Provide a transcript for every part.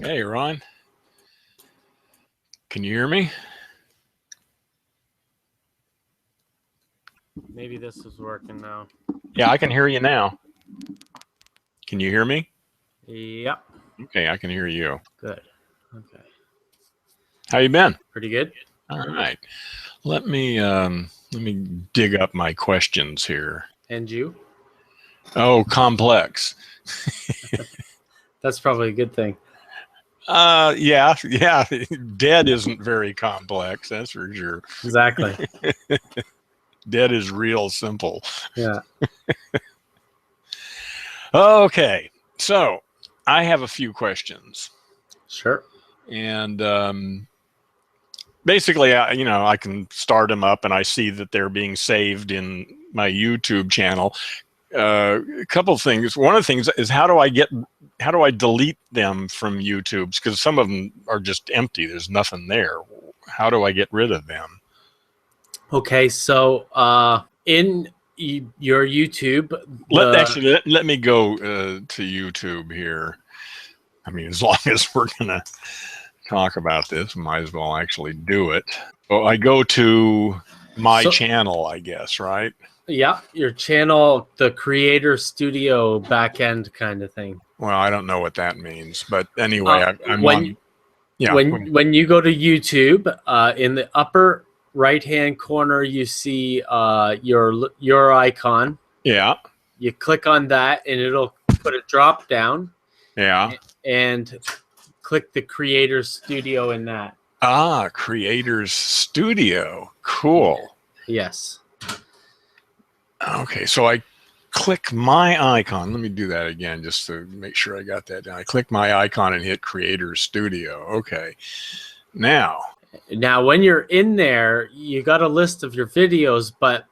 Hey, Ron. Can you hear me? Maybe this is working now. Yeah, I can hear you now. Can you hear me? Yep. Okay, I can hear you. Good. Okay. How you been? Pretty good. All right. Let me dig up my questions here. And you? Oh, complex. That's probably a good thing. Yeah. Dead isn't very complex, that's for sure. Exactly. Dead is real simple. Yeah. Okay, so I have a few questions. Sure. And basically, I can start them up and I see that they're being saved in my YouTube channel. A couple of things. One of the things is how do I delete them from YouTube's? Because some of them are just empty. There's nothing there. How do I get rid of them? Okay, so in your YouTube, Let me go to YouTube here. I mean, as long as we're gonna talk about this, might as well actually do it. So I go to my channel, I guess, right? Yeah, your channel, the Creator Studio backend kind of thing. Well, I don't know what that means, but anyway, when you go to YouTube, in the upper right-hand corner, you see your icon. Yeah. You click on that, and it'll put a drop down. Yeah. And click the Creator Studio in that. Ah, Creator's Studio. Cool. Yes. Okay, so I click my icon. Let me do that again just to make sure I got that down. I click my icon and hit Creator Studio. Okay. Now, when you're in there, you got a list of your videos, but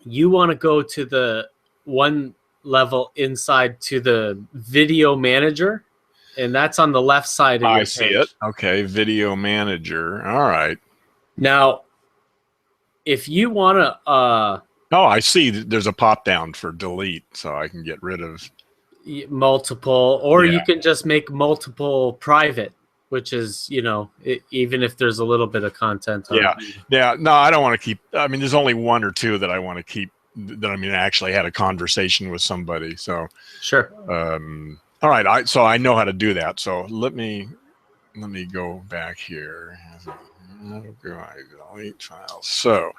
you want to go to the one level inside to the video manager, and that's on the left side of your page. I see it. Okay, Video Manager. All right. Now, if you want to... oh, I see there's a pop down for delete, so I can get rid of multiple, or you can just make multiple private, which is, even if there's a little bit of content on it. Yeah. No, I don't want to keep, I mean, there's only one or two that I want to keep, I actually had a conversation with somebody, so. Sure. All right, so I know how to do that. So let me go back here. How do I delete files? So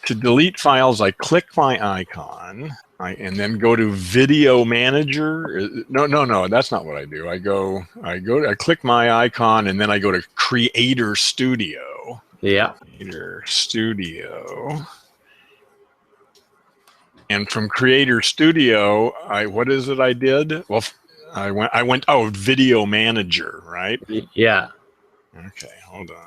to delete files, I click my icon, and then go to Video Manager. No, that's not what I do. I click my icon, and then I go to Creator Studio. Yeah. Creator Studio. And from Creator Studio, what is it I did? Well, I went, Video Manager, right? Yeah. Okay, hold on.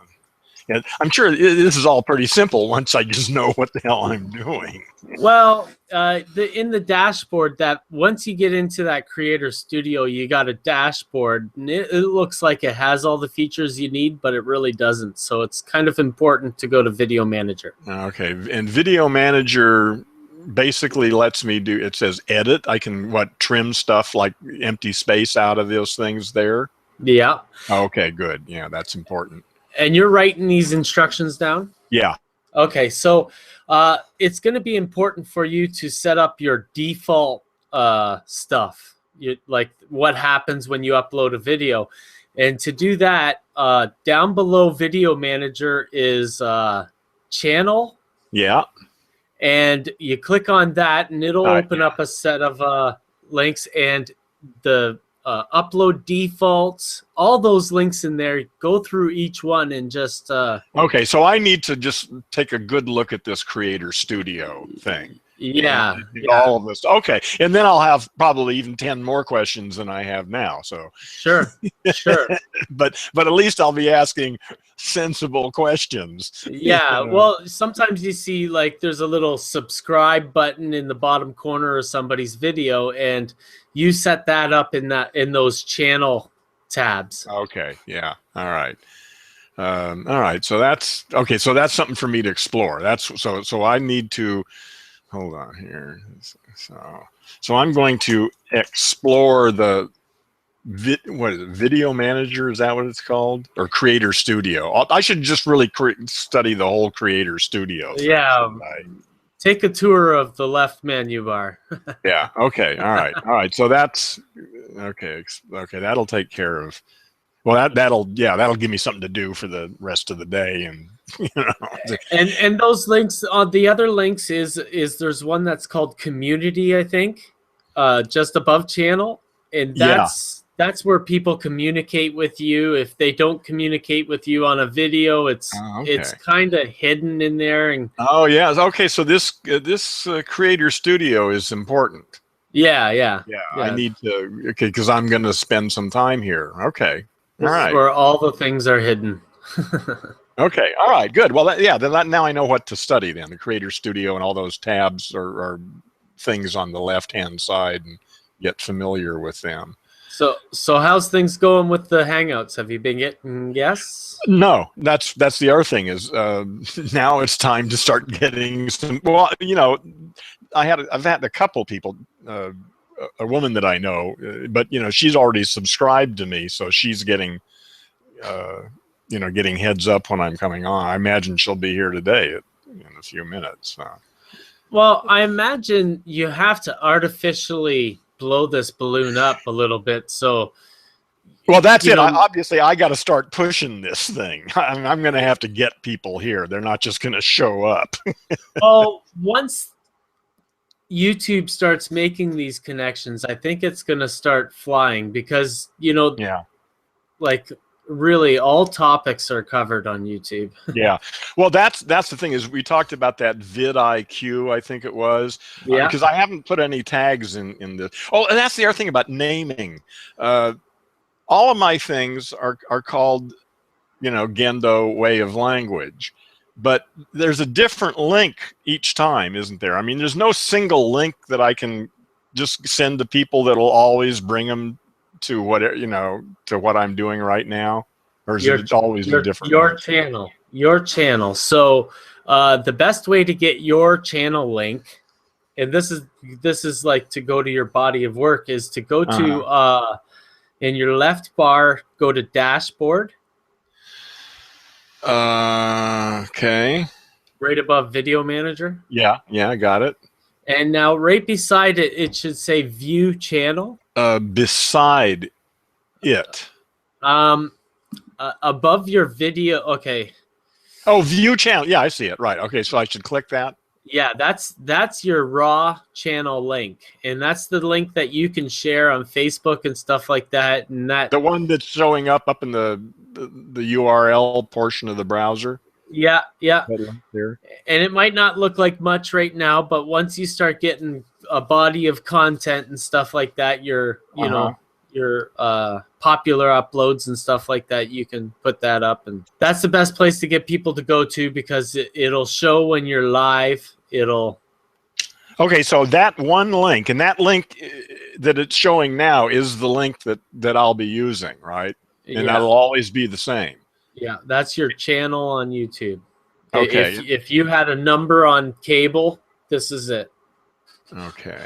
Yeah, I'm sure this is all pretty simple once I just know what the hell I'm doing. Well, in the dashboard, that once you get into that Creator Studio, you got a dashboard, and it looks like it has all the features you need, but it really doesn't. So it's kind of important to go to Video Manager. Okay, and Video Manager basically lets me do, it says edit. I can trim stuff like empty space out of those things there. Yeah. Okay, good. Yeah, that's important. And you're writing these instructions down? Yeah. Okay, so it's going to be important for you to set up your default stuff, like what happens when you upload a video. And to do that, down below Video Manager is channel. Yeah. And you click on that, and it'll open up a set of links, and the upload defaults, all those links in there. Go through each one and just... Okay, so I need to just take a good look at this Creator Studio thing. Yeah. All of this. Okay, and then I'll have probably even 10 more questions than I have now. So Sure. but at least I'll be asking sensible questions. Yeah, well, sometimes you see like there's a little subscribe button in the bottom corner of somebody's video, and you set that up in those channel tabs. Okay, yeah, all right. All right, so that's okay. So that's something for me to explore. So I need to hold on here. So I'm going to explore the what is it? Video Manager? Is that what it's called? Or Creator Studio? I should just really study the whole Creator Studio thing. Yeah. Take a tour of the left menu bar. Yeah. Okay. All right. All right. So that's okay. Okay. That'll take care of. Well, that'll give me something to do for the rest of the day, and you know. And those links on the other links is there's one that's called Community, I think, just above channel, and that's where people communicate with you. If they don't communicate with you on a video, it's kind of hidden in there. And oh yeah, okay. So this Creator Studio is important. Yeah. I need to because I'm going to spend some time here. Okay. This is where all the things are hidden. Okay. All right. Good. Well, now I know what to study then. The Creator Studio and all those tabs are things on the left-hand side, and get familiar with them. So how's things going with the Hangouts? Have you been getting guests? No, that's the other thing is now it's time to start getting some. Well, you know, I've had a couple people. A woman that I know, but you know, she's already subscribed to me, so she's getting, you know, getting heads up when I'm coming on. I imagine she'll be here today in a few minutes. Well, I imagine you have to artificially blow this balloon up a little bit. So, well, that's it. Obviously, I got to start pushing this thing. I'm going to have to get people here. They're not just going to show up. Well, once YouTube starts making these connections, I think it's going to start flying because, you know, like really all topics are covered on YouTube. Yeah. Well, that's the thing is we talked about that vidIQ, I think it was, because I haven't put any tags in this. Oh, and that's the other thing about naming. All of my things are called, you know, Gendo way of language. But there's a different link each time, isn't there? I mean, there's no single link that I can just send to people that'll always bring them to what, you know, to what I'm doing right now, or is it always a different link? Your channel. So the best way to get your channel link, and this is like to go to your body of work, is to go to in your left bar, go to dashboard. Okay. Right above Video Manager. Yeah, I got it. And now right beside it, it should say View Channel. Beside it. Above your video. Okay. Oh, View Channel. Yeah, I see it. Right. Okay, so I should click that. Yeah, that's your raw channel link, and that's the link that you can share on Facebook and stuff like that. And that the one that's showing up in the URL portion of the browser. Yeah. There. And it might not look like much right now, but once you start getting a body of content and stuff like that, your popular uploads and stuff like that, you can put that up, and that's the best place to get people to go to because it'll show when you're live. Okay, so that one link, and that link that it's showing now is the link that I'll be using, right? And that'll always be the same. Yeah, that's your channel on YouTube. Okay. If you had a number on cable, this is it. Okay.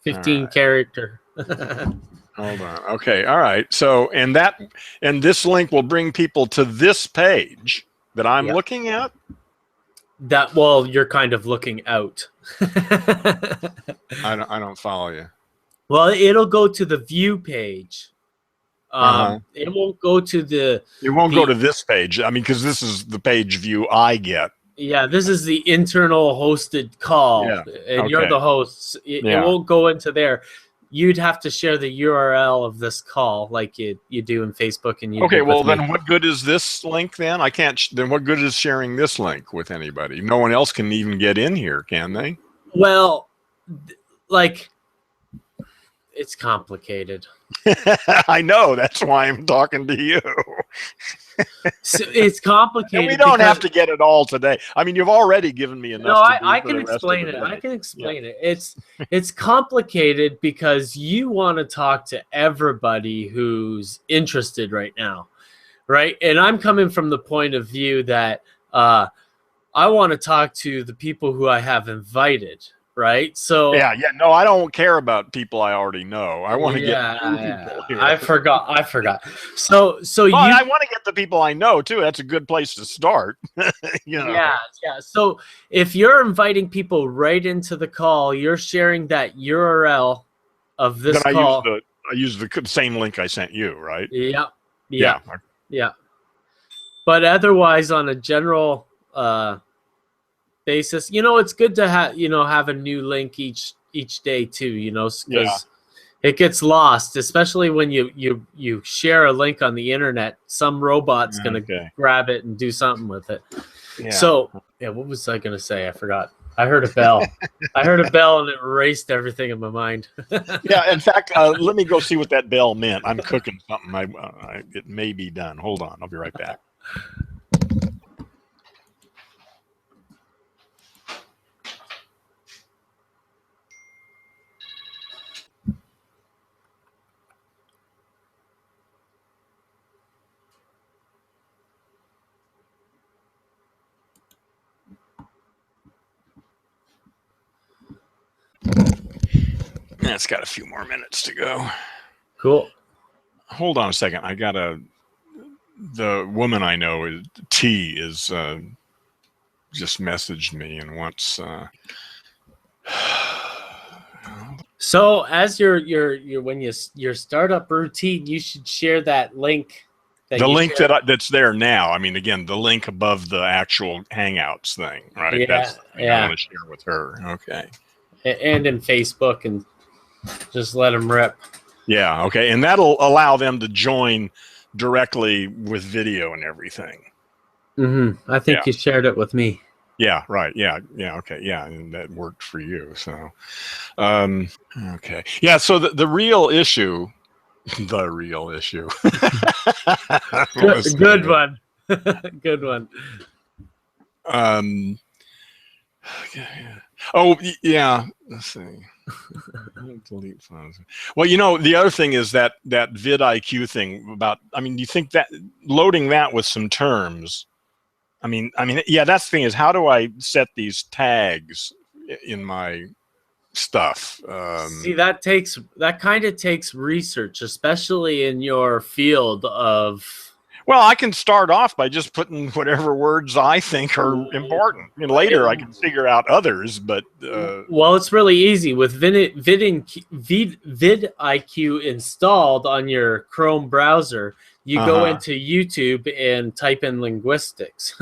15 character. Hold on. Okay. All right. So, and this link will bring people to this page that I'm looking at. Well, you're kind of looking out. I don't follow you. Well, it'll go to the view page. It won't go to go to this page. I mean, because this is the page view I get. Yeah, this is the internal hosted call, and you're the host. It won't go into there. You'd have to share the URL of this call like you do in Facebook and YouTube. Okay, well then what good is this link then? I can't. Then what good is sharing this link with anybody? No one else can even get in here, can they? Well, like, it's complicated. I know. That's why I'm talking to you. So it's complicated. And we don't have to get it all today. I mean, you've already given me enough. No, I can explain it. I can explain it. It's complicated because you want to talk to everybody who's interested right now, right? And I'm coming from the point of view that I want to talk to the people who I have invited, right? So Yeah, no, I don't care about people I already know. I want to get new yeah, people here. I forgot. So Well, you I want to get the people I know too. That's a good place to start. You know. yeah. So if you're inviting people right into the call, you're sharing that URL of Then this call. I use the same link I sent you, right? Yeah. Yeah. But otherwise, on a general basis, it's good to have have a new link each day too. Because Yeah. it gets lost, especially when you share a link on the internet. Some robot's gonna grab it and do something with it. Yeah. So yeah, what was I gonna say? I forgot. I heard a bell. I heard a bell and it erased everything in my mind. Yeah. In fact, let me go see what that bell meant. I'm cooking something. It may be done. Hold on. I'll be right back. Yeah, it's got a few more minutes to go. Cool. Hold on a second. The woman I know, T, is just messaged me and wants. So as your startup routine, you should share that link. The link that's there now. I mean, again, the link above the actual Hangouts thing, right? Yeah, that's the thing I want to share with her. Okay. And in Facebook, and just let them rip. Yeah. Okay. And that'll allow them to join directly with video and everything. I think you shared it with me. Yeah. Right. Yeah. Okay. Yeah. And that worked for you. So, okay. Yeah. So the real issue. The real issue. Good one. Good one. Oh yeah. Let's see. Delete files. Well, the other thing is that vidIQ thing about. I mean, you think that loading that with some terms. I mean, yeah. That's the thing is, how do I set these tags in my stuff? See, that kind of takes research, especially in your field of. Well, I can start off by just putting whatever words I think are important. I mean, later I can figure out others, but well, it's really easy with vidIQ installed on your Chrome browser. You go into YouTube and type in linguistics.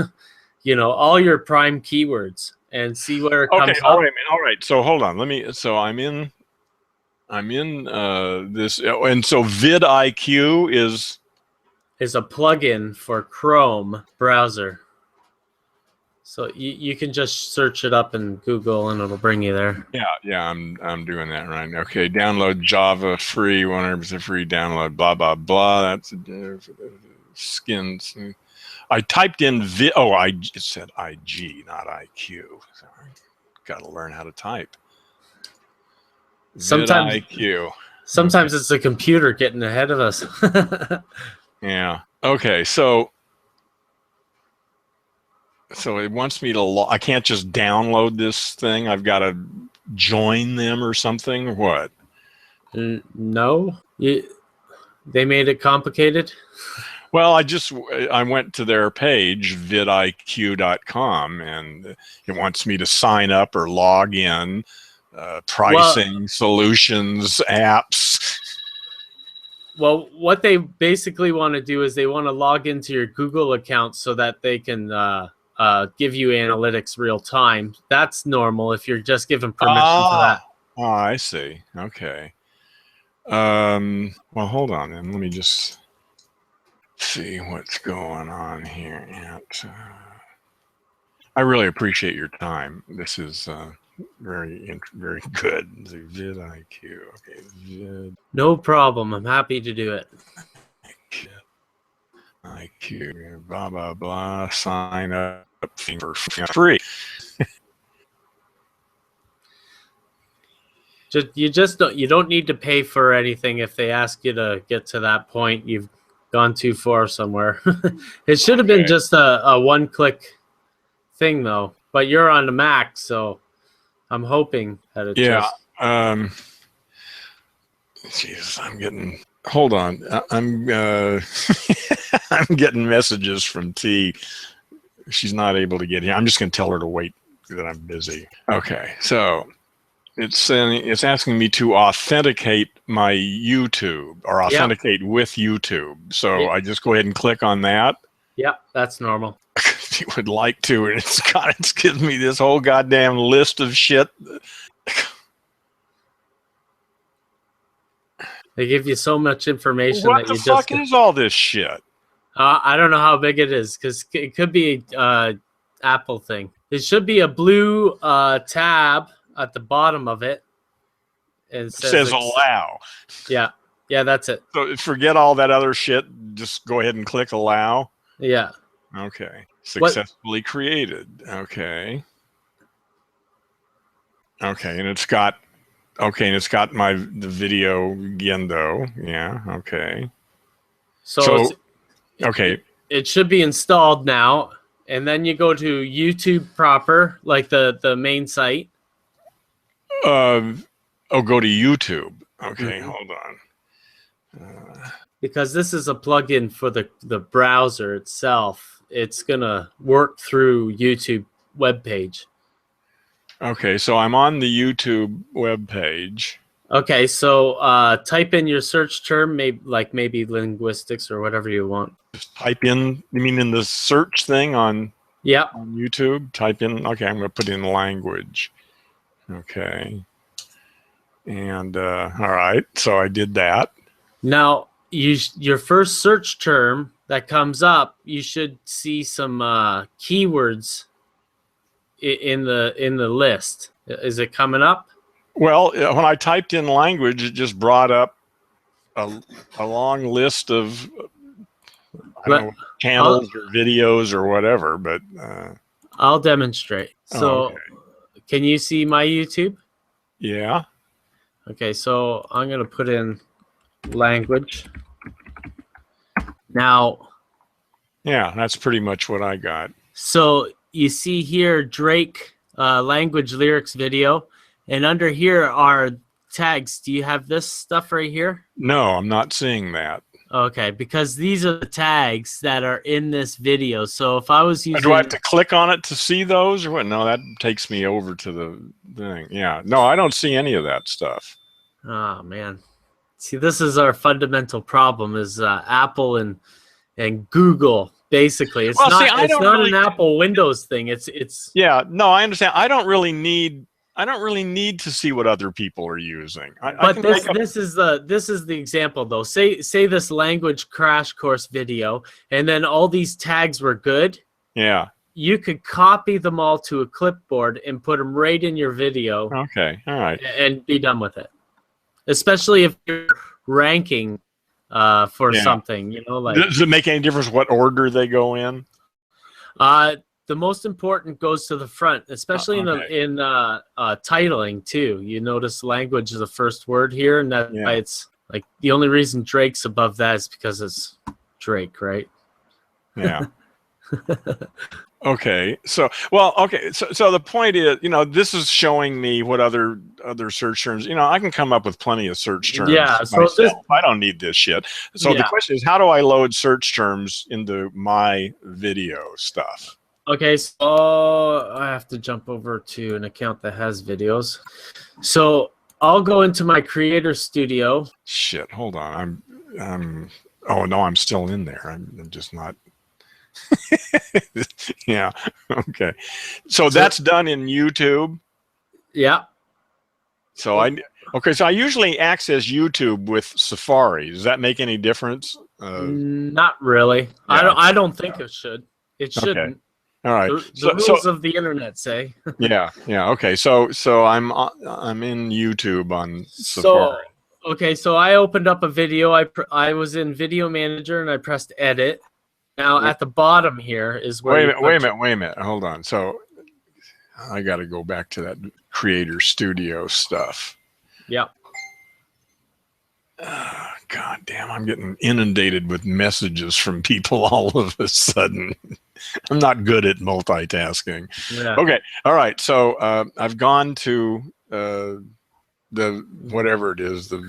All your prime keywords and see where it comes up. All right. So hold on. So I'm in this, and so vidIQ is a plugin for Chrome browser. So you can just search it up in Google and it'll bring you there. Yeah. I'm doing that right now. Okay, download Java free, 100% free download. Blah blah blah. That's skins. I typed in it said IG, not IQ. Sorry. Got to learn how to type. Sometimes it's the computer getting ahead of us. Yeah. Okay. So it wants me to. I can't just download this thing. I've got to join them or something. Or what? No. They made it complicated. Well, I went to their page, vidiq.com, and it wants me to sign up or log in, pricing, solutions, apps. Well, what they basically want to do is they want to log into your Google account so that they can give you analytics real time. That's normal if you're just given permission for that. Oh, I see. Okay. Well, hold on then. Let me just see what's going on here. I really appreciate your time. This is very good. vidIQ. Okay. No problem. I'm happy to do it. IQ. Blah blah blah. Sign up for free. You don't need to pay for anything if they ask you to get to that point. You've gone too far somewhere. It should have been just a one-click thing though, but you're on the Mac, so I'm hoping that it Yeah. just... Jesus, I'm getting. Hold on. I'm I'm getting messages from T. She's not able to get here. I'm just going to tell her to wait that I'm busy. Okay, so it's asking me to authenticate my YouTube or authenticate with YouTube. So I just go ahead and click on that. Yep, that's normal. You would like to, and it's given me this whole goddamn list of shit. They give you so much information What that the you fuck just... is all this shit? I don't know how big it is because it could be Apple thing. It should be a blue tab at the bottom of it. It says allow. Yeah, that's it. So forget all that other shit. Just go ahead and click allow. Yeah. Okay. Successfully created. Okay. Okay, and it's got the video gendo. Yeah. Okay. So okay. It should be installed now, and then you go to YouTube proper, like the main site. Go to YouTube. Okay, hold on. Because this is a plugin for the browser itself. It's gonna work through YouTube webpage. Okay, so I'm on the YouTube webpage. Okay, so type in your search term, maybe linguistics or whatever you want. Just type in. You mean in the search thing on? Yeah. On YouTube, type in. Okay, I'm going to put in language. Okay. And all right, so I did that. Now, your first search term that comes up, you should see some keywords in the list. Is it coming up? Well, when I typed in language, it just brought up a long list of I don't know, channels or videos or whatever. But I'll demonstrate. So, can you see my YouTube? Yeah. Okay, so I'm gonna put in language. Now. Yeah, that's pretty much what I got. So you see here Drake language lyrics video, and under here are tags. Do you have this stuff right here? No, I'm not seeing that. Okay, because these are the tags that are in this video. So if I was using... Do I have to click on it to see those or what? No, that takes me over to the thing. Yeah. No, I don't see any of that stuff. Oh, man. See, this is our fundamental problem is Apple and Google, basically. It's not an Apple Windows thing. It's Yeah, no, I understand. I don't really need to see what other people are using. This is the example though. Say this language crash course video, and then all these tags were good. Yeah. You could copy them all to a clipboard and put them right in your video. Okay. All right. And be done with it. Especially if you're ranking for something, like. Does it make any difference what order they go in? The most important goes to the front, especially in titling too. You notice language is the first word here, and that's why it's like the only reason Drake's above that is because it's Drake, right? Yeah. Okay. So the point is, this is showing me what other search terms. I can come up with plenty of search terms. Yeah. So I don't need this shit. So the question is, how do I load search terms into my video stuff? Okay, so I have to jump over to an account that has videos. So I'll go into my Creator Studio. Shit, hold on. Oh no, I'm still in there. I'm just not. Yeah. Okay. So that's done in YouTube. Yeah. So I usually access YouTube with Safari. Does that make any difference? Not really. Yeah. I don't think it should. It shouldn't. Okay. All right. The rules of the internet say. Yeah. Okay. So I'm in YouTube on Safari. So I opened up a video. I was in Video Manager and I pressed Edit. Now at the bottom here is where. Wait a minute. Hold on. So I got to go back to that Creator Studio stuff. Yep. God God damn, I'm getting inundated with messages from people all of a sudden. I'm not good at multitasking. Yeah. Okay. All right. So I've gone to the whatever it is, the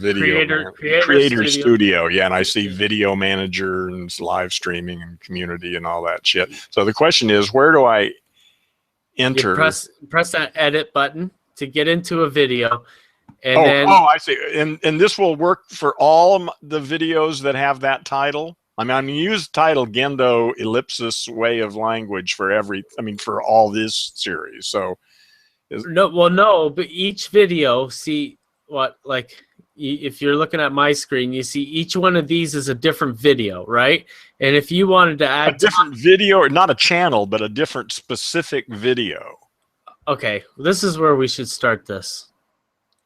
creator studio. Yeah, and I see video manager and live streaming and community and all that shit. So the question is, where do I enter? You press that edit button to get into a video. And I see. And this will work for all the videos that have that title. I mean, I'm going to use title Gendo ellipsis way of language for for all this series. So no, but each video, see what, like, if you're looking at my screen, you see each one of these is a different video, right? And if you wanted to add a different video, or not a channel, but a different specific video. Okay, this is where we should start this.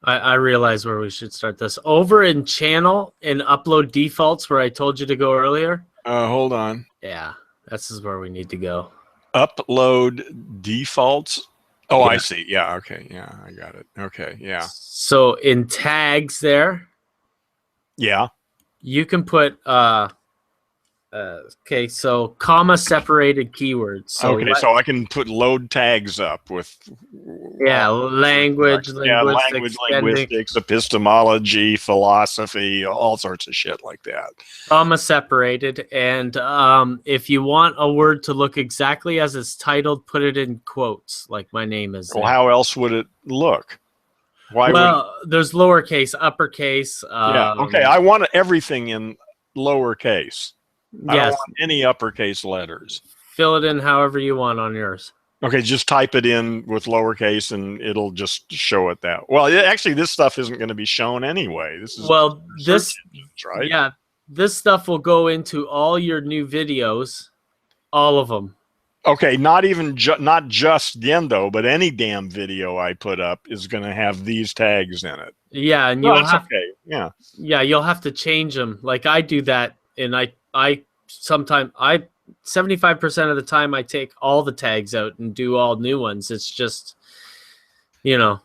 I realize where we should start this. Over in channel and upload defaults where I told you to go earlier. Hold on. Yeah, this is where we need to go. Upload defaults. Oh, yeah. I see. Yeah. Okay. Yeah, I got it. Okay. Yeah. So in tags there. Yeah. You can put okay, so comma separated keywords. So okay, so I can put load tags up with language, linguistics, epistemology, philosophy, all sorts of shit like that. Comma separated, and if you want a word to look exactly as it's titled, put it in quotes, like my name is. Well, how else would it look? Why? Well, there's lowercase, uppercase. Yeah. Okay, I want everything in lowercase. I don't want any uppercase letters. Fill it in however you want on yours. Okay, just type it in with lowercase and it'll just show it that. Well, actually, this stuff isn't going to be shown anyway. This is this engines, right? Yeah, this stuff will go into all your new videos, all of them. Okay, not just Gendo, but any damn video I put up is going to have these tags in it. Yeah, and that's okay. Yeah. Yeah, you'll have to change them. Like I do that, and I 75% of the time I take all the tags out and do all new ones. It's just, yeah. Well,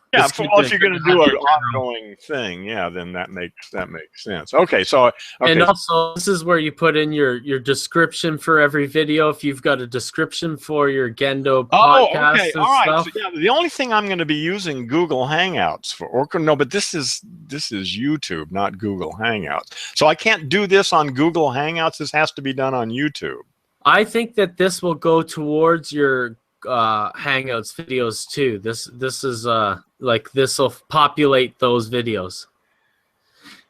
if you're going to do an ongoing thing, yeah, then that makes sense. Okay, so and also this is where you put in your description for every video. If you've got a description for your Gendo podcast and stuff. So, yeah, the only thing I'm going to be using Google Hangouts for, but this is YouTube, not Google Hangouts. So I can't do this on Google Hangouts. This has to be done on YouTube. I think that this will go towards your Hangouts videos too. This is like this will populate those videos.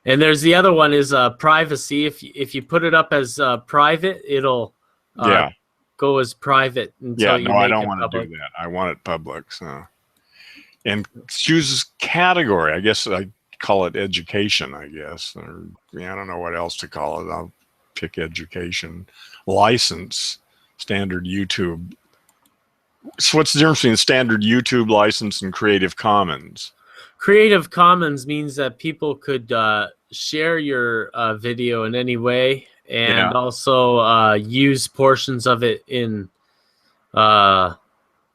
And there's the other one is privacy. If you put it up as private, it'll go as private until you make I don't want to do that. I want it public. So, and choose category. I guess I call it education. I guess, or I don't know what else to call it. I'll pick education. License, standard YouTube. So what's the difference between standard YouTube license and Creative Commons? Creative Commons means that people could share your video in any way and also use portions of it in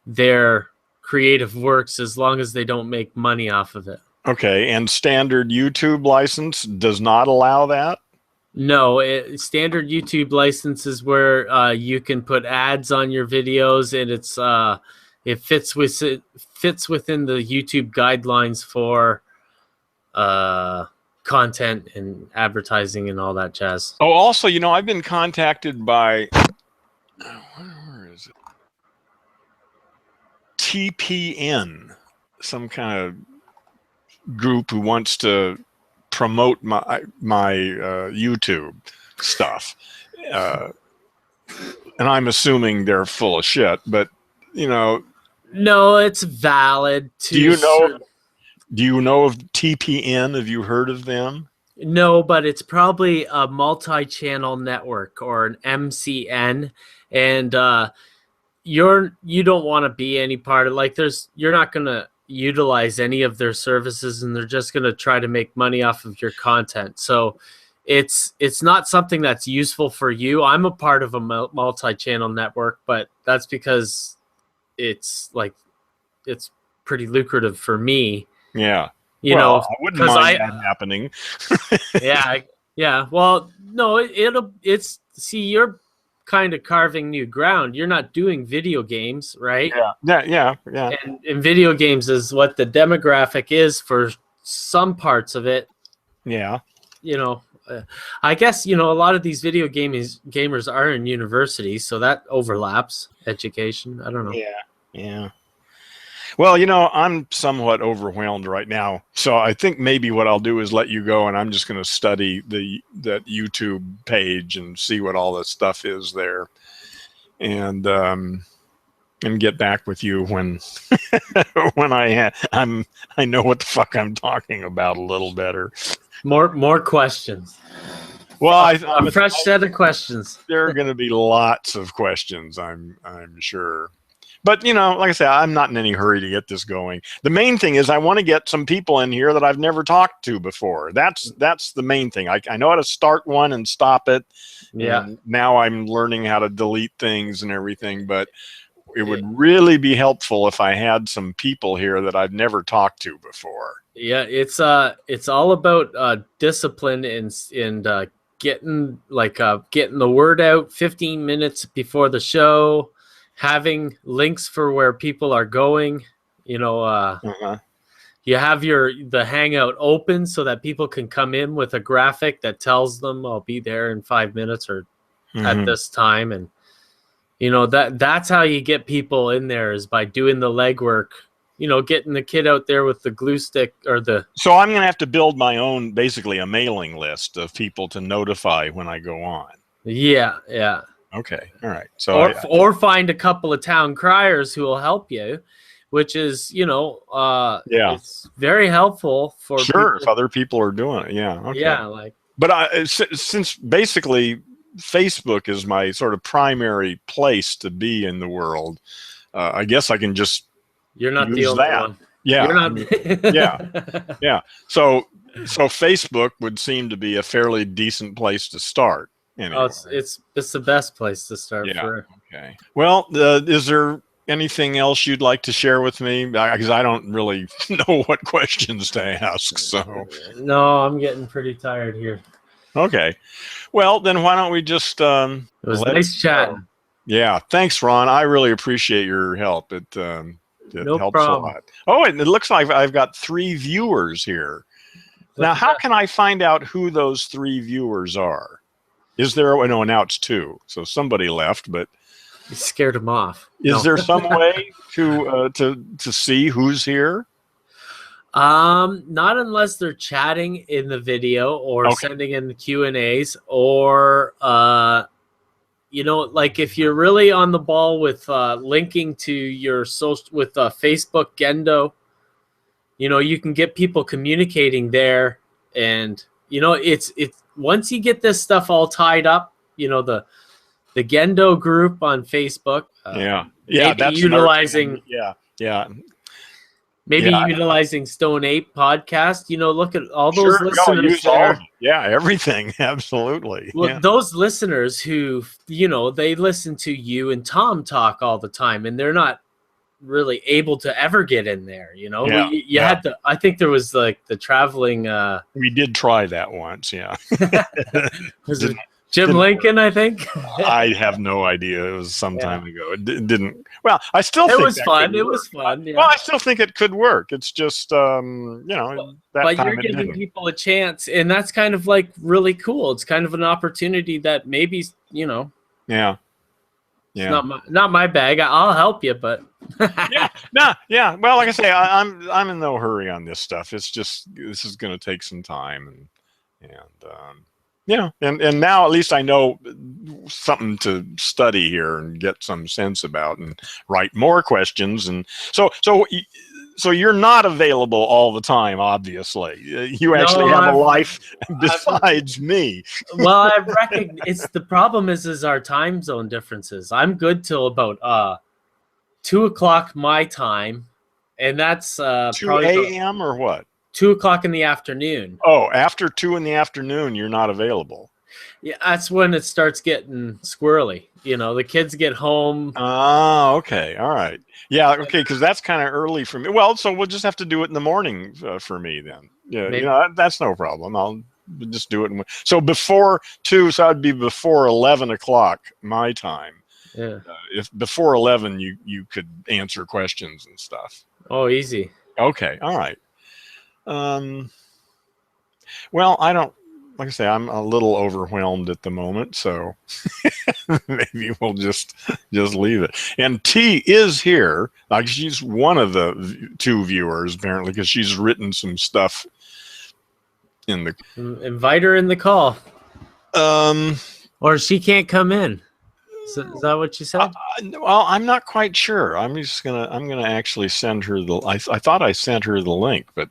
their creative works as long as they don't make money off of it. Okay, and standard YouTube license does not allow that? No, standard YouTube license is where you can put ads on your videos, and it fits within the YouTube guidelines for content and advertising and all that jazz. Oh, also, I've been contacted by where is it? TPN, some kind of group who wants to promote my YouTube stuff, and I'm assuming they're full of shit. But no, it's valid. Do you know of TPN? Have you heard of them? No, but it's probably a multi-channel network or an MCN, and you don't want to be any part of you're not gonna utilize any of their services, and they're just going to try to make money off of your content. So it's not something that's useful for you. I'm a part of a multi-channel network, but that's because it's pretty lucrative for me. Yeah. I wouldn't mind that happening. Yeah. Yeah. Well, no, it's see, you're kind of carving new ground. You're not doing video games, right? Yeah. And video games is what the demographic is for some parts of it. Yeah. You know, I guess, you know, a lot of these gamers are in universities, so that overlaps education. I don't know. Yeah. Well, you know, I'm somewhat overwhelmed right now, so I think maybe what I'll do is let you go, and I'm just going to study that YouTube page and see what all the stuff is there, and get back with you when when I know what the fuck I'm talking about a little better. More questions. Well, a fresh set of questions. There are going to be lots of questions, I'm sure. But, you know, like I say, I'm not in any hurry to get this going. The main thing is I want to get some people in here that I've never talked to before. That's the main thing. I know how to start one and stop it. Yeah. And now I'm learning how to delete things and everything. But it would really be helpful if I had some people here that I've never talked to before. Yeah, it's all about discipline and getting the word out 15 minutes before the show, having links for where people are going. You know, you have the Hangout open so that people can come in with a graphic that tells them I'll be there in 5 minutes or at this time, and you know that's how you get people in there, is by doing the legwork. You know, getting the kid out there with the glue stick or the. So I'm going to have to build my own, basically a mailing list of people to notify when I go on. Yeah. Okay. All right. So or find a couple of town criers who will help you, which is, you know, it's very helpful for sure people. If other people are doing it. Yeah. Okay. Yeah. But since basically Facebook is my sort of primary place to be in the world, I guess I can just. You're not the only one. Yeah. You're not... Yeah. So Facebook would seem to be a fairly decent place to start. Anyway. Oh, it's the best place to start. Yeah. For. Okay. Well, is there anything else you'd like to share with me? Because I don't really know what questions to ask. So. No, I'm getting pretty tired here. Okay. Well, then why don't we just? It was nice chatting. Yeah. Thanks, Ron. I really appreciate your help. It no helps problem. a lot. Oh, and it looks like I've got 3 viewers here. Now, how can I find out who those 3 viewers are? Is there? Oh, no, now it's 2. So somebody left, but you scared them off. Is there some way to see who's here? Not unless they're chatting in the video or sending in the Q&As, or you know, like if you're really on the ball with linking to your social with Facebook Gendo, you know, you can get people communicating there, and you know, it's once you get this stuff all tied up, you know, the Gendo group on Facebook. That's utilizing. Maybe utilizing Stone Ape podcast. You know, look at all those listeners there. Everything. Absolutely. Well, those listeners who, you know, they listen to you and Tom talk all the time, and they're not really able to ever get in there. You know, you had to. I think there was like the traveling. We did try that once. Yeah. Was it Jim Lincoln, I think? I have no idea. It was some time ago. It didn't. Well, I still think it was fun. It was fun. Yeah. Well, I still think it could work. It's just, you know, but you're giving people a chance, and that's kind of like really cool. It's kind of an opportunity that maybe, you know. Yeah. It's not my bag. I'll help you, but. Yeah. Well, like I say, I'm in no hurry on this stuff. It's just this is going to take some time, and yeah, and now at least I know something to study here and get some sense about, and write more questions. And so you're not available all the time, obviously. You actually have a life besides me. Well, I reckon the problem is our time zone differences. I'm good till about 2 o'clock my time, and that's 2 a.m. or what? 2 o'clock in the afternoon. Oh, after 2 in the afternoon, you're not available. Yeah, that's when it starts getting squirrely. You know, the kids get home. Oh, okay. All right. Yeah, okay, because that's kind of early for me. Well, so we'll just have to do it in the morning for me then. Yeah, you know, that's no problem. just do it. So before 2, so that'd be before 11 o'clock my time. Yeah. If before 11, you could answer questions and stuff. Oh, easy. Okay. All right. Well, I don't, like I say, I'm a little overwhelmed at the moment, so maybe we'll just leave it. And T is here. Like, she's one of the 2 viewers apparently, because she's written some stuff in the. Invite her in the call. Or she can't come in. So, is that what you said? Well, I'm not quite sure. I'm gonna actually send her the. I thought I sent her the link, but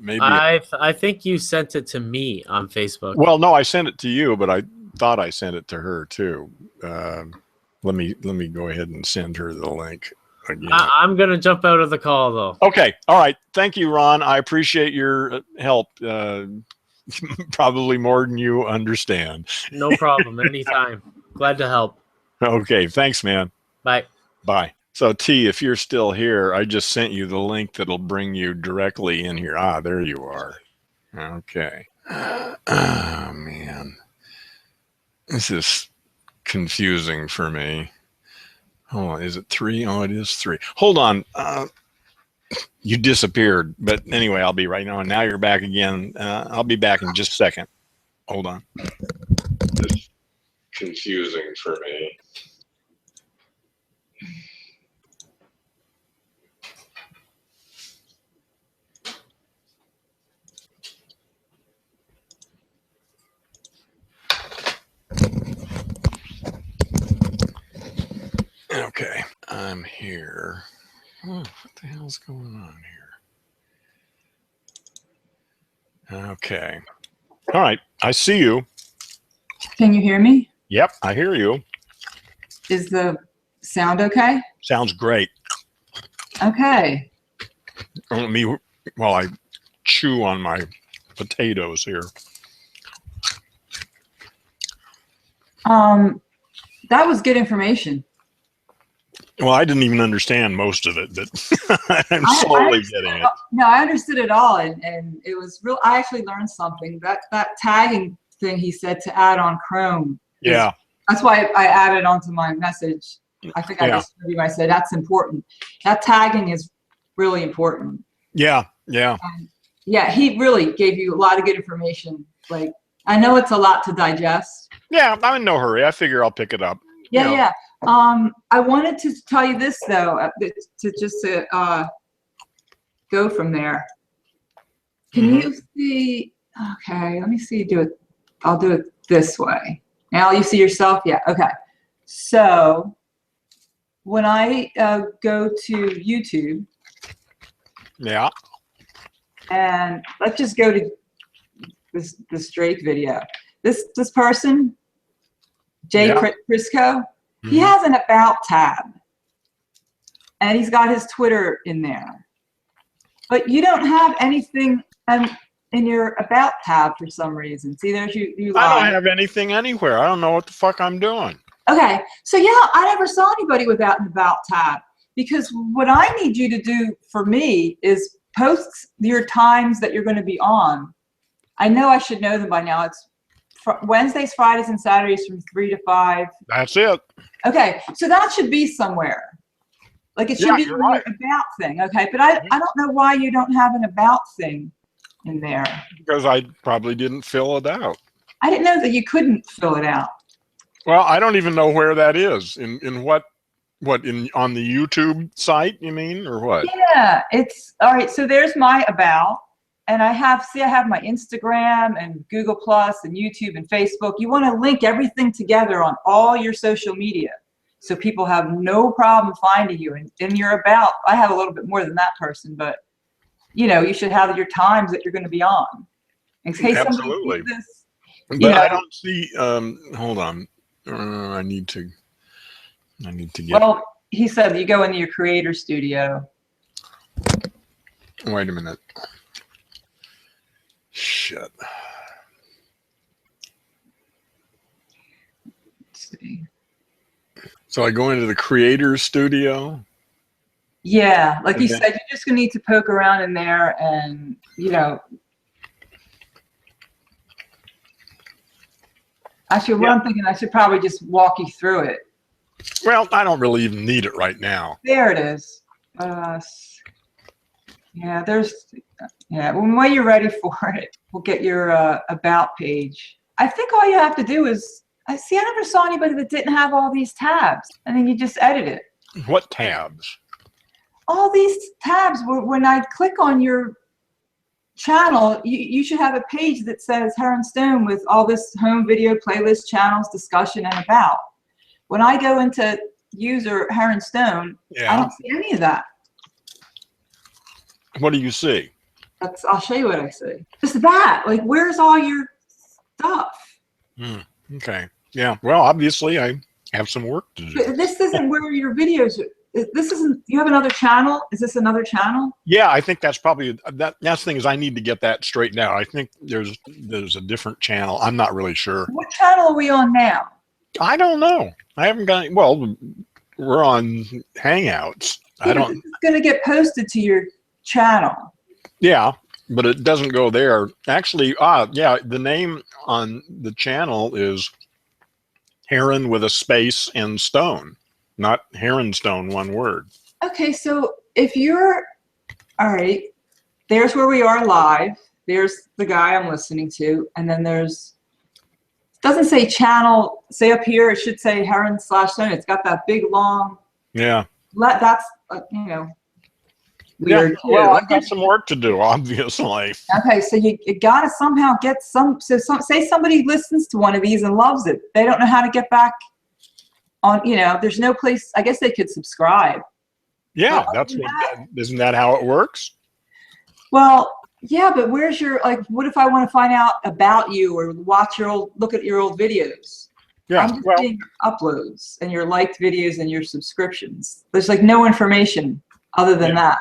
maybe I think you sent it to me on Facebook. Well, no, I sent it to you, but I thought I sent it to her too. Let me go ahead and send her the link again. I'm gonna jump out of the call though. Okay, all right. Thank you, Ron. I appreciate your help. Probably more than you understand. No problem. Anytime. Glad to help. Okay, thanks, man. Bye. Bye. So T, if you're still here, I just sent you the link that'll bring you directly in here. Ah, there you are. Okay. Oh, man. This is confusing for me. Hold on. Is it 3? Oh, it is 3. Hold on. You disappeared. But anyway, I'll be right now. And now you're back again. I'll be back in just a second. Hold on. This is confusing for me. Okay, I'm here. Oh, what the hell's going on here? Okay. All right, I see you. Can you hear me? Yep, I hear you. Is the sound okay? Sounds great. Okay. Let me, while I chew on my potatoes here. That was good information. Well, I didn't even understand most of it, but I'm slowly getting it. No, I understood it all, and it was real. I actually learned something. That tagging thing he said to add on Chrome. Yeah. That's why I added onto my message. I think I just heard you. I said that's important. That tagging is really important. Yeah, yeah. Yeah, he really gave you a lot of good information. Like, I know it's a lot to digest. Yeah, I'm in no hurry. I figure I'll pick it up. Yeah, yeah. I wanted to tell you this though, to go from there. Can you see? Okay, let me see. Do it. I'll do it this way. Now you see yourself. Yeah. Okay. So when I go to YouTube. Yeah. And let's just go to this Drake video. This person, Jay Prisco, he has an About tab. And he's got his Twitter in there. But you don't have anything in your About tab for some reason. See, there's you I don't have anything anywhere. I don't know what the fuck I'm doing. Okay, so yeah, I never saw anybody without an About tab. Because what I need you to do for me is post your times that you're going to be on. I know I should know them by now. It's Wednesdays, Fridays, and Saturdays from 3 to 5. That's it. Okay, so that should be somewhere. Like it should be in your About thing. Okay, but I don't know why you don't have an About thing in there. Because I probably didn't fill it out. I didn't know that you couldn't fill it out. Well, I don't even know where that is. In what on the YouTube site, you mean, or what? Yeah, it's all right. So there's my About, and I have my Instagram and Google Plus and YouTube and Facebook. You want to link everything together on all your social media, so people have no problem finding you. And in your About, I have a little bit more than that person, but you know, you should have your times that you're going to be on. In case Absolutely. somebody sees this, but I don't see. Hold on. I need to get. Well, he said you go into your creator studio. Wait a minute. Shit. Let's see. So I go into the creator studio. Yeah, like you said, you're just gonna need to poke around in there, and you know. Actually, what I'm thinking, I should probably just walk you through it. Well, I don't really even need it right now. There it is. Yeah, when you're ready for it, we'll get your about page. I think all you have to do is, I never saw anybody that didn't have all these tabs, and then you just edit it. What tabs? All these tabs, when I click on your channel, you should have a page that says Heron Stone with all this home video, playlist, channels, discussion, and about. When I go into user Heron Stone, I don't see any of that. What do you see? I'll show you what I see. Just that. Like, where's all your stuff? Okay. Yeah. Well, obviously, I have some work to do. But this isn't where your videos are. This isn't. You have another channel? Is this another channel? Yeah, I think that's probably that's the thing is I need to get that straightened out. I think there's a different channel. I'm not really sure. What channel are we on now? I don't know. I haven't got. Well, we're on Hangouts. I don't. It's going to get posted to your channel. Yeah, but it doesn't go there. Actually, yeah, the name on the channel is Heron with a space and Stone, not Heron Stone, one word. Okay, so if you're, all right, there's where we are live. There's the guy I'm listening to, and then there's, it doesn't say channel, say up here, it should say Heron/Stone. It's got that big long. Yeah. That's, you know, weird. Yeah, well, I've got some work to do, obviously. Okay, so you got to somehow get say somebody listens to one of these and loves it. They don't know how to get back on, you know, there's no place, I guess they could subscribe. Yeah, isn't that how it works? Well, yeah, but where's your, like, what if I want to find out about you or look at your old videos? Yeah, I'm just getting your uploads and your liked videos and your subscriptions. There's like no information other than that.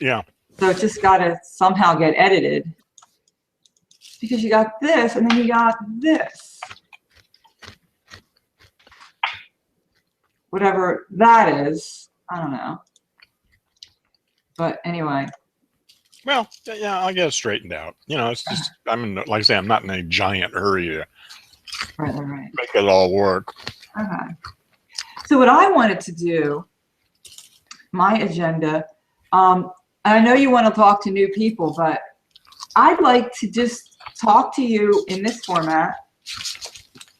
Yeah. So it's just got to somehow get edited because you got this and then you got this. Whatever that is, I don't know. But anyway. Well, yeah, I'll get it straightened out. You know, it's just, like I say, I'm not in a giant hurry to make it all work. Okay. So what I wanted to do, my agenda, I know you want to talk to new people, but I'd like to just talk to you in this format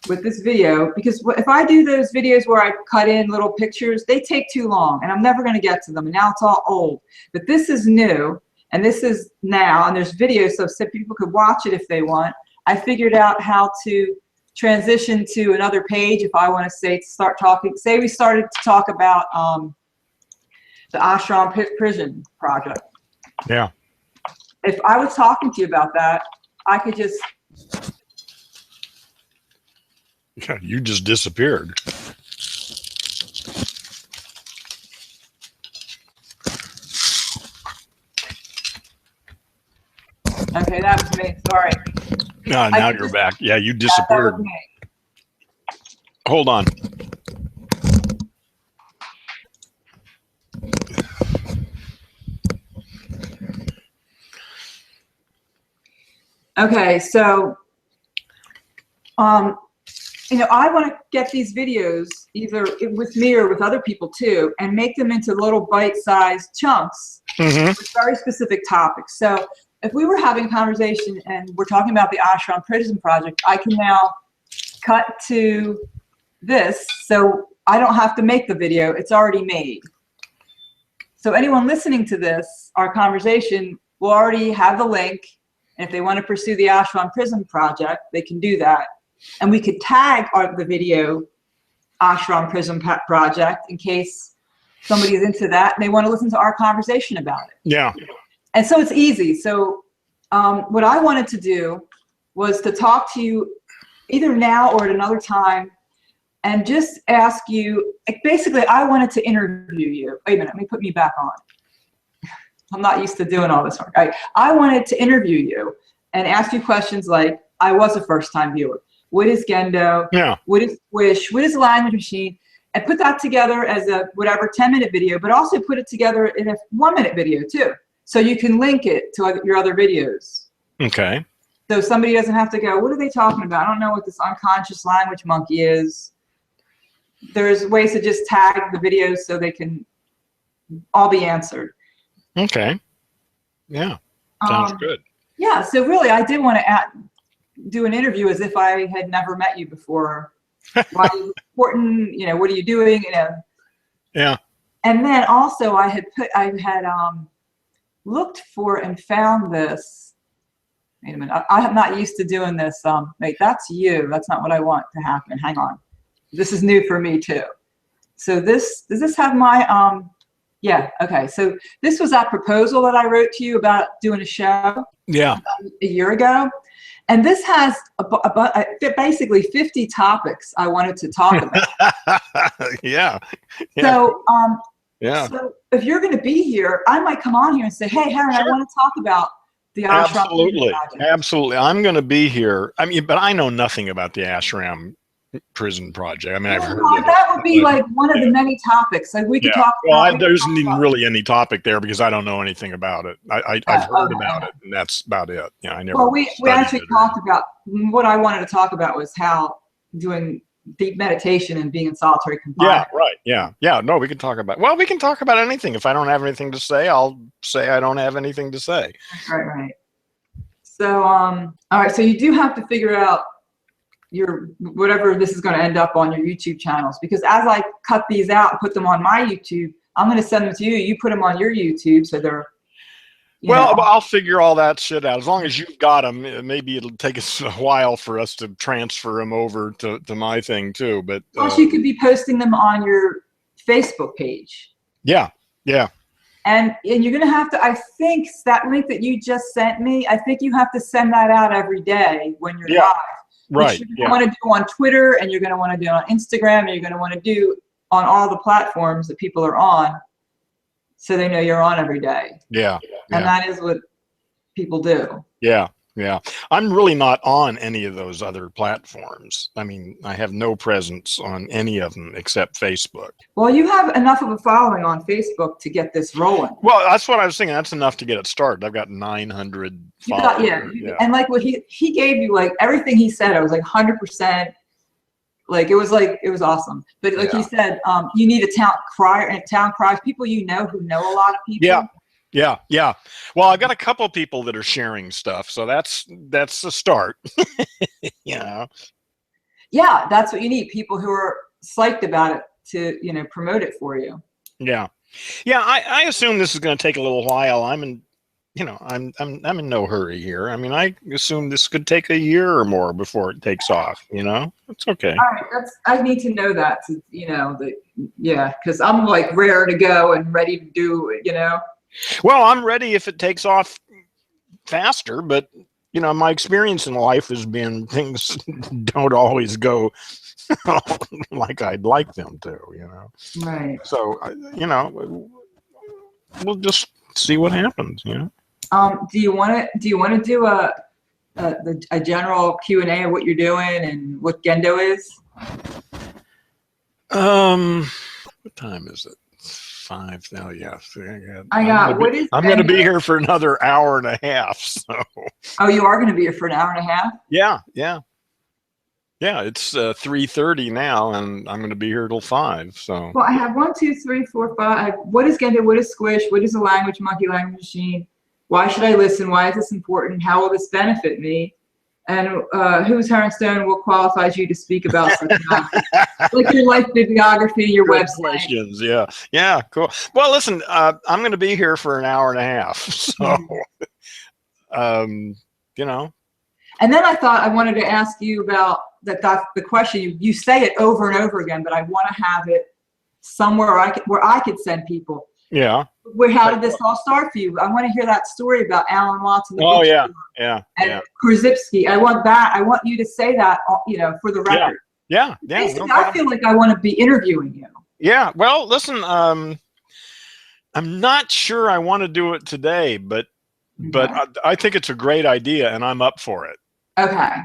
with this video, because if I do those videos where I cut in little pictures, they take too long and I'm never going to get to them, and now it's all old. But this is new and this is now, and there's videos so people could watch it if they want. I figured out how to transition to another page if I want to start talking. Say we started to talk about the ashram prison project. Yeah. If I was talking to you about that, I could just. Yeah, you just disappeared. Okay, that was me. Sorry. No, now you're back. Yeah, you disappeared. That was me. Hold on. Okay, so, you know, I want to get these videos either with me or with other people too, and make them into little bite-sized chunks with very specific topics. So if we were having a conversation and we're talking about the ashram prison project, I can now cut to this, so I don't have to make the video. It's already made. So anyone listening to this, our conversation, will already have the link. And if they want to pursue the ashram prison project, they can do that. And we could tag the video ashram prison project in case somebody's into that and they want to listen to our conversation about it. Yeah. And so it's easy. So what I wanted to do was to talk to you either now or at another time and just ask you, basically I wanted to interview you. Wait a minute, let me put me back on. I'm not used to doing all this work. I wanted to interview you and ask you questions like, I was a first-time viewer. What is gendo? Yeah. What is squish? What is a language machine? And put that together as a whatever 10-minute video, but also put it together in a 1-minute video too. So you can link it to your other videos. Okay. So somebody doesn't have to go, what are they talking about? I don't know what this unconscious language monkey is. There's ways to just tag the videos so they can all be answered. Okay. Yeah. Sounds good. Yeah. So really, I did want to do an interview as if I had never met you before. Why is it important? You know, what are you doing? You know. Yeah. And then also I had looked for and found this. Wait a minute. I'm not used to doing this. Wait, that's you. That's not what I want to happen. Hang on. This is new for me too. So does this have my, yeah, okay. So this was that proposal that I wrote to you about doing a show. Yeah. A year ago. And this has basically 50 topics I wanted to talk about. Yeah. So, yeah. So if you're going to be here, I might come on here and say, hey, Heron, Sure. I want to talk about the ashram. Absolutely. Absolutely. I'm going to be here. I mean, but I know nothing about the ashram prison project. I mean, I've heard of that it, would be like one of the many topics. Like we could talk about. There isn't even really any topic there because I don't know anything about it. I've heard about it, and that's about it. Yeah, I never. Well, we actually talked about what I wanted to talk about was how doing deep meditation and being in solitary confinement. Yeah, right. Yeah. No, we can talk about. Well, we can talk about anything. If I don't have anything to say, I'll say I don't have anything to say. Right. So, all right. So you do have to figure out your whatever this is going to end up on your YouTube channels, because as I cut these out and put them on my YouTube, I'm going to send them to you. You put them on your YouTube, so they're. Well, I'll figure all that shit out. As long as you've got them, maybe it'll take us a while for us to transfer them over to my thing too. But plus, you could be posting them on your Facebook page. Yeah. And you're going to have to. I think that link that you just sent me. I think you have to send that out every day when you're live. Right. You're going to want to do on Twitter, and you're going to want to do on Instagram, and you're going to want to do on all the platforms that people are on, so they know you're on every day. Yeah. And that is what people do. Yeah. I'm really not on any of those other platforms. I mean, I have no presence on any of them except Facebook. Well, you have enough of a following on Facebook to get this rolling. Well, that's what I was thinking. That's enough to get it started. I've got 900 followers. Yeah. And like what he gave you, like everything he said, I was like 100%. Like it was awesome. But like he said, you need a town crier, and town criers, people you know who know a lot of people. Yeah. Well, I've got a couple of people that are sharing stuff, so that's a start. Yeah, that's what you need. People who are psyched about it to promote it for you. Yeah. I assume this is going to take a little while. I'm in no hurry here. I mean, I assume this could take a year or more before it takes off. It's okay. All right, I need to know that because I'm like rare to go and ready to do it. Well, I'm ready if it takes off faster, but my experience in life has been things don't always go like I'd like them to, Right. So, we'll just see what happens, Do you want to do a general Q&A of what you're doing and what gendo is? What time is it? 5 now. Yes. I'm going to be here for another hour and a half. So. Oh, you are going to be here for an hour and a half? Yeah. It's 3:30 now, and I'm going to be here till 5. So. Well, I have 1, 2, 3, 4, 5. What is gendo? What is squish? What is a language monkey, language machine? Why should I listen? Why is this important? How will this benefit me? And whose Heron Stone will qualifies you to speak about such topics? Like your life bibliography, your website. Questions, yeah, cool. Well, listen, I'm going to be here for an hour and a half, so And then I thought I wanted to ask you about the question. You say it over and over again, but I want to have it somewhere where I could send people. Yeah. How did this all start for you? I want to hear that story about Alan Watts. Oh, yeah. And Krzyzewski. I want that. I want you to say that, for the record. Yeah. Basically, I feel like I want to be interviewing you. Yeah. Well, listen, I'm not sure I want to do it today, but I think it's a great idea, and I'm up for it. Okay.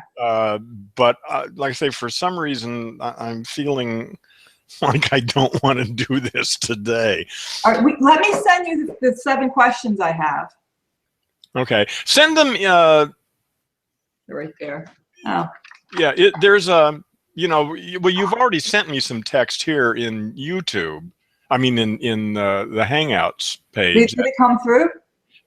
But like I say, for some reason, I'm feeling like I don't want to do this today. All right, let me send you the 7 questions I have. Okay. Send them They're right there. Oh. Yeah, there's a, well, you've already sent me some text here in YouTube. I mean, in the Hangouts page. Did it come through?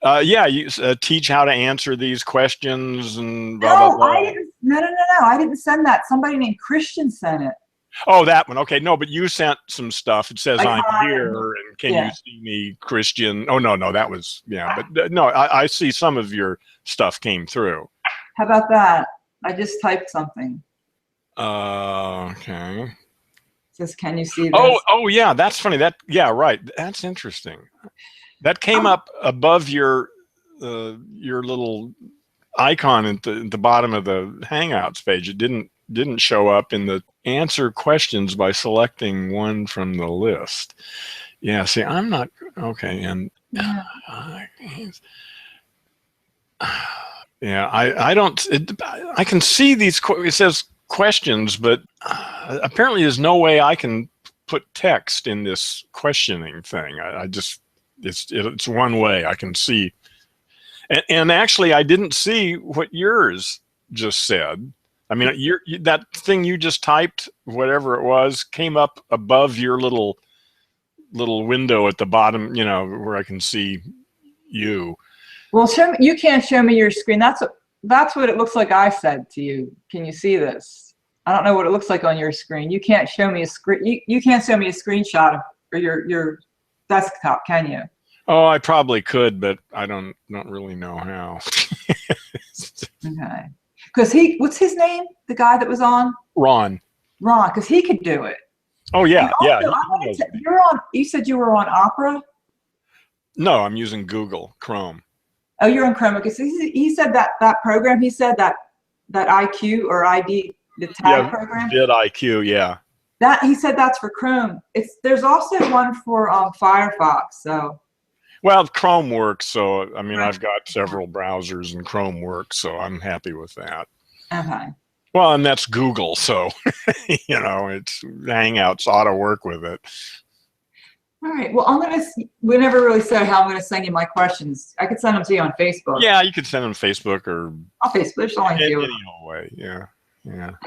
Yeah, you teach how to answer these questions and blah, blah, blah. I didn't. No. I didn't send that. Somebody named Christian sent it. Oh, that one. Okay, no, but you sent some stuff. It says Like, I'm hi. here, and can you see me, Christian? Oh, no, that was, but no, I see some of your stuff came through. How about that? I just typed something. Okay. It says, can you see this? Oh, yeah, that's funny. Right. That's interesting. That came up above your little icon at the bottom of the Hangouts page. It didn't show up in the answer questions by selecting one from the list. Yeah, see, I'm not okay, and yeah, I don't. I can see these. It says questions, but apparently there's no way I can put text in this questioning thing. I just it's one way I can see. And actually, I didn't see what yours just said. I mean, that thing you just typed, whatever it was, came up above your little window at the bottom, where I can see you. Well, show me, you can't show me your screen. That's what it looks like I said to you. Can you see this? I don't know what it looks like on your screen. You can't show me a screen. You can't show me a screenshot of your desktop, can you? Oh, I probably could, but I don't really know how. Okay. Because what's his name? The guy that was on? Ron, because he could do it. Oh yeah, Also, you said you were on Opera? No, I'm using Google Chrome. Oh, you're on Chrome. Because he said that program, he said that IQ or ID, the tag program? vidIQ, yeah. That he said that's for Chrome. There's also one for Firefox, so. Well, Chrome works, so I mean, I've got several browsers and Chrome works, so I'm happy with that. Okay. Well, and that's Google, so it's Hangouts ought to work with it. All right. Well, we never really said how I'm going to send you my questions. I could send them to you on Facebook. Yeah, you could send them to Facebook or on Facebook. Any old way. Yeah.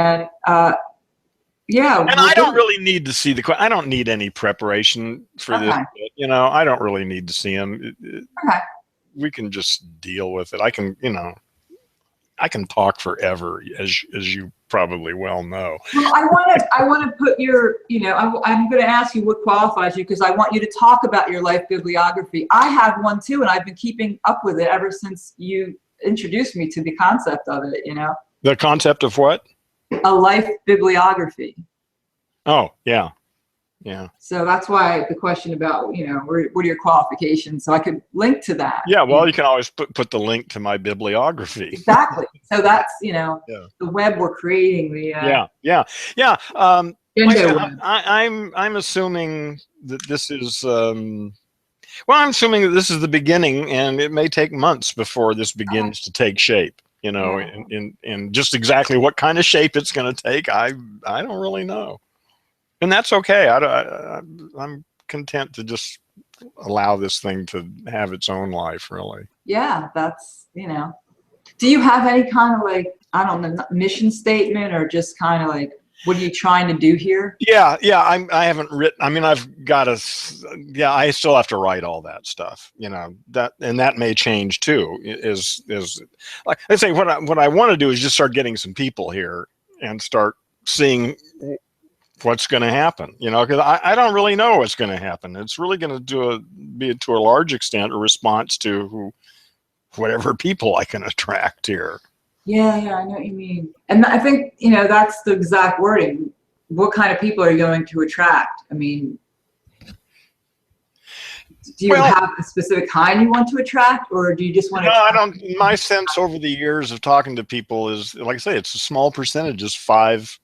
And yeah. And I don't really need to see I don't need any preparation for this. I don't really need to see them. Okay. We can just deal with it. I can talk forever, as you probably well know. Well, I want to put your, I'm going to ask you what qualifies you, because I want you to talk about your life bibliography. I have one too, and I've been keeping up with it ever since you introduced me to the concept of it. The concept of what? A life bibliography. Oh, yeah. Yeah. So that's why the question about, what are your qualifications? So I could link to that. Yeah, well, you can always put the link to my bibliography. Exactly. So that's, the web we're creating. Yeah. I'm assuming that this is, I'm assuming that this is the beginning, and it may take months before this begins to take shape. And just exactly what kind of shape it's going to take, I don't really know. And that's okay. I'm content to just allow this thing to have its own life, really. Yeah, that's, Do you have any kind of I don't know, mission statement, or just kind of what are you trying to do here? Yeah. I haven't written. I mean, I've got I still have to write all that stuff. That may change too. Is like I say, what I want to do is just start getting some people here and start seeing what's going to happen, because I don't really know what's going to happen. It's really going to be to a large extent a response to whatever people I can attract here. Yeah, I know what you mean. And I think, that's the exact wording. What kind of people are you going to attract? I mean, do you have a specific kind you want to attract, or do you just want to? No, I don't. My sense over the years of talking to people is, like I say, it's a small percentage, just 5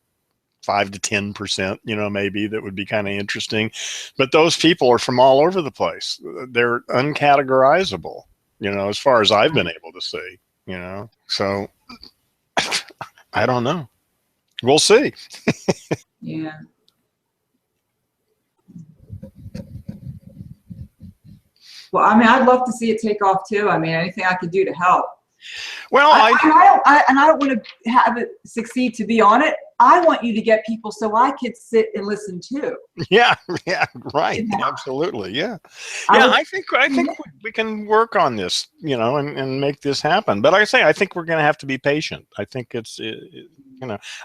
to 10%, maybe, that would be kind of interesting. But those people are from all over the place. They're uncategorizable, as far as I've been able to see, so I don't know. We'll see. Yeah. Well, I mean, I'd love to see it take off too. I mean, anything I could do to help. Well, I don't want to have it succeed to be on it. I want you to get people so I could sit and listen too. yeah, right, Yeah. absolutely, yeah. I I think we can work on this, and make this happen. But like I say, I think we're going to have to be patient. I think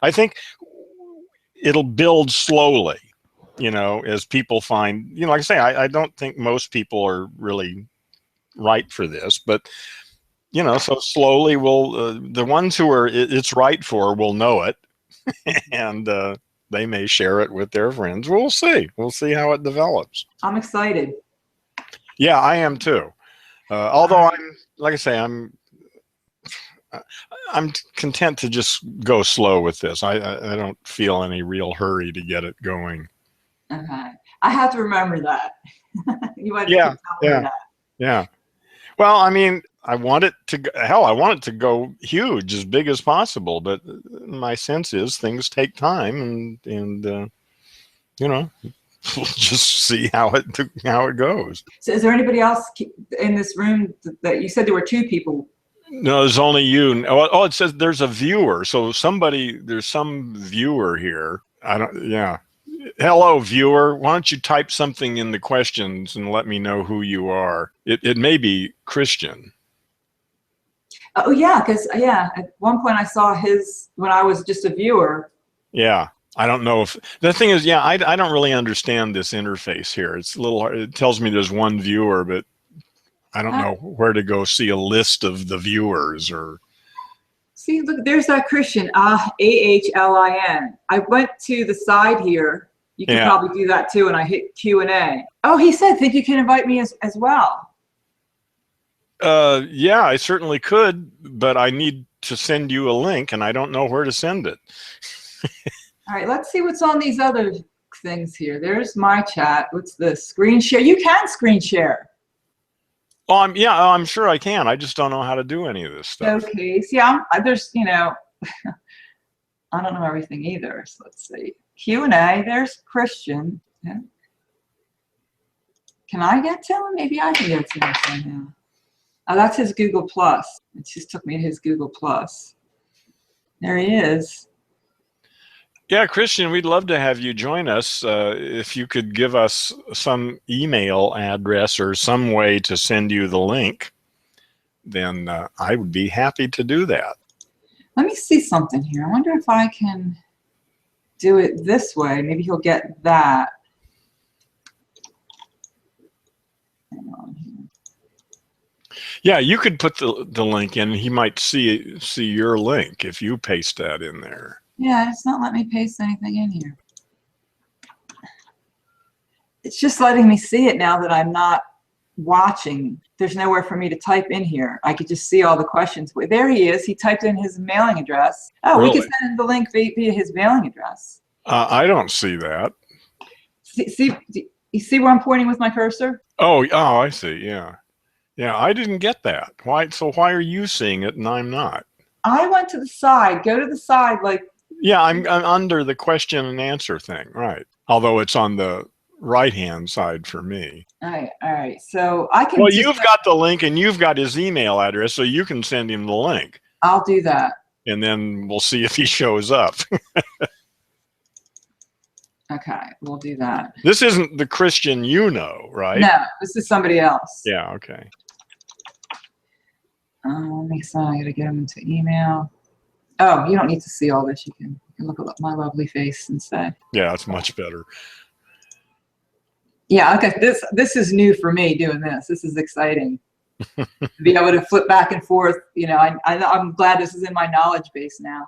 I think it'll build slowly, as people find, like I say, I don't think most people are really right for this, but so slowly the ones who are it's right for will know it, and they may share it with their friends. We'll see how it develops. I'm excited. Yeah, I am too. Although I'm content to just go slow with this. I don't feel any real hurry to get it going. Okay. I have to remember that. You might Yeah, keep telling me that. yeah. Well, I mean, I want it to go huge, as big as possible. But my sense is things take time, and we'll just see how it goes. So is there anybody else in this room that you said there were 2 people? No, there's only you. Oh, it says there's a viewer. So there's some viewer here. Yeah. Hello, viewer. Why don't you type something in the questions and let me know who you are? It may be Christian. Oh yeah, because at one point I saw his when I was just a viewer. Yeah. I don't know if the thing is, I don't really understand this interface here. It's a little hard. It tells me there's one viewer, but I don't know where to go see a list of the viewers or. See, look, there's that Christian, AHLIN. I went to the side here. You can probably do that too, and I hit Q&A. Oh, he said, think you can invite me as well. Yeah, I certainly could, but I need to send you a link, and I don't know where to send it. All right, let's see what's on these other things here. There's my chat. What's this? Screen share. You can screen share. Oh, I'm sure I can. I just don't know how to do any of this stuff. Okay. See, there's, I don't know everything either. So let's see. Q&A. There's Christian. Yeah. Can I get to him? Maybe I can get to him somehow. Oh, that's his Google Plus. It just took me to his Google Plus. There he is. Yeah, Christian, we'd love to have you join us. If you could give us some email address or some way to send you the link, then I would be happy to do that. Let me see something here. I wonder if I can do it this way. Maybe he'll get that. Hang on here. Yeah, you could put the link in. He might see your link if you paste that in there. Yeah, it's not letting me paste anything in here. It's just letting me see it now that I'm not watching. There's nowhere for me to type in here. I could just see all the questions. There he is. He typed in his mailing address. Oh, really? We could send him the link via his mailing address. I don't see that. See, you see where I'm pointing with my cursor? Oh, I see. Yeah. Yeah, I didn't get that. Why are you seeing it and I'm not? I went to the side. Go to the side, like. Yeah, I'm under the question and answer thing, right? Although it's on the right-hand side for me. All right. So I can. Well, you've got the link and you've got his email address, so you can send him the link. I'll do that. And then we'll see if he shows up. Okay, we'll do that. This isn't the Christian right? No, this is somebody else. Yeah, okay. Let me see. I gotta get him into email. Oh, you don't need to see all this. You can look at my lovely face instead. Yeah, it's much better. Yeah, okay. This is new for me doing this. This is exciting. To be able to flip back and forth. I'm glad this is in my knowledge base now.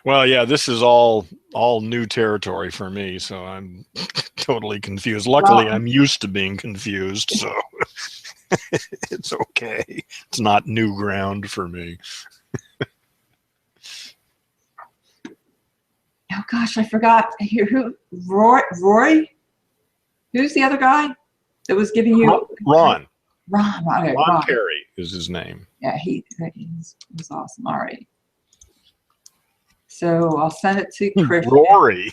Well, yeah, this is all new territory for me, so I'm totally confused. Luckily, I'm used to being confused, so it's okay. It's not new ground for me. Oh gosh, I forgot. Who? Roy? Who's the other guy that was giving you? Ron. Okay, Ron Perry is his name. Yeah, he was awesome. All right. So I'll send it to Christian. Rory.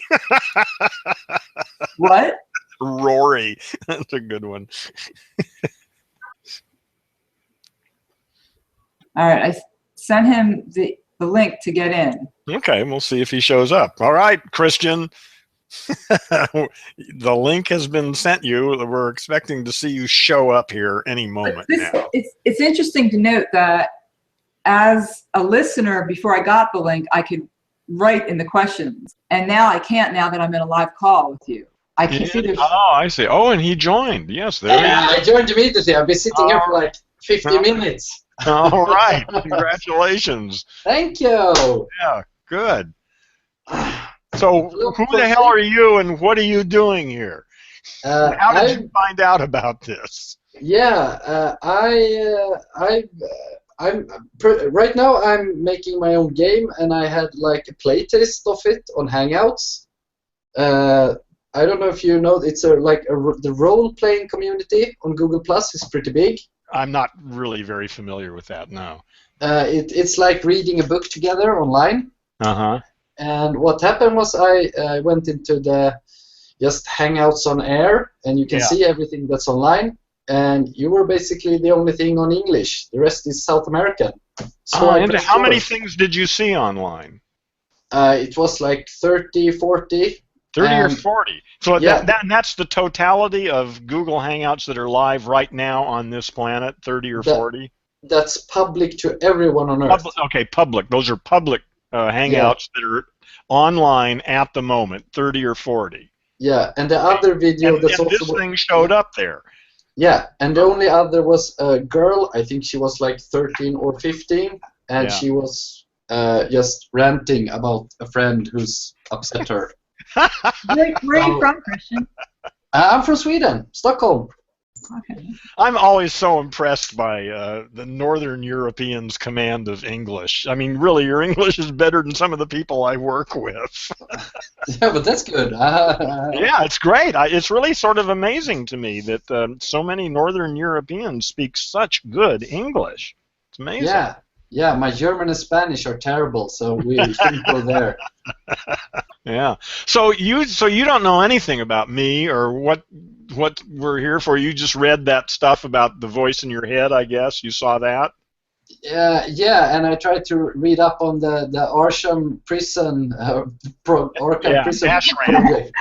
What? Rory. That's a good one. All right, I sent him the link to get in. Okay, we'll see if he shows up. All right, Christian. The link has been sent you. We're expecting to see you show up here any moment now. It's interesting to note that as a listener, before I got the link, I could write in the questions. And now I can't, now that I'm in a live call with you. I can see there's... Oh, I see. Oh, and he joined. Yes, there he is. I joined immediately. I've been sitting here for like 50 minutes. All right. Congratulations. Thank you. Yeah, good. So who the hell are you and what are you doing here? How did you find out about this? Yeah, I'm right now I'm making my own game, and I had like a playtest of it on Hangouts. I don't know if you know, it's the role-playing community on Google Plus is pretty big. I'm not really very familiar with that, no. It's like reading a book together online. Uh-huh. And what happened was I went into the just Hangouts on air, and you can see everything that's online. And you were basically the only thing on English. The rest is South American. So and how many things did you see online? It was like 30, 40. 30 or 40. So that's the totality of Google Hangouts that are live right now on this planet, 30 or 40? That's public to everyone on Earth. Okay, public. Those are public Hangouts that are online at the moment, 30 or 40. Yeah, and the other video... And this thing showed up there. Yeah, and the only other was a girl, I think she was like 13 or 15, and she was just ranting about a friend who's upset her. Where are you from, Christian? I'm from Sweden, Stockholm. Okay. I'm always so impressed by the Northern Europeans' command of English. I mean, really, your English is better than some of the people I work with. Yeah, but that's good. Yeah, it's great. It's really sort of amazing to me that so many Northern Europeans speak such good English. It's amazing. Yeah, my German and Spanish are terrible, so we shouldn't go there. Yeah. So you don't know anything about me or what we're here for. You just read that stuff about the voice in your head, I guess. You saw that? Yeah, and I tried to read up on the Arsham prison, prison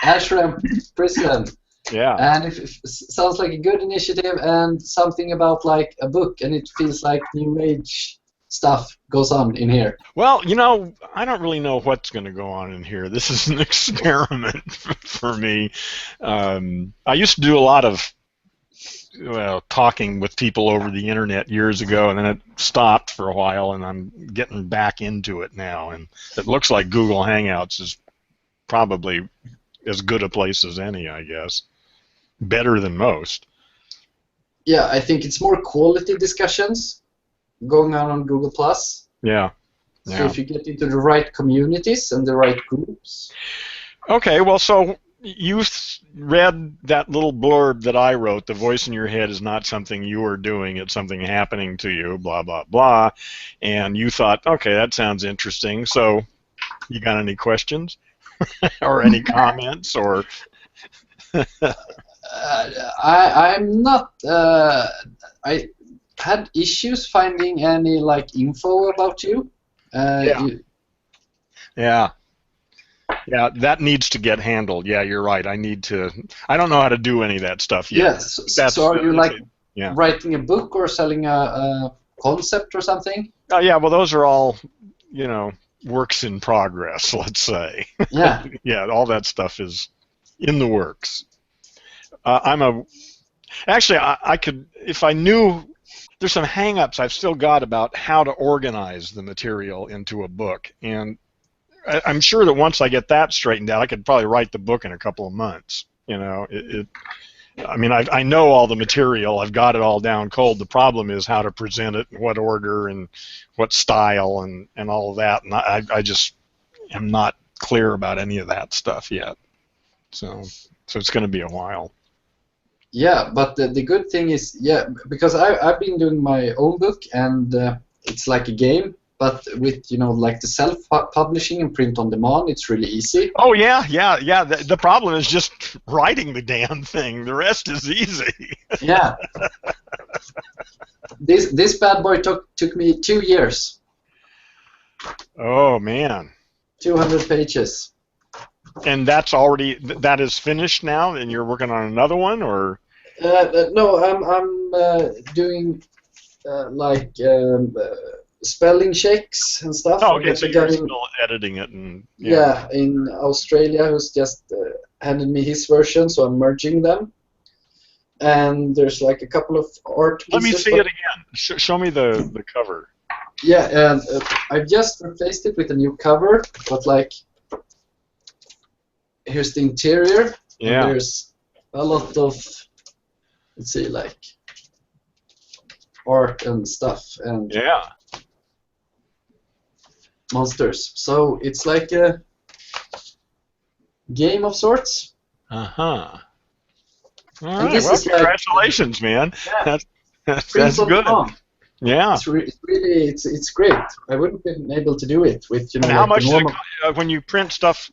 Ashram prison. Yeah. And it sounds like a good initiative and something about like a book, and it feels like New Age stuff goes on in here. Well, you know, I don't really know what's going to go on in here. This is an experiment for me. I used to do a lot of talking with people over the internet years ago, and then it stopped for a while, and I'm getting back into it now. And it looks like Google Hangouts is probably as good a place as any, I guess. Better than most. Yeah, I think it's more quality discussions going on Google Plus. Yeah. So if you get into the right communities and the right groups. Okay, well, so you read that little blurb that I wrote, the voice in your head is not something you are doing, it's something happening to you, blah, blah, blah, and you thought, okay, that sounds interesting, so you got any questions? Or any comments? Or I'm not... I had issues finding any like info about you. Yeah, that needs to get handled. Yeah, you're right. I don't know how to do any of that stuff yet. Yes. So are you like writing a book or selling a concept or something? Oh yeah. Well, those are all, works in progress. Let's say. Yeah. Yeah. All that stuff is in the works. Actually, I could, if I knew. There's some hang-ups I've still got about how to organize the material into a book, and I'm sure that once I get that straightened out, I could probably write the book in a couple of months. I mean, I know all the material, I've got it all down cold. The problem is how to present it, in what order, and what style, and all of that, and I just am not clear about any of that stuff yet. So it's going to be a while. Yeah, but the good thing is, because I've been doing my own book, and it's like a game, but with, like the self-publishing and print on demand, it's really easy. Oh, yeah. The problem is just writing the damn thing. The rest is easy. Yeah. this bad boy took me 2 years. Oh man. 200 pages. And that is finished now, and you're working on another one, or? No, I'm doing spelling checks and stuff. Oh, okay, so you're still editing it, and yeah, in Australia, who's just handed me his version, so I'm merging them. And there's like a couple of art pieces. Let me see it again. Show me the cover. Yeah, and I've just replaced it with a new cover, but like, here's the interior. Yeah. And there's a lot of, let's see, like art and stuff and yeah, monsters. So it's like a game of sorts. Uh-huh. All And right, this well, is like- congratulations, man. Yeah. That's Print.com. good. Yeah. It's really it's great. I wouldn't have been able to do it with, you know, And how like much the does it normal. when you print stuff?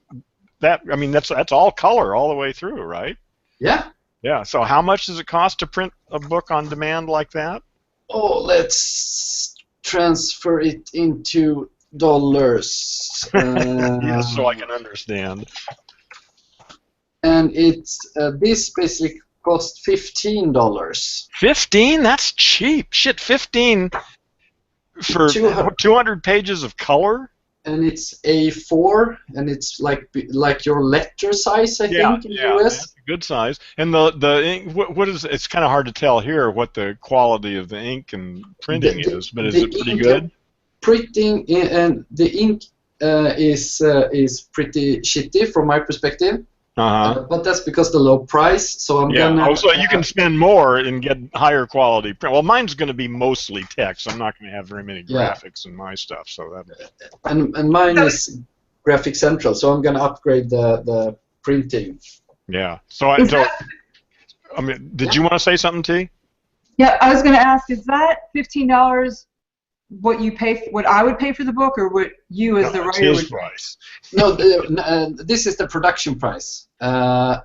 That's all color all the way through, right? Yeah. Yeah. So how much does it cost to print a book on demand like that? Oh, let's transfer it into dollars. Yeah, so I can understand. And it's this basically cost $15. 15? That's cheap. Shit, 15 for 200 pages of color? And it's A4, and it's like your letter size, I think, in the US. That's a good size. And the ink, what is? It's kind of hard to tell here what the quality of the ink and printing is, but is it pretty good? Printing and the ink is pretty shitty from my perspective. But that's because the low price. So I'm gonna. So you can spend more and get higher quality print. Well, mine's going to be mostly text. I'm not going to have very many graphics in my stuff. So that. And mine is Graphic Central, so I'm gonna upgrade the printing. Yeah. So I mean, did you want to say something, T? Yeah, I was going to ask, is that $15 what you pay? What I would pay for the book, or what you as the writer his would? price. No, this is the production price. The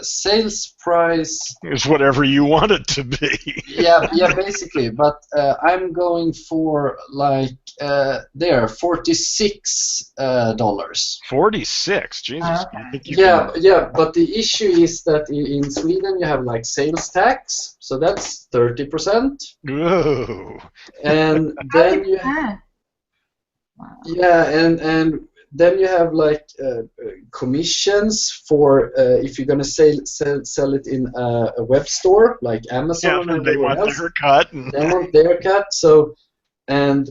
sales price is whatever you want it to be. yeah, basically. But I'm going for like $46. 46. Jesus. Yeah. But the issue is that in Sweden you have like sales tax, so that's 30%. Ooh. And then you and then you have like commissions for if you're gonna sell it in a web store like Amazon. Yeah, they want their cut. They want their cut. So, and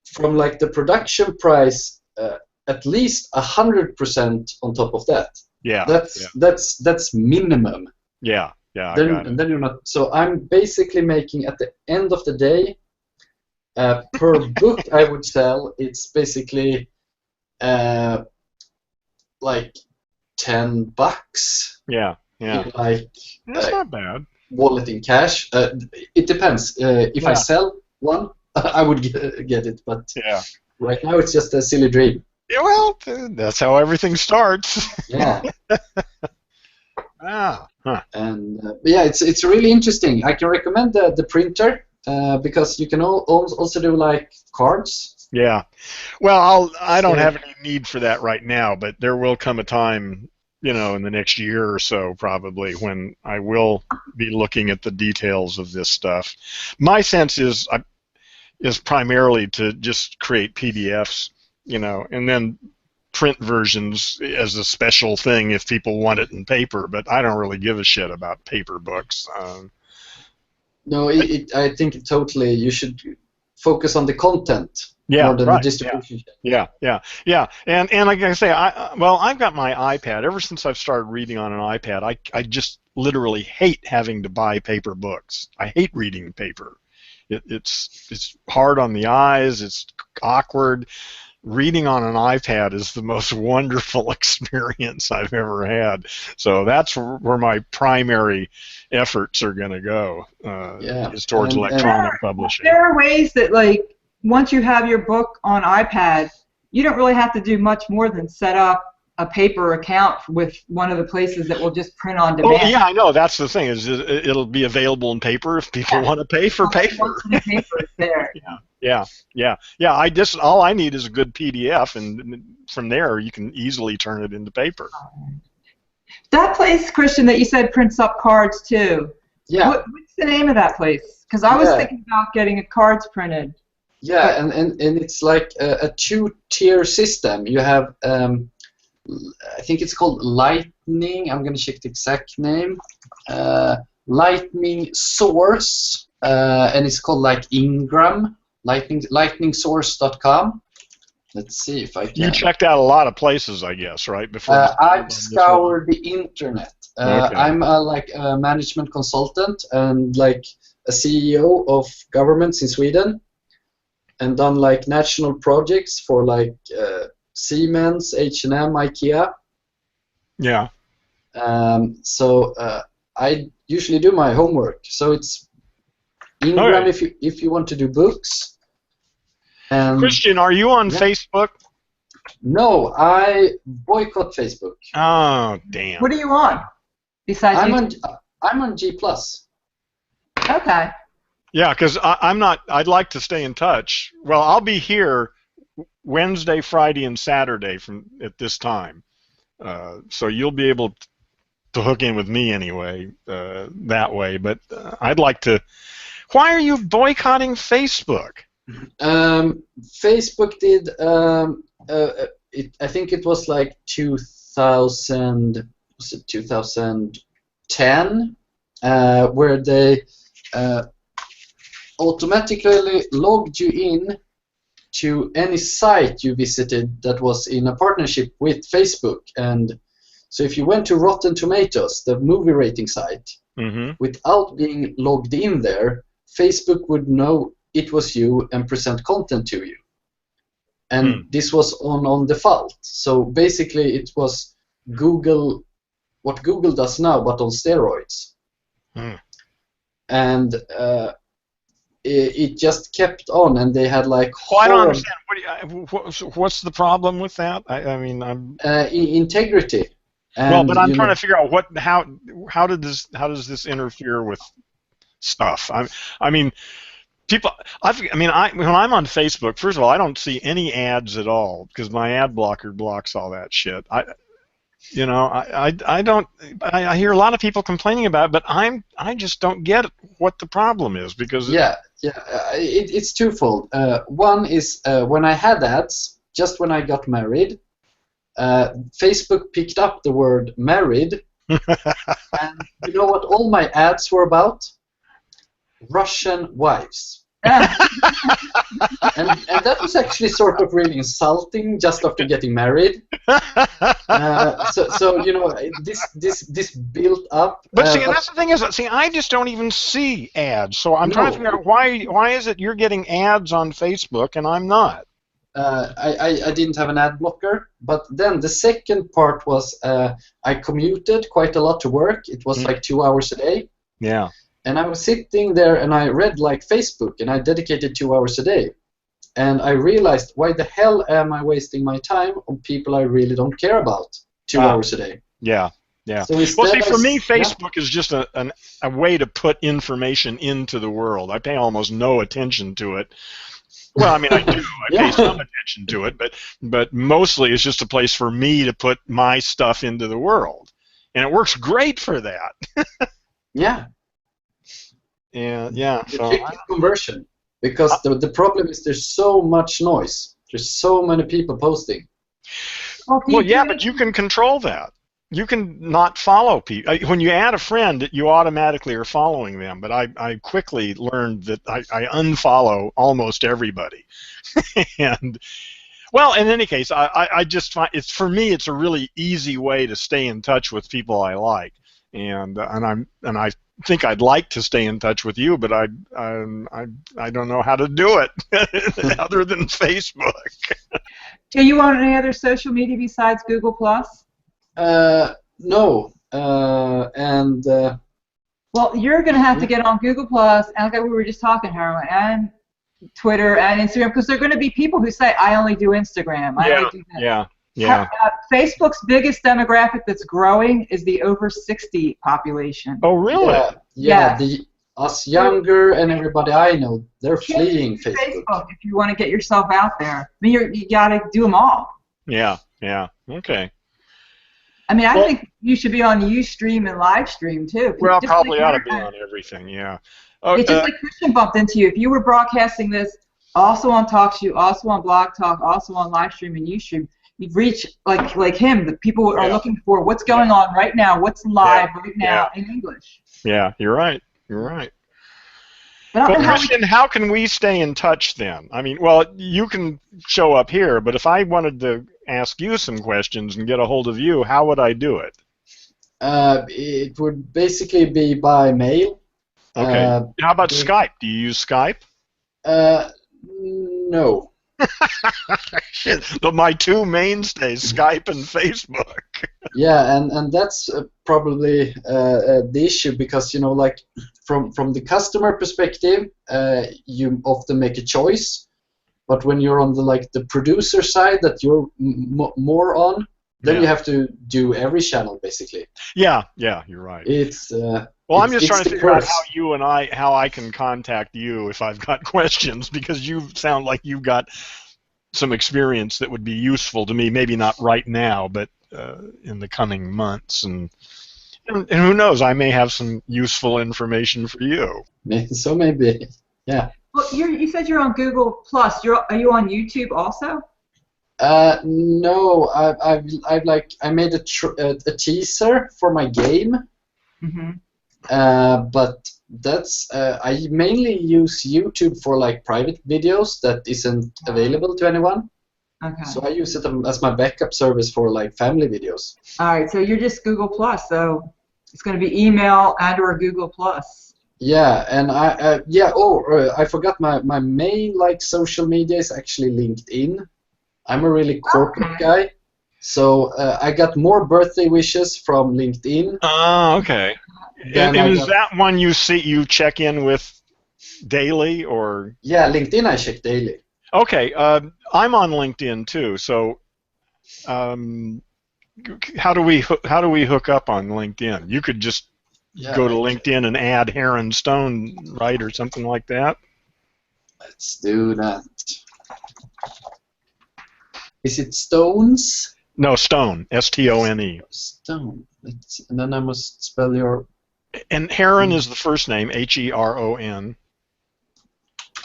from like the production price, at least 100% on top of that. Yeah. That's minimum. Yeah. And then you're not. So I'm basically making at the end of the day. Per book I would sell, it's basically like $10. Yeah. Like that's not bad. Wallet in cash. It depends. If I sell one, I would get it. But right now it's just a silly dream. Yeah, well, that's how everything starts. Yeah. And yeah, it's really interesting. I can recommend the printer. Because you can also do like cards. Yeah, well, I don't have any need for that right now, but there will come a time, you know, in the next year or so probably when I will be looking at the details of this stuff. My sense is primarily to just create PDFs, you know, and then print versions as a special thing if people want it in paper. But I don't really give a shit about paper books. No, I think totally you should focus on the content more than the distribution. Yeah. And like I say, I've got my iPad. Ever since I've started reading on an iPad, I just literally hate having to buy paper books. I hate reading paper. It's hard on the eyes. It's awkward. Reading on an iPad is the most wonderful experience I've ever had. So that's where my primary efforts are going to go, is towards electronic publishing. There are ways that, like, once you have your book on iPad, you don't really have to do much more than set up a paper account with one of the places that will just print on demand. Oh yeah, I know. That's the thing. Is it'll be available in paper if people want to pay for paper. Paper is there. Yeah. All I need is a good PDF, and from there you can easily turn it into paper. That place, Christian, that you said prints up cards too. Yeah. What's the name of that place? Because I was thinking about getting cards printed. Yeah, and it's like a two-tier system. You have, I think it's called Lightning. I'm going to check the exact name. Lightning Source, and it's called like Ingram. Lightningsource.com. Let's see if I can. You checked out a lot of places, I guess, right? Before I've scoured the internet. Okay. I'm like a management consultant and like a CEO of governments in Sweden, and done like national projects for like Siemens, H&M, IKEA. Yeah. So I usually do my homework. So it's Ingram if you want to do books. Christian, are you on Facebook? No, I boycott Facebook. Oh, damn. What are you on? Besides I'm on G+. Okay. Yeah, because I'm not. I'd like to stay in touch. Well, I'll be here Wednesday, Friday, and Saturday at this time. So you'll be able to hook in with me anyway that way. But I'd like to. Why are you boycotting Facebook? Facebook did. I think it was like 2000. Was it 2010? Where they automatically logged you in to any site you visited that was in a partnership with Facebook. And so if you went to Rotten Tomatoes, the movie rating site, without being logged in there, Facebook would know it was you and present content to you. And this was on default. So basically it was Google, what Google does now, but on steroids. And it just kept on, and they had like. Well, I don't understand. What's the problem with that? I mean, I'm. Integrity. And, well, but I'm trying to figure out how does this interfere with stuff? I mean, people. When I'm on Facebook, first of all, I don't see any ads at all because my ad blocker blocks all that shit. I don't. I hear a lot of people complaining about it, but I just don't get what the problem is because. It's twofold. One is when I had ads, just when I got married, Facebook picked up the word married, and you know what all my ads were about? Russian wives. and that was actually sort of really insulting just after getting married. So you know this built up. But see, that's the thing is, I just don't even see ads. So I'm trying to figure out why is it you're getting ads on Facebook and I'm not. I didn't have an ad blocker, but then the second part was I commuted quite a lot to work. It was like 2 hours a day. Yeah. And I was sitting there and I read like Facebook, and I dedicated 2 hours a day. And I realized, why the hell am I wasting my time on people I really don't care about 2 hours a day? Yeah. So well, see, for me, Facebook is just a way to put information into the world. I pay almost no attention to it. Well, I mean, I do. I pay some attention to it, but mostly it's just a place for me to put my stuff into the world. And it works great for that. Yeah. Yeah. So conversion, because the problem is there's so much noise. There's so many people posting. Well, yeah, but you can control that. You can not follow people. When you add a friend, you automatically are following them. But I quickly learned that I unfollow almost everybody. And well, in any case, I just find for me it's a really easy way to stay in touch with people I like. And I think I'd like to stay in touch with you, but I don't know how to do it other than Facebook. Do you on any other social media besides Google Plus? No. Well, you're going to have to get on Google Plus, and like we were just talking, Heron, and Twitter and Instagram, because there are going to be people who say, "I only do Instagram." I only do that. Yeah. Facebook's biggest demographic that's growing is the over 60 population. Oh, really? Yeah. Yes. Us younger and everybody I know, they're fleeing Facebook Facebook. if you want to get yourself out there. I mean, you got to do them all. Yeah. Okay. I mean, I think you should be on Ustream and live stream too. Well, Just probably like ought to be on everything. Yeah. Oh, it's just like Christian bumped into you. If you were broadcasting this also on TalkShoe, also on Blog Talk, also on live stream and Ustream, you'd reach like him. The people are looking for what's going on right now, what's live right now in English. Yeah, you're right. But Christian, how can we stay in touch then? I mean, well, you can show up here, but if I wanted to ask you some questions and get a hold of you, how would I do it? It would basically be by mail. Okay. How about Skype? Do you use Skype? No. My two mainstays, Skype and Facebook. Yeah, and that's probably the issue, because like from the customer perspective, you often make a choice, but when you're on the producer side that you're more on, then you have to do every channel basically. Yeah, you're right. It's well, I'm just trying to figure out how I can contact you if I've got questions, because you sound like you've got some experience that would be useful to me. Maybe not right now, but in the coming months, and who knows? I may have some useful information for you. So maybe, yeah. Well, you said you're on Google Plus. Are you on YouTube also? No, I made a teaser for my game. Mm-hmm. But that's I mainly use YouTube for private videos that isn't available to anyone. Okay. So I use it as my backup service for family videos. All right, so you're just Google Plus, so it's going to be email and/or Google Plus. Yeah, and I forgot my main social media is actually LinkedIn. I'm a really corporate guy, so I got more birthday wishes from LinkedIn. Oh, okay. And is that one you check in with daily, or? Yeah, LinkedIn I check daily. Okay, I'm on LinkedIn too. So, how do we hook up on LinkedIn? You could just go to LinkedIn and add Heron Stone, right, or something like that. Let's do that. Is it Stones? No, Stone. S-T-O-N-E. Stone. And then I must spell your. And Heron is the first name, H-E-R-O-N.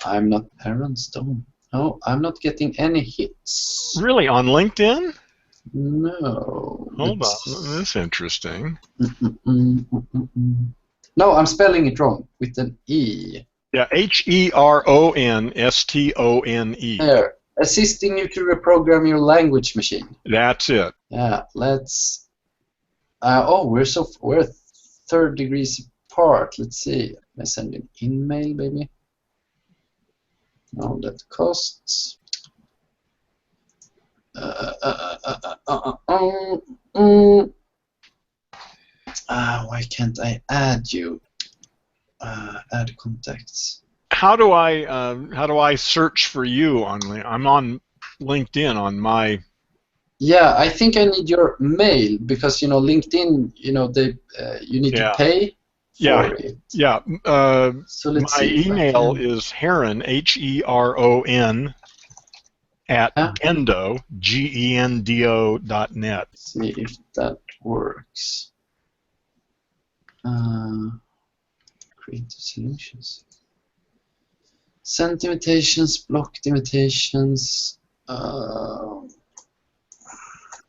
I'm not Heron Stone. No, I'm not getting any hits. Really, on LinkedIn? No. Hold on, that's interesting. No, I'm spelling it wrong with an E. Yeah, H-E-R-O-N-S-T-O-N-E. There. Assisting you to reprogram your language machine. That's it. Yeah, let's. We're 3rd degrees apart. Let's see. I send an email, baby. No, that costs. Why can't I add you? Add contacts. How do I search for you on? I'm on LinkedIn on my. Yeah, I think I need your mail, because LinkedIn, they you need to pay for it. Yeah. So my email is Heron, H-E-R-O-N, at gendo, G-E-N-D-O.net. See if that works. Create solutions. Send invitations, blocked invitations.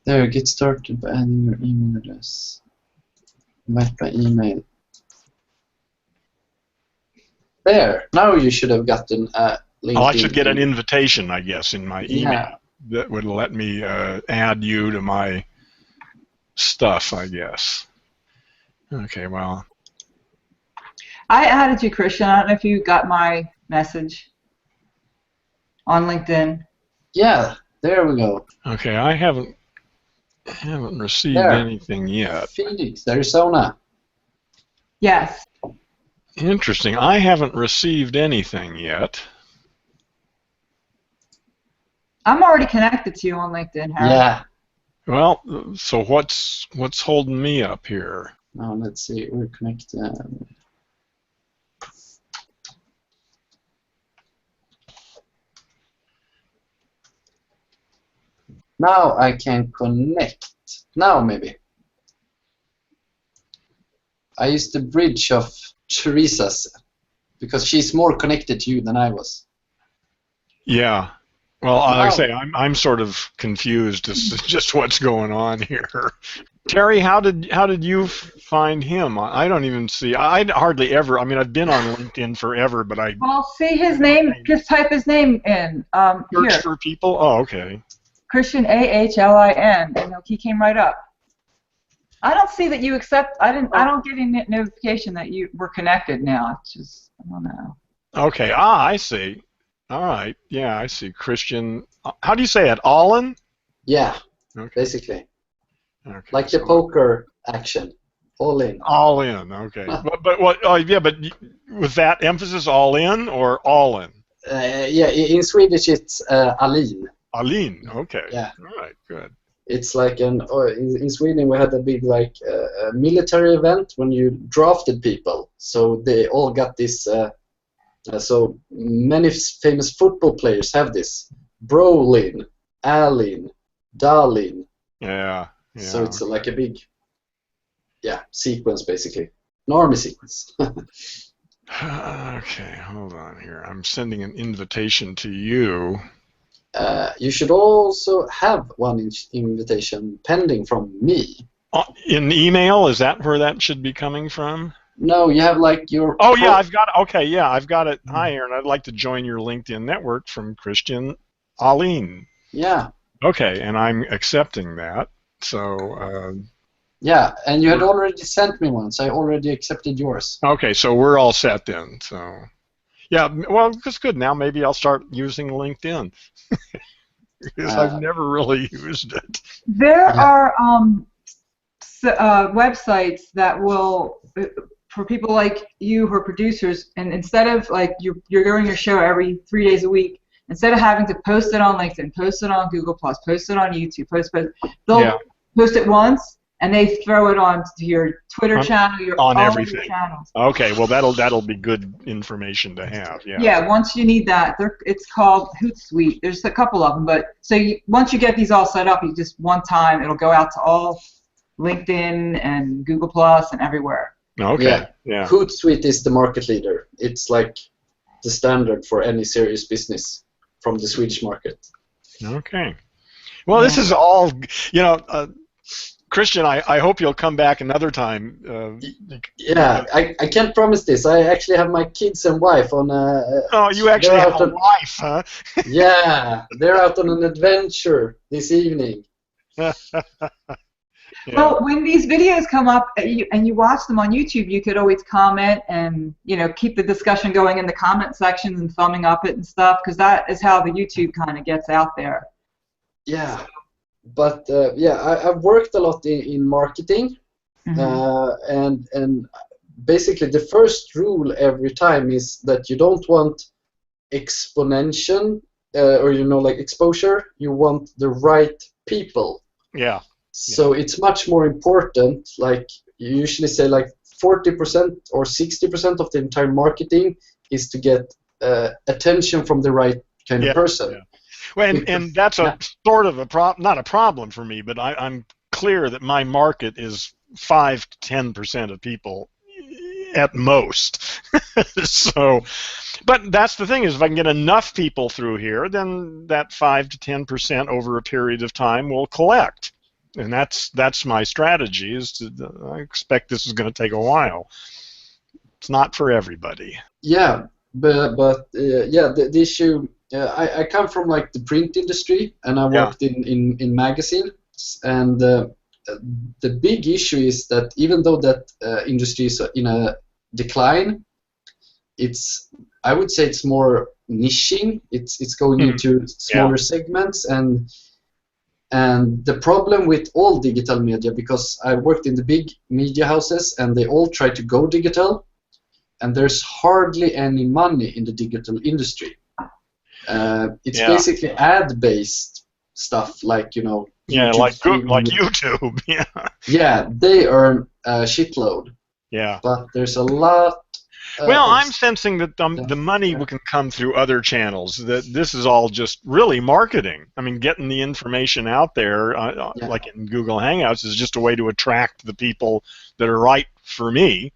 There, get started by adding your email address. Invite by email. There. Now you should have gotten a LinkedIn. Oh, I should get an invitation, I guess, in my email that would let me add you to my stuff, I guess. Okay, well. I added you, Christian. I don't know if you got my message on LinkedIn. Yeah, there we go. Okay, I haven't received anything yet. Phoenix, Arizona. Yes. Interesting. I haven't received anything yet. I'm already connected to you on LinkedIn, Harry. Yeah. Well, so what's holding me up here? Now let's see. We're connected. Now I can connect. Now maybe. I used the bridge of Teresa's because she's more connected to you than I was. Yeah. Well, like I say, I'm sort of confused as to just what's going on here. Terry, how did you find him? I don't even see. I hardly ever. I mean, I've been on LinkedIn forever, but I. Well, see his name. Just type his name in. Search Here. for people. Oh, okay. Christian AHLIN, and he came right up. I don't see that you accept. I don't get any notification that you were connected now. It's just, I don't know. Okay. I see. All right. Yeah, I see. Christian. How do you say it? Allin? Yeah. Okay. Basically. Okay. Like the poker action. All in. All in. Okay. but what? Oh, yeah. But with that emphasis, all in or all in? Yeah. In Swedish, it's Alin. Alin. Okay. Yeah. All right. Good. It's like in Sweden we had a big military event when you drafted people, so they all got this. So many famous football players have this: Brolin, Alin, Dalin. Yeah. So it's like a big, sequence basically, an army sequence. Okay, hold on here. I'm sending an invitation to you. You should also have one invitation pending from me. In email, is that where that should be coming from? No, you have like your. Oh yeah, I've got. Okay, yeah, I've got it. Hi, Aaron. I'd like to join your LinkedIn network from Christian Aline. Yeah. Okay, and I'm accepting that. So. Yeah, and you had already sent me one, so I already accepted yours. Okay, so we're all set then. So. Yeah, well, that's good. Now maybe I'll start using LinkedIn. Because I've never really used it. There are websites that will, for people like you who are producers, and instead of like you're doing your show every 3 days a week, instead of having to post it on LinkedIn, post it on Google+, post it on YouTube, they'll post it once, and they throw it on to your Twitter channel, on all everything. Your channels. Okay, well that'll be good information to have. Yeah. Yeah, once you need that, it's called Hootsuite. There's a couple of them, but so once you get these all set up, you just one time it'll go out to all LinkedIn and Google+ and everywhere. Okay. Yeah. Hootsuite is the market leader. It's like the standard for any serious business from the Swedish market. Okay. Well, this is all, Christian, I hope you'll come back another time. I can't promise this. I actually have my kids and wife on a... Oh, you actually have a wife, huh? Yeah, they're out on an adventure this evening. Yeah. Well, when these videos come up and you watch them on YouTube, you could always comment and keep the discussion going in the comment sections and thumbing up it and stuff, because that is how the YouTube kind of gets out there. Yeah, but I've worked a lot in marketing, and basically the first rule every time is that you don't want exponential or like exposure. You want the right people. Yeah. So it's much more important, like you usually say, like 40% or 60% of the entire marketing is to get attention from the right kind of person. Yeah. Well, and that's a sort of not a problem for me, but I'm clear that my market is 5 to 10% of people at most. So, but that's the thing is, if I can get enough people through here, then that 5 to 10% over a period of time will collect. And that's my strategy. I expect this is going to take a while. It's not for everybody. Yeah, but the issue. I come from like the print industry, and I worked in magazines. And the big issue is that even though that industry is in a decline, I would say it's more niching. It's going into smaller segments and the problem with all digital media, because I worked in the big media houses and they all try to go digital, and there's hardly any money in the digital industry. It's basically ad-based stuff, like Yeah, YouTube like streaming. like YouTube. Yeah. Yeah, they earn a shitload, Yeah. but there's a lot. Well, of I'm sensing that the money can come through other channels. That this is all just really marketing. I mean, getting the information out there, Yeah. like in Google Hangouts, is just a way to attract the people that are right for me.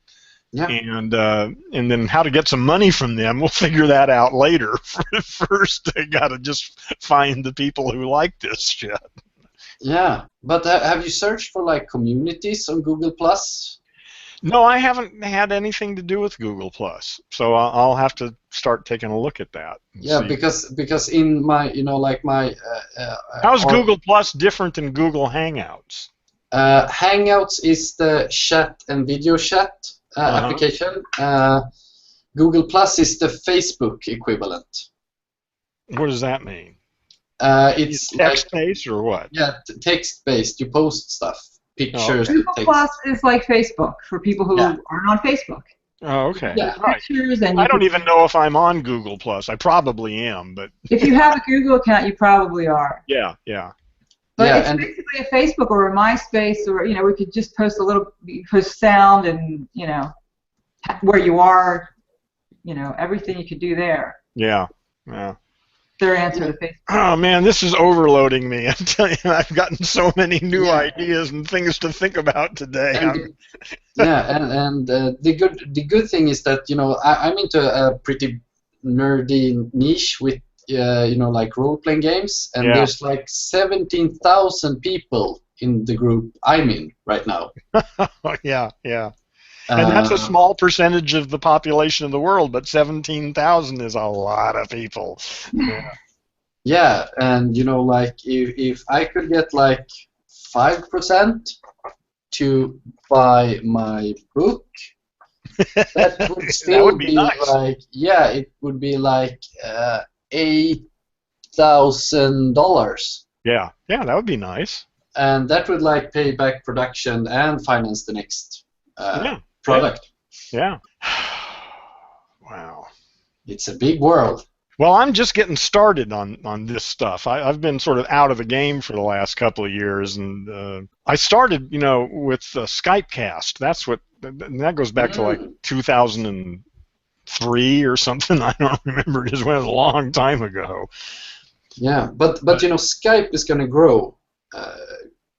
Yeah. And then how to get some money from them, we'll figure that out later. First, I got to just find the people who like this shit. Yeah, but have you searched for like communities on Google Plus? No, I haven't had anything to do with Google Plus, so I'll have to start taking a look at that. Yeah, see. because in my like my How's Google Plus different than Google Hangouts? Hangouts is the chat and video chat application. Google Plus is the Facebook equivalent. What does that mean? It's text-based or what? Yeah, text-based. You post stuff, pictures. okay. Google text. Plus is like Facebook for people who aren't on Facebook. Oh, okay. Yeah. Right. Pictures and I don't even know if I'm on Google Plus. I probably am, but if you have a Google account, you probably are. yeah. But Yeah, it's and basically a Facebook or a MySpace, or we could just post post sound and where you are, everything you could do there. Yeah. Their answer to Facebook. Oh man, this is overloading me. I tell you, I've gotten so many new ideas and things to think about today. And the good thing is that I'm into a pretty nerdy niche with like role-playing games, and there's like 17,000 people in the group I'm in right now. Yeah. And that's a small percentage of the population of the world, but 17,000 is a lot of people. Yeah. Yeah, and like if I could get like 5% to buy my book, that would still would be nice. like it would be like $8,000. Yeah, that would be nice. And that would like pay back production and finance the next product. Yeah. Wow. It's a big world. Well, I'm just getting started on this stuff. I've been sort of out of the game for the last couple of years, and I started, with Skypecast. That's that goes back to like 2003 or something. I don't remember. It just went a long time ago. Yeah, but Skype is going to grow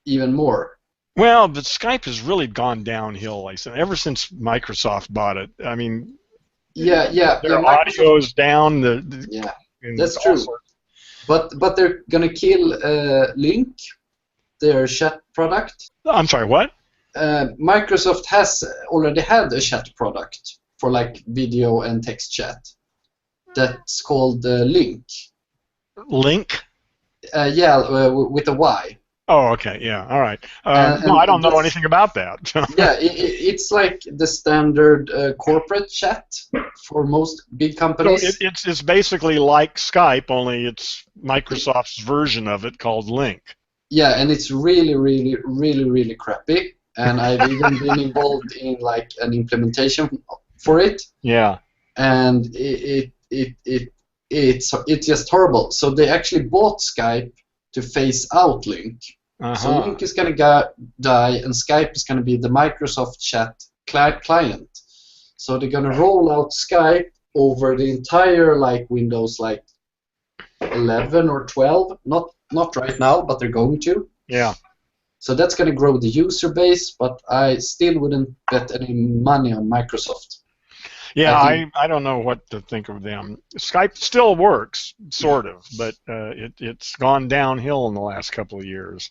even more. Well, but Skype has really gone downhill. I said ever since Microsoft bought it. I mean. Their audio's down. That's true. But they're gonna kill Link, their chat product. I'm sorry, what? Microsoft has already had a chat product for like video and text chat. That's called Link. Link? With a Y. Oh, okay, yeah, all right. No, I don't know anything about that. Yeah, it's like the standard corporate chat for most big companies. So it's basically like Skype, only it's Microsoft's version of it called Link. Yeah, and it's really, really, really, really crappy. And I've even been involved in like an implementation for it. Yeah. And it's just horrible. So they actually bought Skype to phase out Link. So Link is going to die, and Skype is going to be the Microsoft chat client. So they're going to roll out Skype over the entire like Windows like 11 or 12. Not right now, but they're going to. Yeah. So that's going to grow the user base, but I still wouldn't bet any money on Microsoft. Yeah, I don't know what to think of them. Skype still works, sort of, but it's gone downhill in the last couple of years.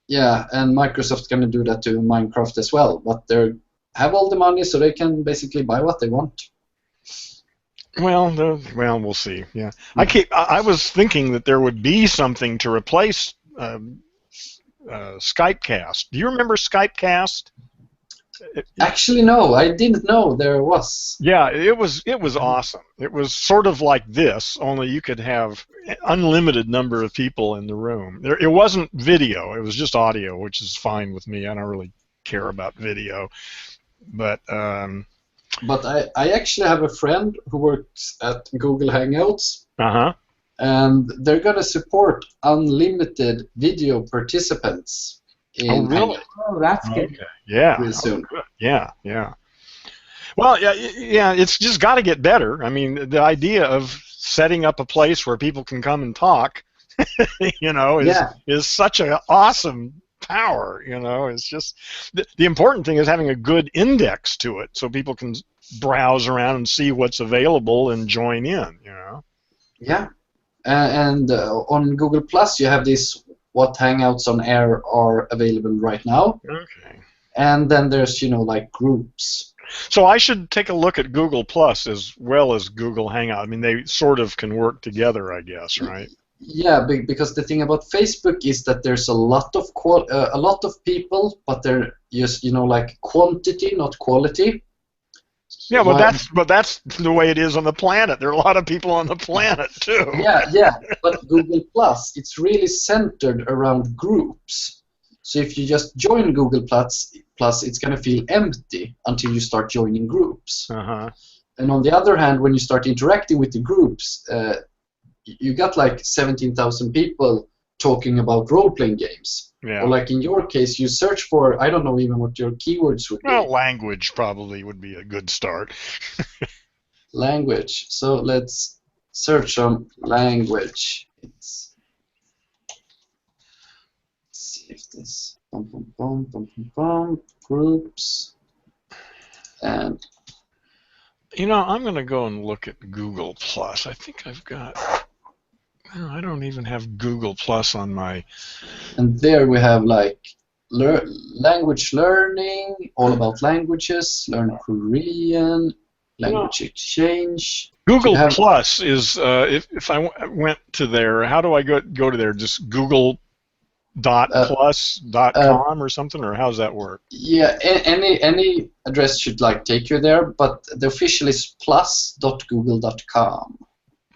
Yeah, and Microsoft's going to do that to Minecraft as well, but they have all the money, so they can basically buy what they want. Well, we'll see. Yeah, I was thinking that there would be something to replace Skypecast. Do you remember Skypecast? Actually, no, I didn't know there was. Yeah, it was awesome. It was sort of like this, only you could have unlimited number of people in the room. It wasn't video; it was just audio, which is fine with me. I don't really care about video, but. But I actually have a friend who works at Google Hangouts. and they're gonna support unlimited video participants. Oh, really? Hangout Oh, that's good. Okay. Yeah. real soon. Good. Yeah. Yeah. Well, yeah. It's just got to get better. I mean, the idea of setting up a place where people can come and talk, is such an awesome power. It's just the important thing is having a good index to it, so people can browse around and see what's available and join in. Yeah, and on Google Plus you have this what Hangouts on Air are available right now. Okay. And then there's like groups. So I should take a look at Google Plus as well as Google Hangout. I mean, they sort of can work together, I guess, right? Yeah, because the thing about Facebook is that there's a lot of people, but they're just like quantity, not quality. Yeah, but that's the way it is on the planet. There are a lot of people on the planet too. Yeah. But Google Plus, it's really centered around groups. So if you just join Google Plus, it's going to feel empty until you start joining groups. Uh-huh. And on the other hand, when you start interacting with the groups, you got like 17,000 people talking about role-playing games. Yeah. Or like in your case, you search for, I don't know even what your keywords would be. Well, language probably would be a good start. Language. So let's search on language. Let's see if this groups and I'm going to go and look at Google Plus. I think I've got. I don't even have Google Plus on my. And there we have like language learning, all about languages, learn Korean, language exchange. Google Plus is if I went to there, how do I go to there? Just Google.plus.com or something, or how does that work? Yeah, any address should take you there, but the official is plus.google.com.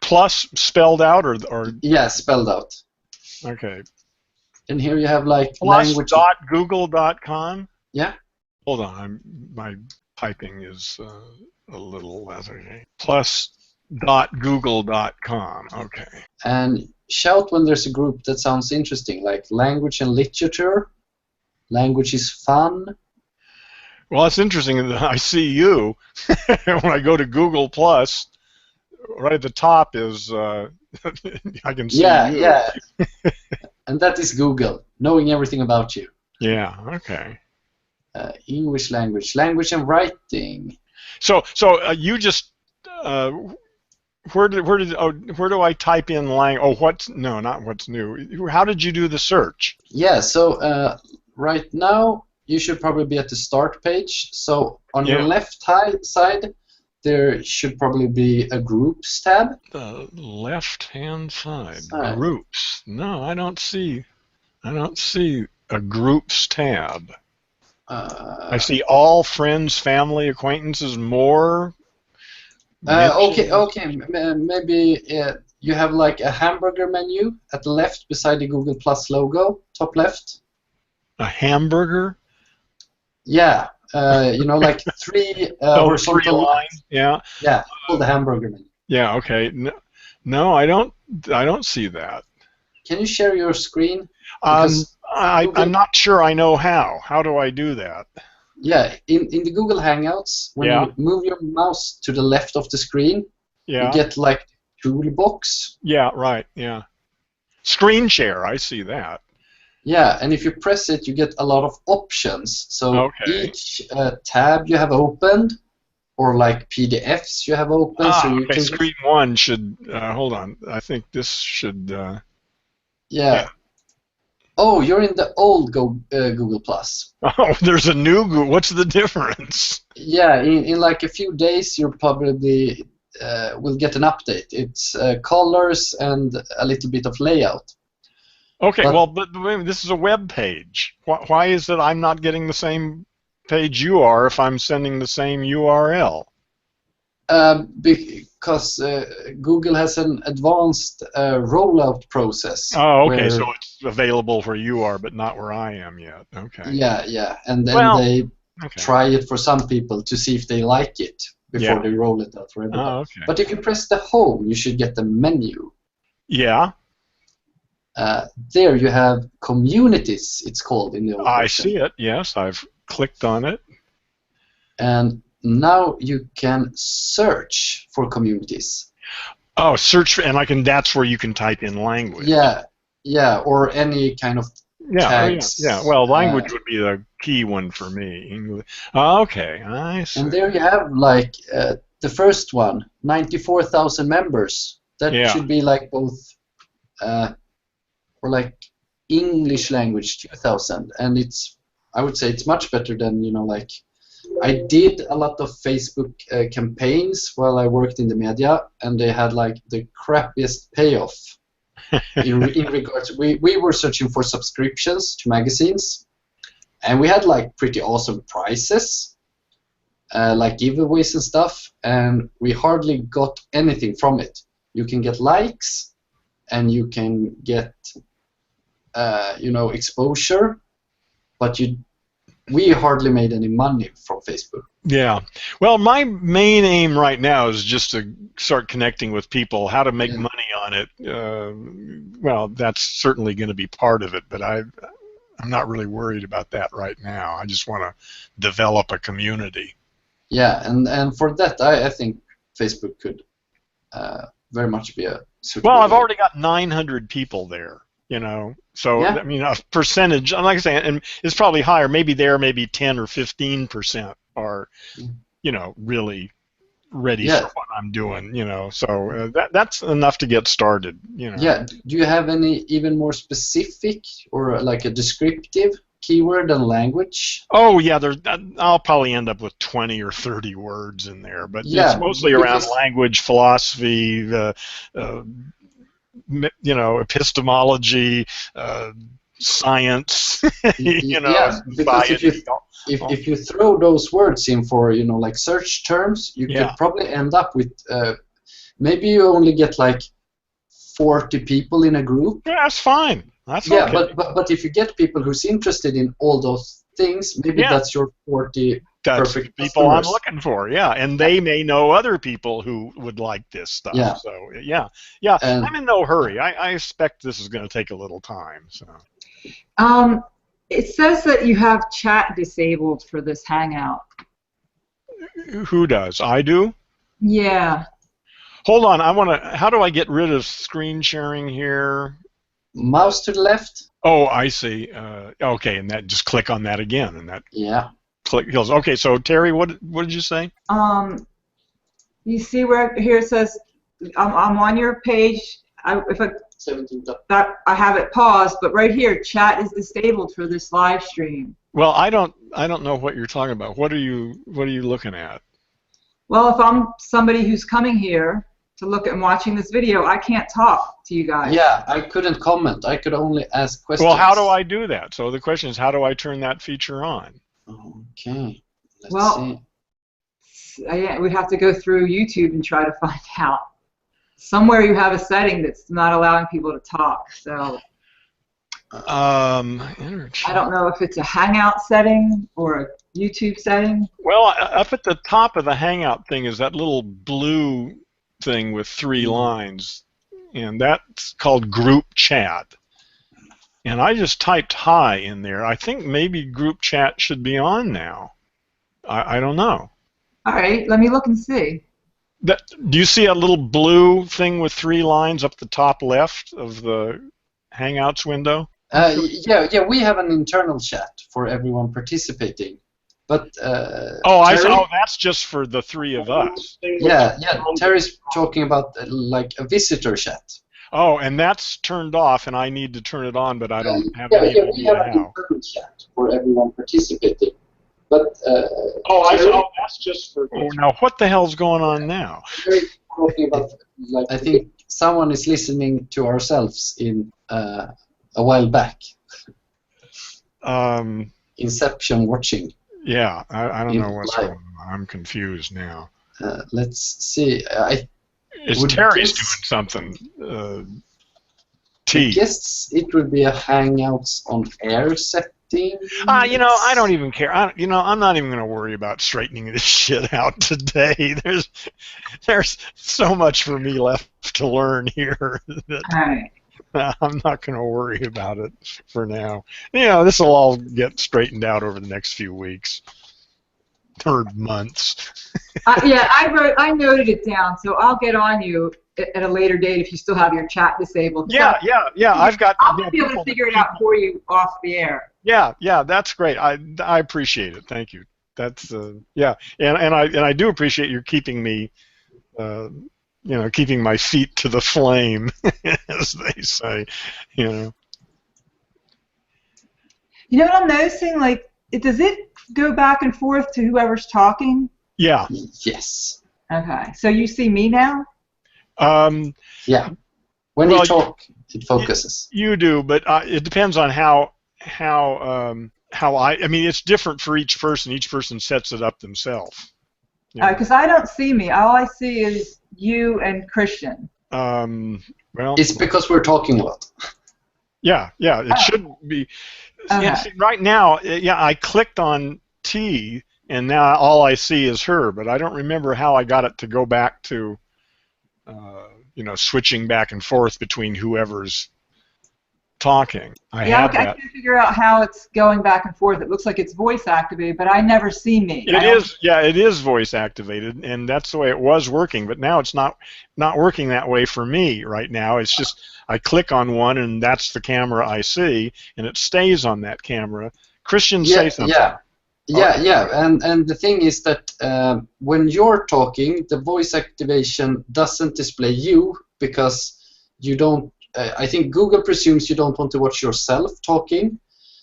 Plus spelled out or yeah, spelled out. Okay. And here you have language. Plus.google.com. Yeah. Hold on, my typing is a little less. Okay. Plus.google.com. Okay. And shout when there's a group that sounds interesting, like language and literature. Language is fun. Well, it's interesting that I see you when I go to Google Plus. Right at the top is I can see you. Yeah. And that is Google, knowing everything about you. Yeah. Okay. English language and writing. So you just where do I type in not what's new? How did you do the search? Yeah. So right now you should probably be at the start page. So on your left side, there should probably be a groups tab. The left-hand side, groups. No, I don't see a groups tab. I see all friends, family, acquaintances, more. Okay. Maybe you have a hamburger menu at the left beside the Google Plus logo, top left. A hamburger? Yeah. Three horizontal lines. Yeah. Yeah, called the hamburger menu. Yeah. Okay. No, I don't see that. Can you share your screen? I'm not sure I know how. How do I do that? Yeah, in the Google Hangouts, when you move your mouse to the left of the screen, you get toolbox. Yeah. Right. Yeah. Screen share. I see that. Yeah, and if you press it, you get a lot of options. So each tab you have opened, or PDFs you have opened. Okay. Screen one should hold on. I think this should. Yeah. Oh, you're in the old Google Plus. Oh, there's a new Google. What's the difference? Yeah, in a few days, you'll probably will get an update. It's colors and a little bit of layout. Okay, but this is a web page. Why is it I'm not getting the same page you are if I'm sending the same URL? Because Google has an advanced rollout process. Oh, okay, so it's available where you are, but not where I am yet. Okay. Yeah, and then they try it for some people to see if they like it before they roll it out for everybody. Oh, okay. But if you press the home, you should get the menu. Yeah. There you have communities, it's called in the old I version. see it. Yes, I've clicked on it. And now you can search for communities. Oh, search for, and I can. That's where you can type in language. Yeah, yeah, or any kind of Yeah, tags. yeah. Well, language would be the key one for me. English. Okay, I see. And there you have like the first one, 94,000 members. That should be like both, or like English language 2,000, and I would say it's much better than like. I did a lot of Facebook campaigns while I worked in the media, and they had like the crappiest payoff. in regards, we were searching for subscriptions to magazines, and we had like pretty awesome prizes, like giveaways and stuff, and we hardly got anything from it. You can get likes, and you can get exposure, but we hardly made any money from Facebook. Yeah. Well, my main aim right now is just to start connecting with people. How to make money on it. Well, that's certainly going to be part of it, but I'm not really worried about that right now. I just want to develop a community. Yeah, and for that, I think Facebook could very much be a suitable. Well, I've already got 900 people there. So I mean, a percentage, like I say, and it's probably higher. Maybe 10 or 15% are, really ready for what I'm doing. So that's enough to get started. Yeah. Do you have any even more specific or like a descriptive keyword and language? Oh yeah, I'll probably end up with 20 or 30 words in there, but it's mostly around language, philosophy, epistemology, science. Because if you throw those words in for like search terms, you could probably end up with maybe you only get like 40 people in a group. Yeah, that's fine. That's okay. But if you get people who's interested in all those things, maybe that's your 40 perfect people customers. I'm looking for. Yeah, and they may know other people who would like this stuff. Yeah. So yeah. I'm in no hurry. I expect this is going to take a little time. So. It says that you have chat disabled for this Hangout. Who does? I do? Yeah. Hold on. How do I get rid of screen sharing here? Mouse to the left. Oh, I see. Okay, and that just click on that again, and that. Yeah. Click. Okay, so Terry, what did you say? You see where here it says I'm on your page. I have it paused, but right here, chat is disabled for this live stream. Well, I don't know what you're talking about. What are you looking at? Well, if I'm somebody who's coming here to look and watching this video, I can't talk to you guys. Yeah, I couldn't comment. I could only ask questions. Well, how do I do that? So the question is, how do I turn that feature on? Okay. Let's see. We'd have to go through YouTube and try to find out. Somewhere you have a setting that's not allowing people to talk. So I don't know if it's a Hangout setting or a YouTube setting. Well, up at the top of the Hangout thing is that little blue thing with 3 lines, and that's called group chat. And I just typed hi in there. I think maybe group chat should be on now. I don't know. All right, let me look and see. Do you see a little blue thing with 3 lines up the top left of the Hangouts window? Yeah, we have an internal chat for everyone participating. But that's just for the 3 of us. Yeah. Terry's talking about like a visitor chat. Oh, and that's turned off, and I need to turn it on, but I don't have any idea we have how. an internal chat for everyone participating. But that's just for. Oh, now what the hell's going on now? Talking about, like, I think someone is listening to ourselves in a while back. Inception watching. Yeah, I don't know what's going on. I'm confused now. Let's see. Terry's doing something. I guess it would be a Hangouts on Air You know, I don't even care. You know, I'm not even going to worry about straightening this shit out today. There's so much for me left to learn here that All right. I'm not going to worry about it for now. You know, this will all get straightened out over the next few weeks or months. Yeah, I noted it down, so I'll get on you at a later date if you still have your chat disabled. Yeah. I've got. I'll be able to figure it out for you off the air. Yeah, that's great. I appreciate it. Thank you. That's yeah, and I do appreciate you keeping me, you know, keeping my feet to the flame, as they say, you know. You know what I'm noticing? Like, does it go back and forth to whoever's talking? Yeah. Yes. Okay. So you see me now? Yeah. When you talk, it focuses. You do, but it depends on how I mean, it's different for each person. Each person sets it up themselves. Because I don't see me. All I see is you and Christian. Well, it's because we're talking a lot. Yeah, it should be. Okay. Yeah, see, right now, yeah, I clicked on T, and now all I see is her, but I don't remember how I got it to go back to, you know, switching back and forth between whoever's talking. I can't figure out how it's going back and forth. It looks like it's voice activated, but I never see me. It is voice activated, and that's the way it was working, but now it's not working that way for me right now. It's just I click on one, and that's the camera I see, and it stays on that camera. Christian, say something. Yeah, and the thing is that when you're talking, the voice activation doesn't display you because you don't. I think Google presumes you don't want to watch yourself talking,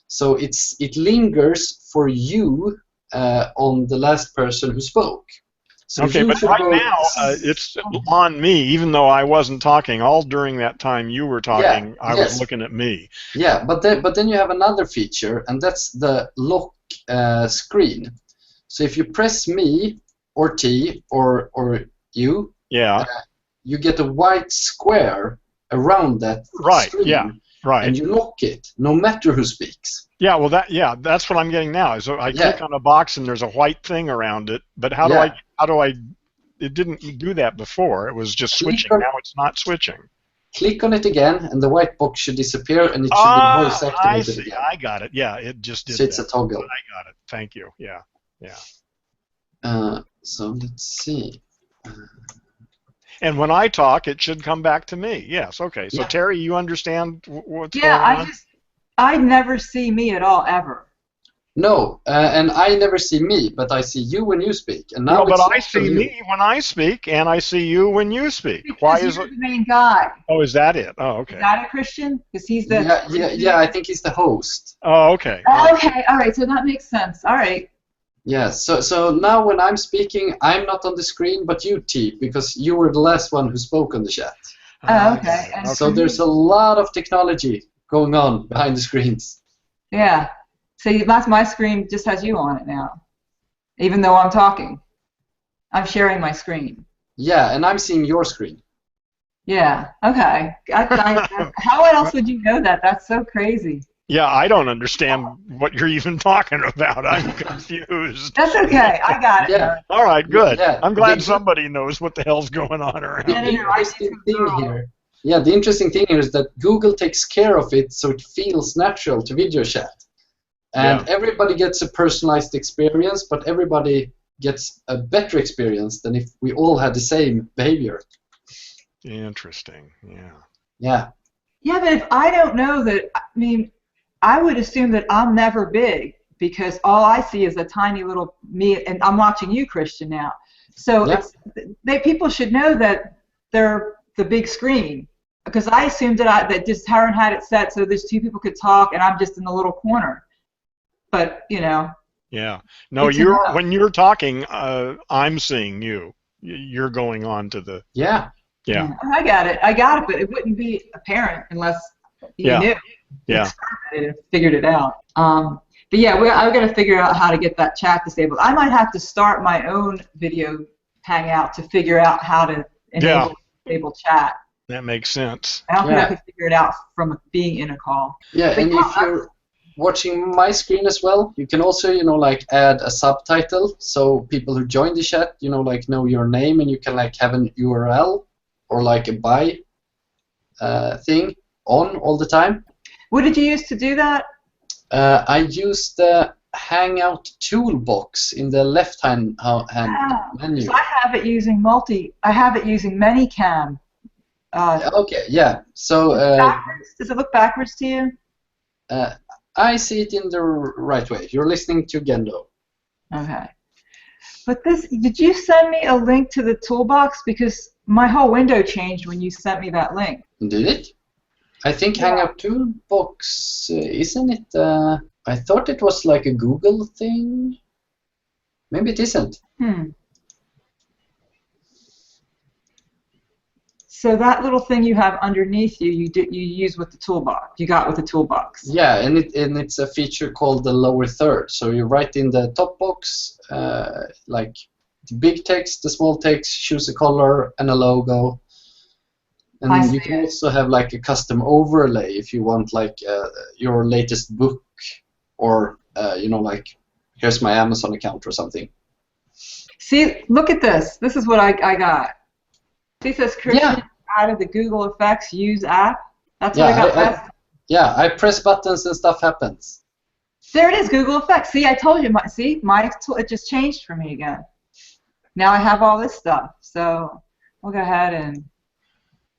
so it lingers for you on the last person who spoke. So okay, but right now it's on me, even though I wasn't talking. All during that time you were talking, I was looking at me. Yeah, but then you have another feature, and that's the lock screen. So if you press me or T or you, you get a white square around that screen, and you lock it, no matter who speaks. Yeah, well, that's what I'm getting now. So I click on a box and there's a white thing around it, but how do I? It didn't do that before. It was just switching. Now it's not switching. Click on it again, and the white box should disappear, and it should be voice activated I see. again. I got it. Yeah, it just did. So it's a toggle. I got it. Thank you. Yeah. So let's see. And when I talk, it should come back to me. Yes. Okay. So Terry, you understand what's going on? I never see me at all ever. No, and I never see me, but I see you when you speak. And now but I see me when I speak, and I see you when you speak. Because why is it the main guy? Oh, is that it? Oh, okay. Is that a Christian? Because he's the yeah. I think he's the host. Oh, okay. Okay. All right. So that makes sense. All right. Yeah. So now when I'm speaking, I'm not on the screen, but you, T, because you were the last one who spoke on the chat. Oh, okay. So there's a lot of technology going on behind the screens. Yeah. So that's my screen just has you on it now, even though I'm talking. I'm sharing my screen. Yeah, and I'm seeing your screen. Yeah. Okay. How else would you know that? That's so crazy. Yeah, I don't understand what you're even talking about. I'm confused. That's okay. I got it. Yeah. All right, good. Yeah. I'm glad somebody knows what the hell's going on around here. Yeah, the interesting thing here is that Google takes care of it so it feels natural to video chat. And everybody gets a personalized experience, but everybody gets a better experience than if we all had the same behavior. Interesting, yeah. Yeah, but if I don't know that, I mean, I would assume that I'm never big because all I see is a tiny little me, and I'm watching you, Christian, now. So people should know that they're the big screen because I assumed that just Heron had it set so there's two people could talk and I'm just in the little corner. But you know. Yeah. No, when you're talking, I'm seeing you. You're going on to the. Yeah. I got it, but it wouldn't be apparent unless you knew. Yeah. And figured it out. But yeah, I've got to figure out how to get that chat disabled. I might have to start my own video Hangout to figure out how to enable chat. That makes sense. I don't think I could figure it out from being in a call. Yeah, but and watching my screen as well, you can also, like add a subtitle, so people who join the chat, like know your name, and you can like have an URL or like a buy thing on all the time. What did you use to do that? I used the Hangout toolbox in the left-hand menu. So I have it using Manycam. Okay, yeah. So does it look backwards to you? I see it in the right way. You're listening to Gendo. Okay. But did you send me a link to the toolbox? Because my whole window changed when you sent me that link. Did it? I think Hangout Toolbox, isn't it? I thought it was like a Google thing. Maybe it isn't. So that little thing you have underneath you use with the toolbox. You got with the toolbox. Yeah, and it's a feature called the lower third. So you write in the top box, like the big text, the small text, choose a color and a logo. And you can also have like a custom overlay if you want like your latest book, or like here's my Amazon account or something. See, look at this. This is what I got. See, it says Christian added the Google Effects Use app. That's what I got. I press buttons and stuff happens. There it is, Google Effects. See, I told you. It just changed for me again. Now I have all this stuff. So we'll go ahead and.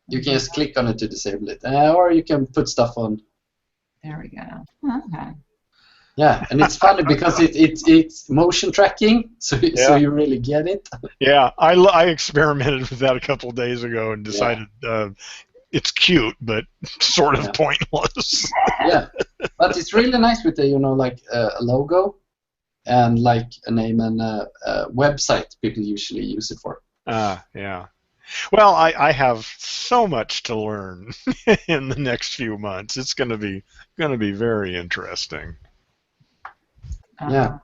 You can just click on it to disable it, or you can put stuff on. There we go. Okay. Yeah, and it's funny because it's motion tracking, so you really get it. Yeah, I experimented with that a couple of days ago and decided it's cute, but sort of pointless. Yeah, but it's really nice with the like a logo and like a name and a website people usually use it for. Yeah. Well, I have so much to learn in the next few months. It's going to be very interesting. Yeah.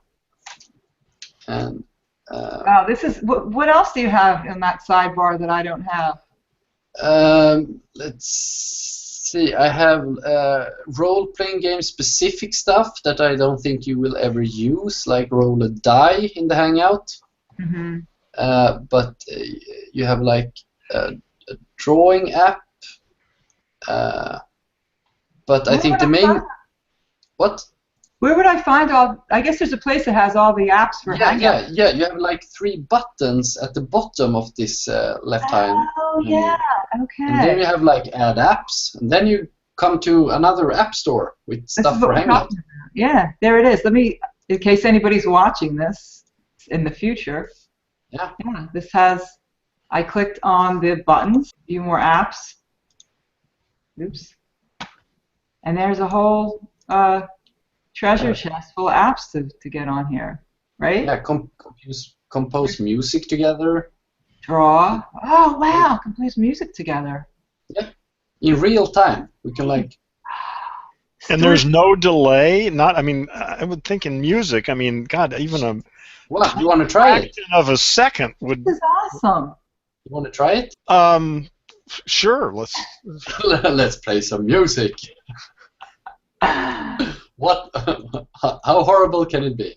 And wow, this is what else do you have in that sidebar that I don't have? Let's see. I have role-playing game specific stuff that I don't think you will ever use, like roll a die in the Hangout. Mm-hmm. But you have like a drawing app. But I think the main what? Where would I find all? I guess there's a place that has all the apps for Hangout. Yeah. You have like 3 buttons at the bottom of this left-hand. Oh yeah. Okay. And then you have like add apps, and then you come to another app store with stuff for Hangout. Yeah, there it is. Let me, in case anybody's watching this in the future. Yeah. This has. I clicked on the buttons. View more apps. Oops. And there's a whole treasure chest full of apps to get on here, right? Yeah, compose music together. Draw. Oh wow, compose music together. Yeah, in real time. We can like. And there's no delay. I would think in music. I mean, God, even a. Well, you want to try it? Of a second would. This is awesome. You want to try it? Sure. Let's. Let's play some music. What? How horrible can it be?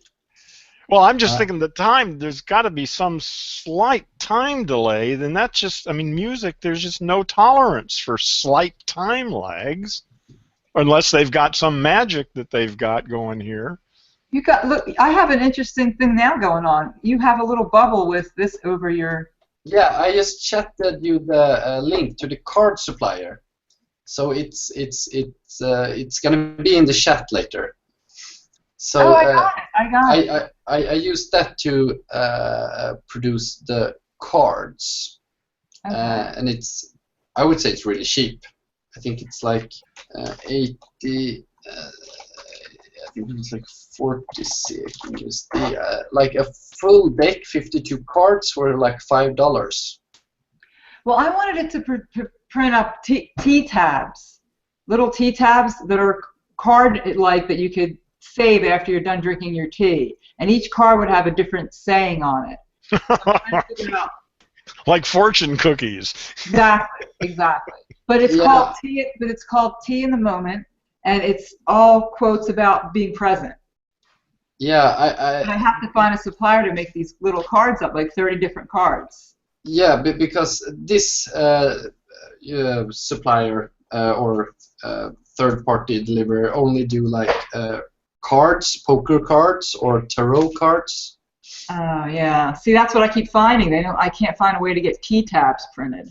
Well, I'm just thinking the time. There's got to be some slight time delay. Then that's just. I mean, music. There's just no tolerance for slight time lags, unless they've got some magic that they've got going here. Look. I have an interesting thing now going on. You have a little bubble with this over your. Yeah, I just chatted you the link to the card supplier, so it's gonna be in the chat later. So I got it. I used that to produce the cards, and I would say it's really cheap. I think it's like 80. I think it was like 40 USD. Like a full deck, 52 cards for like $5. Well, I wanted it to print up T-tabs, little T-tabs that are card-like that you could save after you're done drinking your tea, and each card would have a different saying on it. Like fortune cookies. Exactly. But it's called tea. But it's called Tea in the Moment, and it's all quotes about being present. Yeah, And I have to find a supplier to make these little cards up, like 30 different cards. yeah, because this supplier or third-party deliverer only do like cards, poker cards, or tarot cards. Oh yeah. See, that's what I keep finding. I can't find a way to get key tabs printed.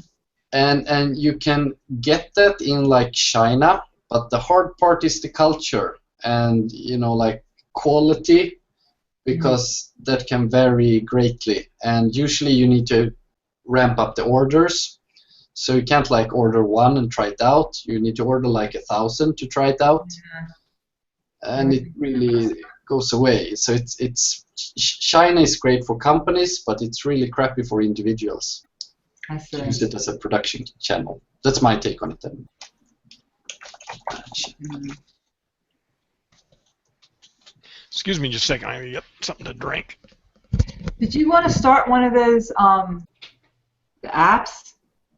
And you can get that in like China, but the hard part is the culture and like quality, because that can vary greatly, and usually you need to ramp up the orders, so you can't like order one and try it out. You need to order like 1,000 to try it out. And it really goes away. So it's China is great for companies, but it's really crappy for individuals. I see. Use it as a production channel. That's my take on it then. Excuse me just a second. I need to get something to drink. Did you want to start one of those apps?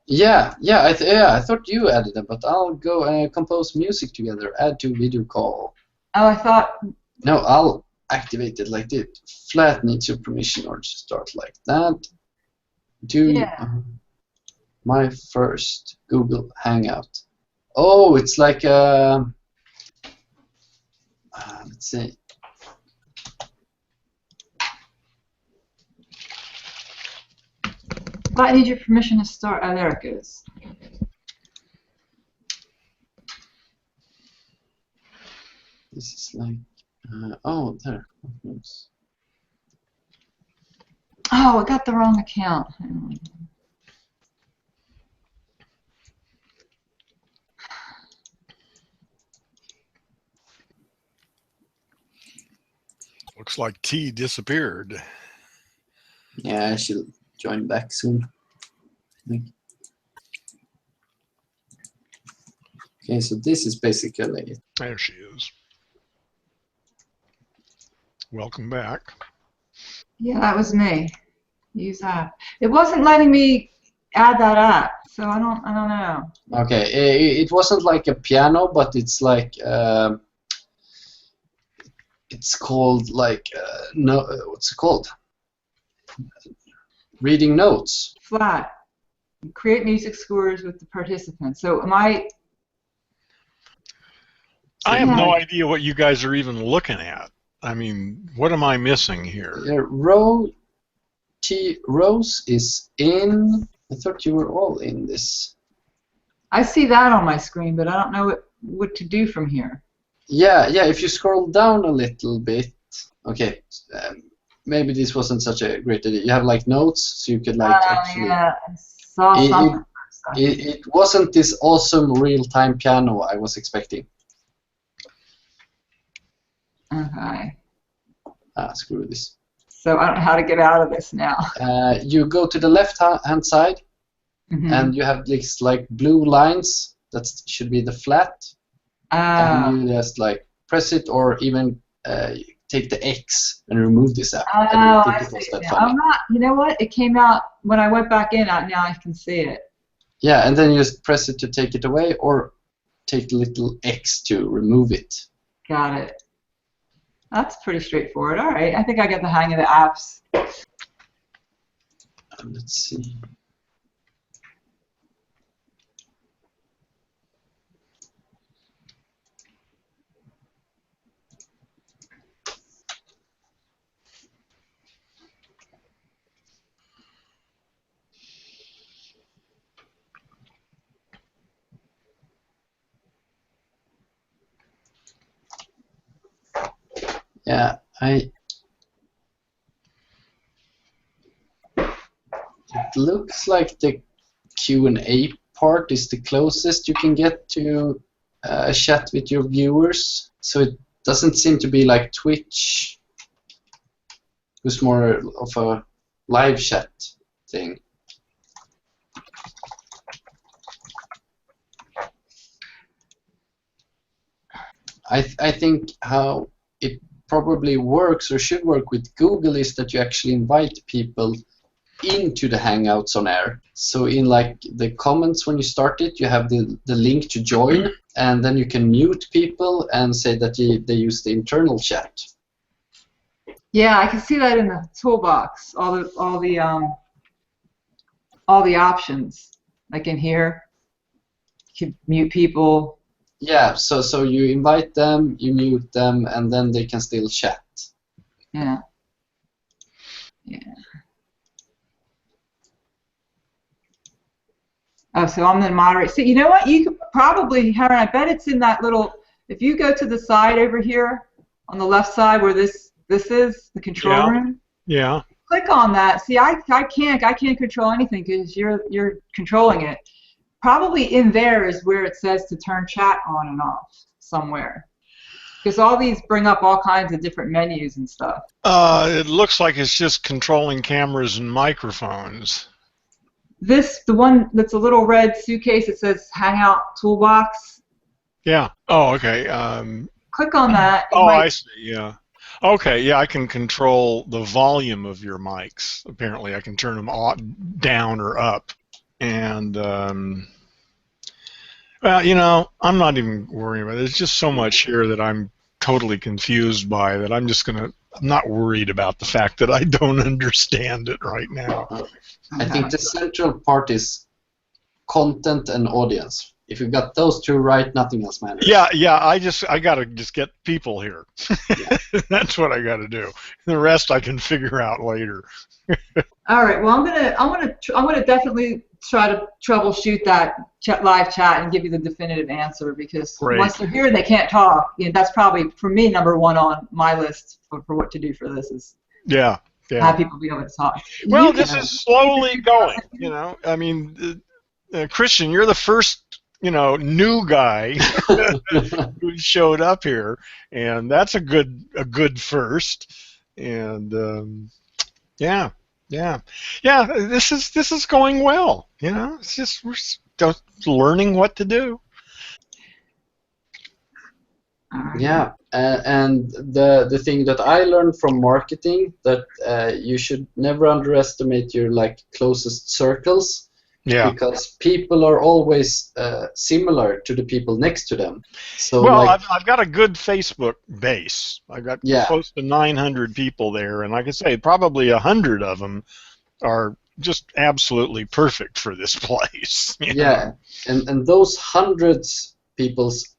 Yeah, I thought you added them, but I'll go compose music together. Add to video call. Oh, I thought. No, I'll activate it like this. Flat needs your permission or to start like that. Do my first Google Hangout. Oh, it's like let's see. I need your permission to start. Oh, there it goes. This is like, oh, there. Oh, I got the wrong account. Looks like T disappeared. Yeah, I should join back soon. Okay, so this is basically it. There she is. Welcome back. Yeah, that was me. Use app. It wasn't letting me add that app, so I don't know. Okay, it wasn't like a piano, but it's like it's called like no, what's it called? Reading notes. Flat. Create music scores with the participants. So am I? I have no idea what you guys are even looking at. I mean, what am I missing here? Yeah, Rose is in. I thought you were all in this. I see that on my screen, but I don't know what to do from here. Yeah. If you scroll down a little bit, okay. Maybe this wasn't such a great idea. You have like notes, so you could like actually. Yeah, I saw something. It wasn't this awesome real-time piano I was expecting. Okay. Screw this. So I don't know how to get out of this now. You go to the left-hand side, and you have these like blue lines. That should be the flat. And you just like press it, or even take the X and remove this app. Oh, I see. I'm not. You know what? It came out when I went back in. Now I can see it. Yeah, and then you just press it to take it away, or take the little X to remove it. Got it. That's pretty straightforward. All right. I think I get the hang of the apps. Let's see. Yeah, it looks like the Q&A part is the closest you can get to a chat with your viewers. So it doesn't seem to be like Twitch, who's more of a live chat thing. I think how it probably works or should work with Google is that you actually invite people into the Hangouts on air. So in like the comments when you start it, you have the link to join, and then you can mute people and say that they use the internal chat. Yeah, I can see that in the toolbox. All the options, like in here. You can mute people. Yeah, so you invite them, you mute them, and then they can still chat. Yeah. Yeah. Oh, so I'm the moderator. So you know what? You could probably, Heron, I bet it's in that little, if you go to the side over here, on the left side where this is, the control room. Yeah. Click on that. See, I can't control anything because you're controlling it. Probably in there is where it says to turn chat on and off somewhere. Because all these bring up all kinds of different menus and stuff. It looks like it's just controlling cameras and microphones. The one that's a little red suitcase, it says Hangout Toolbox. Yeah. Oh, okay. Click on that. Oh, I see. Yeah. Okay. Yeah, I can control the volume of your mics. Apparently, I can turn them down or up. And well, you know, I'm not even worrying about it. There's just so much here that I'm totally confused by that I'm not worried about the fact that I don't understand it right now. I think the central part is content and audience. If you got those two right, nothing else matters. Yeah. I gotta just get people here. Yeah. That's what I gotta do. The rest I can figure out later. All right. Well, I'm gonna definitely try to troubleshoot that live chat and give you the definitive answer, because once they're here and they can't talk, you know, that's probably for me #1 on my list for what to do for this is have people be able to talk. Well, this is slowly going. You know, I mean, Christian, you're the first new guy who showed up here, and that's a good first. And yeah. This is going well. You know, it's just we're just learning what to do. Yeah, and the thing that I learned from marketing that you should never underestimate your closest circles. Yeah. Because people are always similar to the people next to them. So well, I've got a good Facebook base. I've got close to 900 people there, and like I say, probably 100 of them are just absolutely perfect for this place. Yeah, and those hundreds people's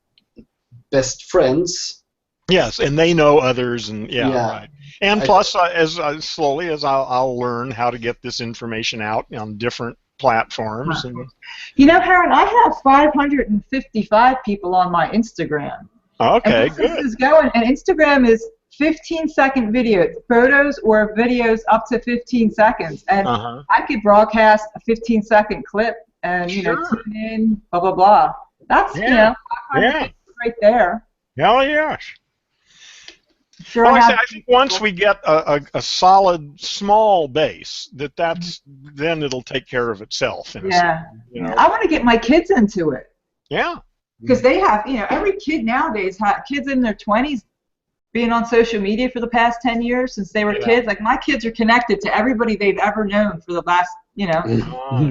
best friends. Yes, and they know others, and right. And plus, as slowly as I'll learn how to get this information out on different platforms. And, you know, Heron, I have 555 people on my Instagram. Okay, and good. This is going, and Instagram is 15-second video, photos or videos up to 15 seconds, and I could broadcast a 15-second clip, and you know, tune in, blah blah blah. That's right there. Hell yes. Sure. Well, I think once we get a solid small base, then it'll take care of itself. Yeah. You know. I want to get my kids into it. Yeah. Because they have, every kid nowadays, kids in their 20s being on social media for the past 10 years since they were kids. Like my kids are connected to everybody they've ever known for the last, 10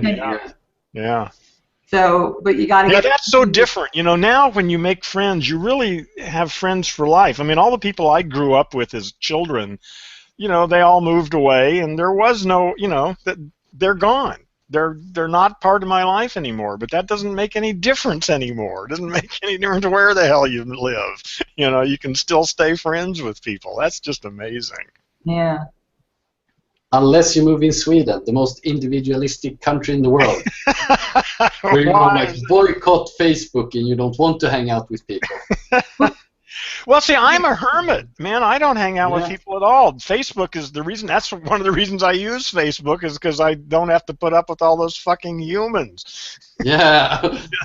years. Yeah. So, but you got to get. That's so different. You know, now when you make friends, you really have friends for life. I mean, all the people I grew up with as children, they all moved away, and there was no, they're gone. They're not part of my life anymore. But that doesn't make any difference anymore. It doesn't make any difference where the hell you live. You can still stay friends with people. That's just amazing. Yeah. Unless you move in Sweden, the most individualistic country in the world, where you boycott Facebook and you don't want to hang out with people. Well, see, I'm a hermit, man. I don't hang out with people at all. Facebook is the reason. That's one of the reasons I use Facebook, is because I don't have to put up with all those fucking humans. Yeah,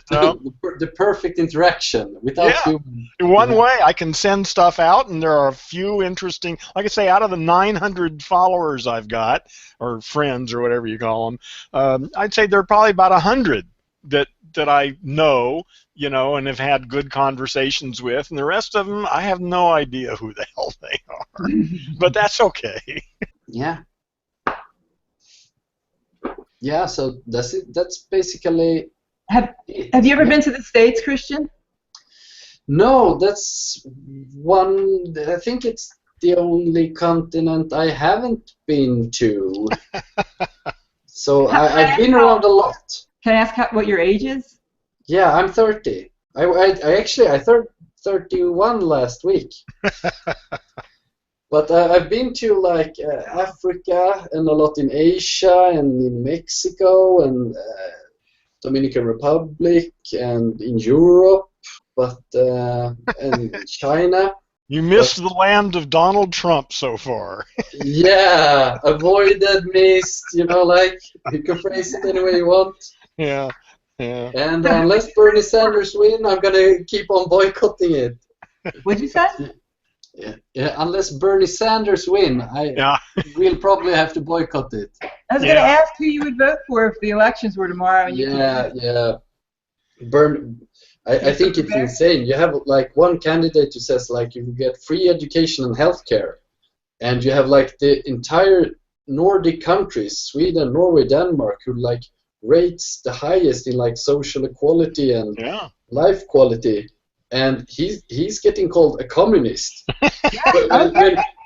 the perfect interaction without humans. One way, I can send stuff out, and there are a few interesting. Like I say, out of the 900 followers I've got, or friends, or whatever you call them, I'd say there are probably about 100 that I know, and have had good conversations with, and the rest of them, I have no idea who the hell they are. But that's okay. Yeah. Yeah, so that's it. That's basically. Have you ever been to the States, Christian? No, that's one. I think it's the only continent I haven't been to. So I've been around a lot. Can I ask what your age is? Yeah, I'm 30. I turned 31 last week. But I've been to like Africa and a lot in Asia and in Mexico and Dominican Republic and in Europe, but and China. You missed the land of Donald Trump so far. Yeah, avoided, missed. You know, like you can phrase it any way you want. Yeah, yeah. And unless Bernie Sanders win, I'm gonna keep on boycotting it. What'd you say? Yeah, unless Bernie Sanders win, we'll probably have to boycott it. I was going to ask who you would vote for if the elections were tomorrow. And yeah. I think it's insane. You have like one candidate who says like you get free education and healthcare, and you have like the entire Nordic countries, Sweden, Norway, Denmark, who like rates the highest in like social equality and life quality. And he's getting called a communist.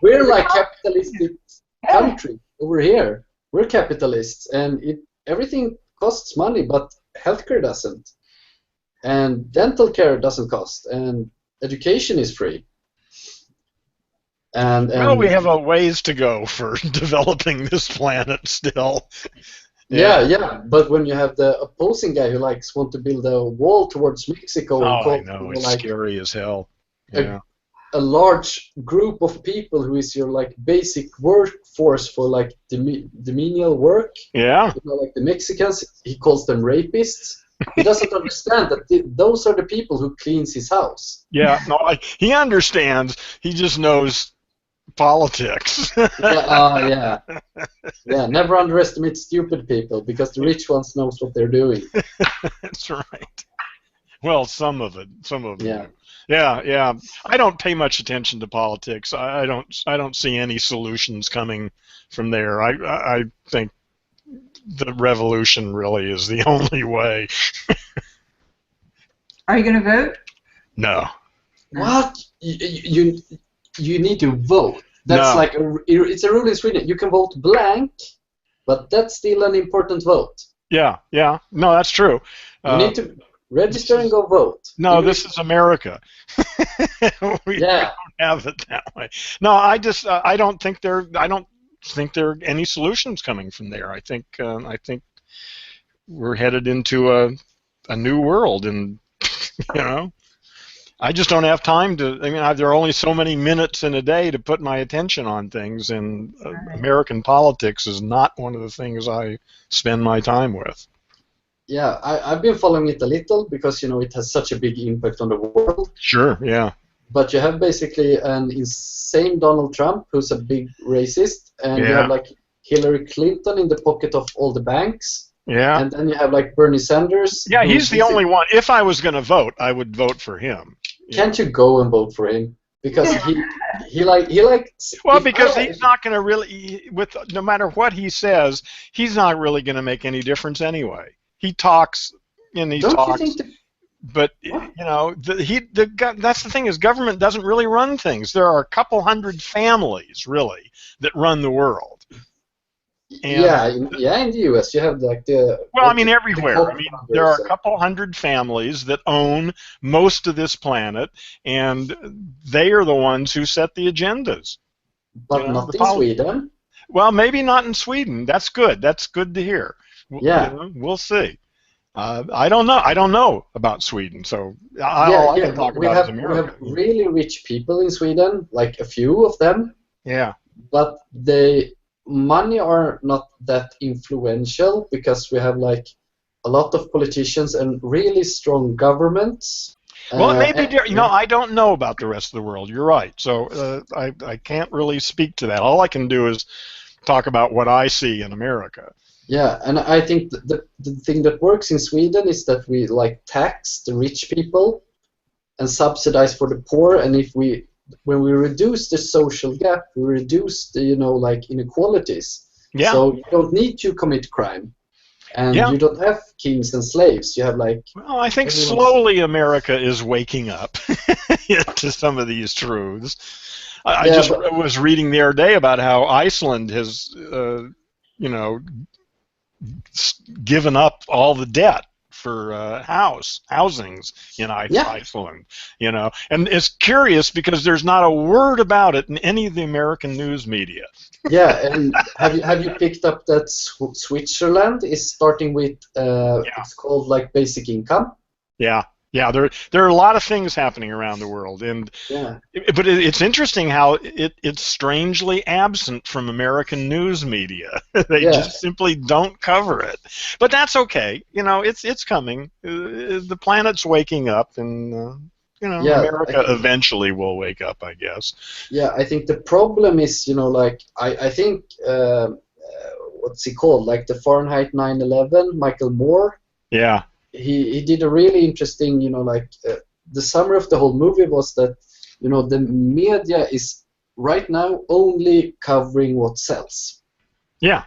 We're like capitalistic country over here. We're capitalists, and everything costs money, but healthcare doesn't, and dental care doesn't cost, and education is free. And well, we have a ways to go for developing this planet still. Yeah, but when you have the opposing guy who want to build a wall towards Mexico, I know, it's like scary as hell. Yeah. A large group of people who is your like basic workforce for like the menial work. Yeah. You know, like the Mexicans, he calls them rapists. He doesn't understand that those are the people who cleans his house. Yeah, no, he understands. He just knows politics. Yeah, never underestimate stupid people, because the rich ones knows what they're doing. That's right. Well, some of them. Yeah. I don't pay much attention to politics. I don't see any solutions coming from there. I think the revolution really is the only way. Are you going to vote? No. What? You need to vote. That's like it's a rule in Sweden. You can vote blank, but that's still an important vote. Yeah. No, that's true. You need to register and go vote. No, this is America. we don't have it that way. No, I don't think there are any solutions coming from there. I think we're headed into a new world, and I just don't have time to. I mean, there are only so many minutes in a day to put my attention on things, and American politics is not one of the things I spend my time with. Yeah, I've been following it a little because it has such a big impact on the world. Sure, yeah. But you have basically an insane Donald Trump who's a big racist, and you have like Hillary Clinton in the pocket of all the banks. Yeah. And then you have like Bernie Sanders. Yeah, he's the only one. If I was going to vote, I would vote for him. Can't you go and vote for him? Because he likes. Well, because he's not going to really, no matter what he says, he's not really going to make any difference anyway. He talks and he talks. But that's the thing, is government doesn't really run things. There are a couple hundred families really that run the world. And in the U.S. you have like the. Well, I mean everywhere. I mean there are a couple hundred families that own most of this planet, and they are the ones who set the agendas. But not in Sweden. Well, maybe not in Sweden. That's good. That's good to hear. We'll see. I don't know. I don't know about Sweden, so all I can talk about is America. We have really rich people in Sweden, like a few of them. Yeah. But money are not that influential, because we have like a lot of politicians and really strong governments. Well, it may be I don't know about the rest of the world. You're right. So I can't really speak to that. All I can do is talk about what I see in America. Yeah, and I think the thing that works in Sweden is that we like tax the rich people and subsidize for the poor, and when we reduce the social gap, we reduce the like inequalities. Yeah. So you don't need to commit crime. And Yeah. you don't have kings and slaves. You have like... Well, I think everyone's- slowly America is waking up to some of these truths. I Yeah, just but- was reading the other day about how Iceland has, you know, given up all the debt for housings in Yeah. Iceland, you know, and it's curious because there's not a word about it in any of the American news media. Yeah, and have you picked up that Switzerland is starting with it's called like basic income? Yeah, yeah. There are a lot of things happening around the world, and Yeah. but it's interesting how it's strangely absent from American news media. They just simply don't cover it. But that's okay. You know, it's coming. The planet's waking up, and you know, America eventually will wake up, I guess. Yeah, I think the problem is, you know, like I think what's he called, like the Fahrenheit 9/11, Michael Moore. Yeah. He did a really interesting, you know, like the summary of the whole movie was that, you know, the media is right now only covering what sells. Yeah.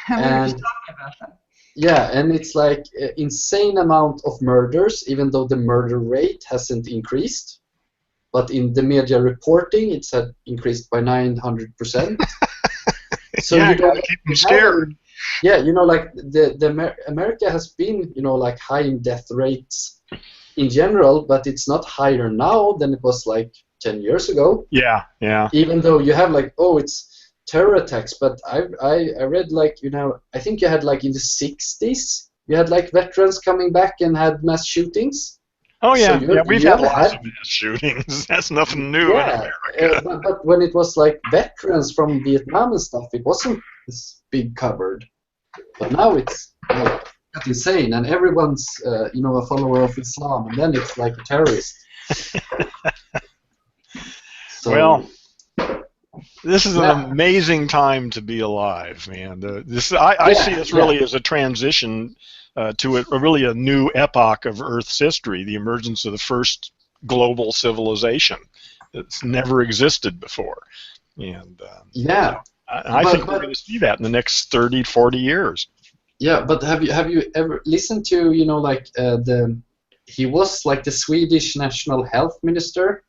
We were just talking about that. Yeah, and it's like insane amount of murders, even though the murder rate hasn't increased. But in the media reporting, it's had increased by 900%. So yeah, you don't keep them scared. Yeah, you know, like America has been, you know, like high in death rates in general, but it's not higher now than it was like 10 years ago. Yeah, yeah. Even though you have like, oh, it's terror attacks, but I read like, you know, I think you had like in the 60s, you had like veterans coming back and had mass shootings. Oh yeah, So yeah. We've had lots of mass shootings. That's nothing new in America. But when it was like veterans from Vietnam and stuff, it wasn't this big covered. But now it's like insane, and everyone's you know, a follower of Islam, and then it's like a terrorist. So, well, this is an amazing time to be alive, man. I see this really as a transition to really a new epoch of Earth's history, the emergence of the first global civilization that's never existed before. And I think we're going to see that in the next 30, 40 years. Yeah, but have you ever listened to, you know, like he was like the Swedish national health minister.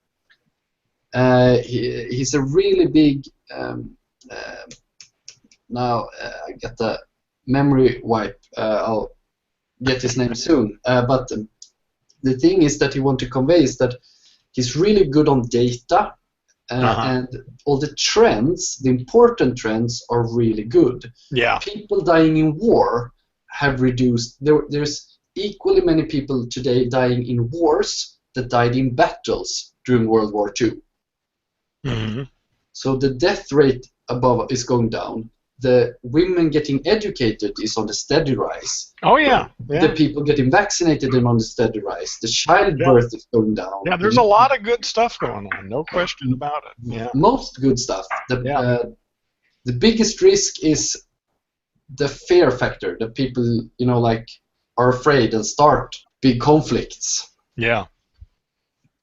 He's a really big now I got the memory wipe. I'll get his name soon. But the thing is that he want to convey is that he's really good on data. And all the trends, the important trends, are really good. Yeah. People dying in war have reduced. There's equally many people today dying in wars that died in battles during World War II. Mm-hmm. So the death rate above is going down. The women getting educated is on the steady rise. Oh yeah. The people getting vaccinated is on the steady rise. The childbirth is going down. Yeah, there's a lot of good stuff going on. No question about it. Yeah. Most good stuff. The biggest risk is the fear factor. That people, you know, like are afraid and start big conflicts. Yeah.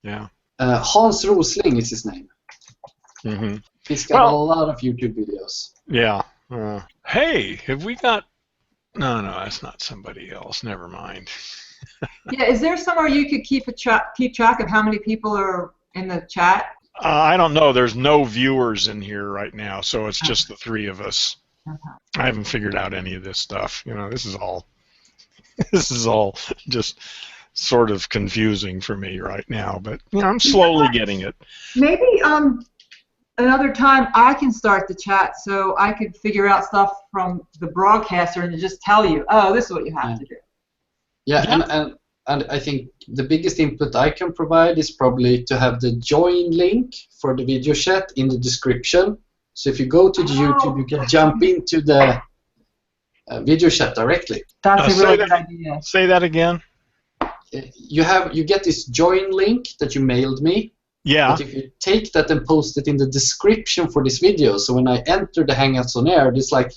Yeah. Hans Rosling is his name. Mm-hmm. He's got a lot of YouTube videos. Yeah. Hey, have we got... No, that's not somebody else. Never mind. Yeah, is there somewhere you could keep track of how many people are in the chat? I don't know. There's no viewers in here right now, so it's just the three of us. I haven't figured out any of this stuff. You know, this is all just sort of confusing for me right now. But you know, I'm slowly getting it. Maybe another time I can start the chat so I could figure out stuff from the broadcaster and just tell you, oh, this is what you have to do. Yeah, and I think the biggest input I can provide is probably to have the join link for the video chat in the description. So if you go to the YouTube, you can jump into the video chat directly. That's a really good idea. Say that again. You get this join link that you mailed me. Yeah. But if you take that and post it in the description for this video, so when I enter the Hangouts on air, it's like,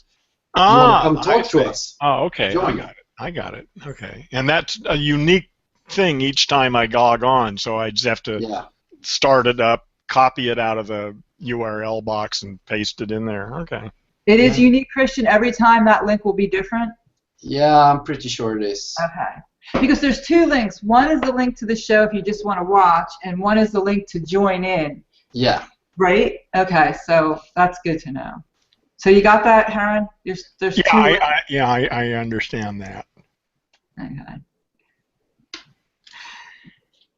you want to come talk to us. Oh, okay. Join. I got it. Okay. And that's a unique thing each time I log on, so I just have to start it up, copy it out of the URL box, and paste it in there. Okay. It is unique, Christian. Every time that link will be different. Yeah, I'm pretty sure it is. Okay. Because there's two links. One is the link to the show if you just want to watch, and one is the link to join in. Yeah. Right? Okay, so that's good to know. So you got that, Heron? There's two links. I understand that. Okay.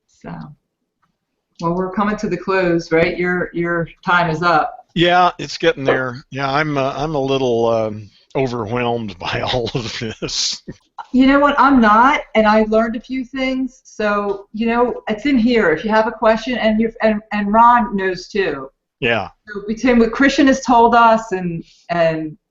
So, well, we're coming to the close, right? Your time is up. Yeah, it's getting there. Yeah, I'm a little overwhelmed by all of this. You know what? I'm not, and I learned a few things. So, you know, it's in here. If you have a question, and Ron knows too. Yeah. So between what Christian has told us, and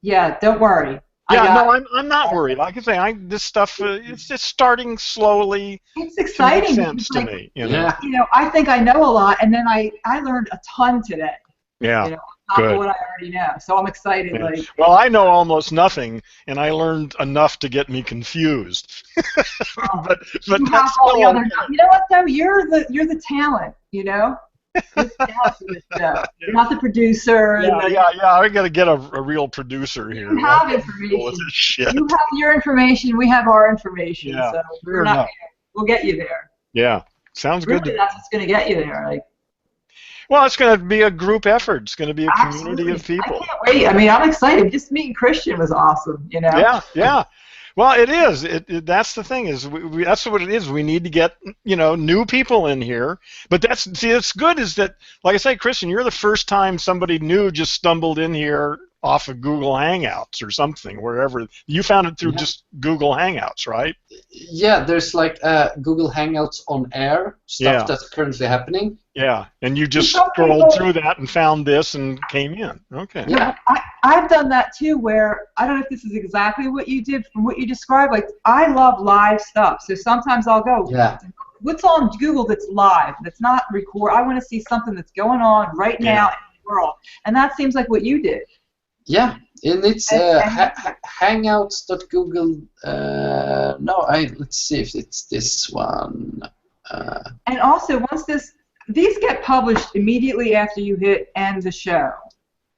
yeah, don't worry. Yeah, no, I'm not worried. Like I say, this stuff it's just starting slowly. It's exciting. To make sense to me. You know? You know, I think I know a lot, and then I learned a ton today. Yeah. You know, on top of what I already know. So I'm excited. Yeah. Like. Well, I know almost nothing, and I learned enough to get me confused. but that's still you know what though? You're the talent. You know. You're not the producer. Yeah. I got to get a real producer here. You have information. You have your information. We have our information. Yeah, so we'll get you there. Yeah, sounds good. That's what's going to get you there. Like. Well, it's going to be a group effort. It's going to be a community of people. I can't wait. I mean, I'm excited. Just meeting Christian was awesome. You know. Yeah. Well, it is. That's the thing is that's what it is. We need to get new people in here. But it's good is that, like I say, Christian, you're the first time somebody new just stumbled in here off of Google Hangouts or something, wherever you found it through just Google Hangouts, right? Yeah, there's like Google Hangouts on air stuff that's currently happening. Yeah, and you just scrolled through that and found this and came in. Okay. Yeah, I've done that too. Where I don't know if this is exactly what you did from what you described. Like I love live stuff, so sometimes I'll go. Yeah. What's on Google that's live? That's not record. I want to see something that's going on right now in the world, and that seems like what you did. Yeah, and it's hangouts.google. Let's see if it's this one. And also, once these get published immediately after you hit end the show,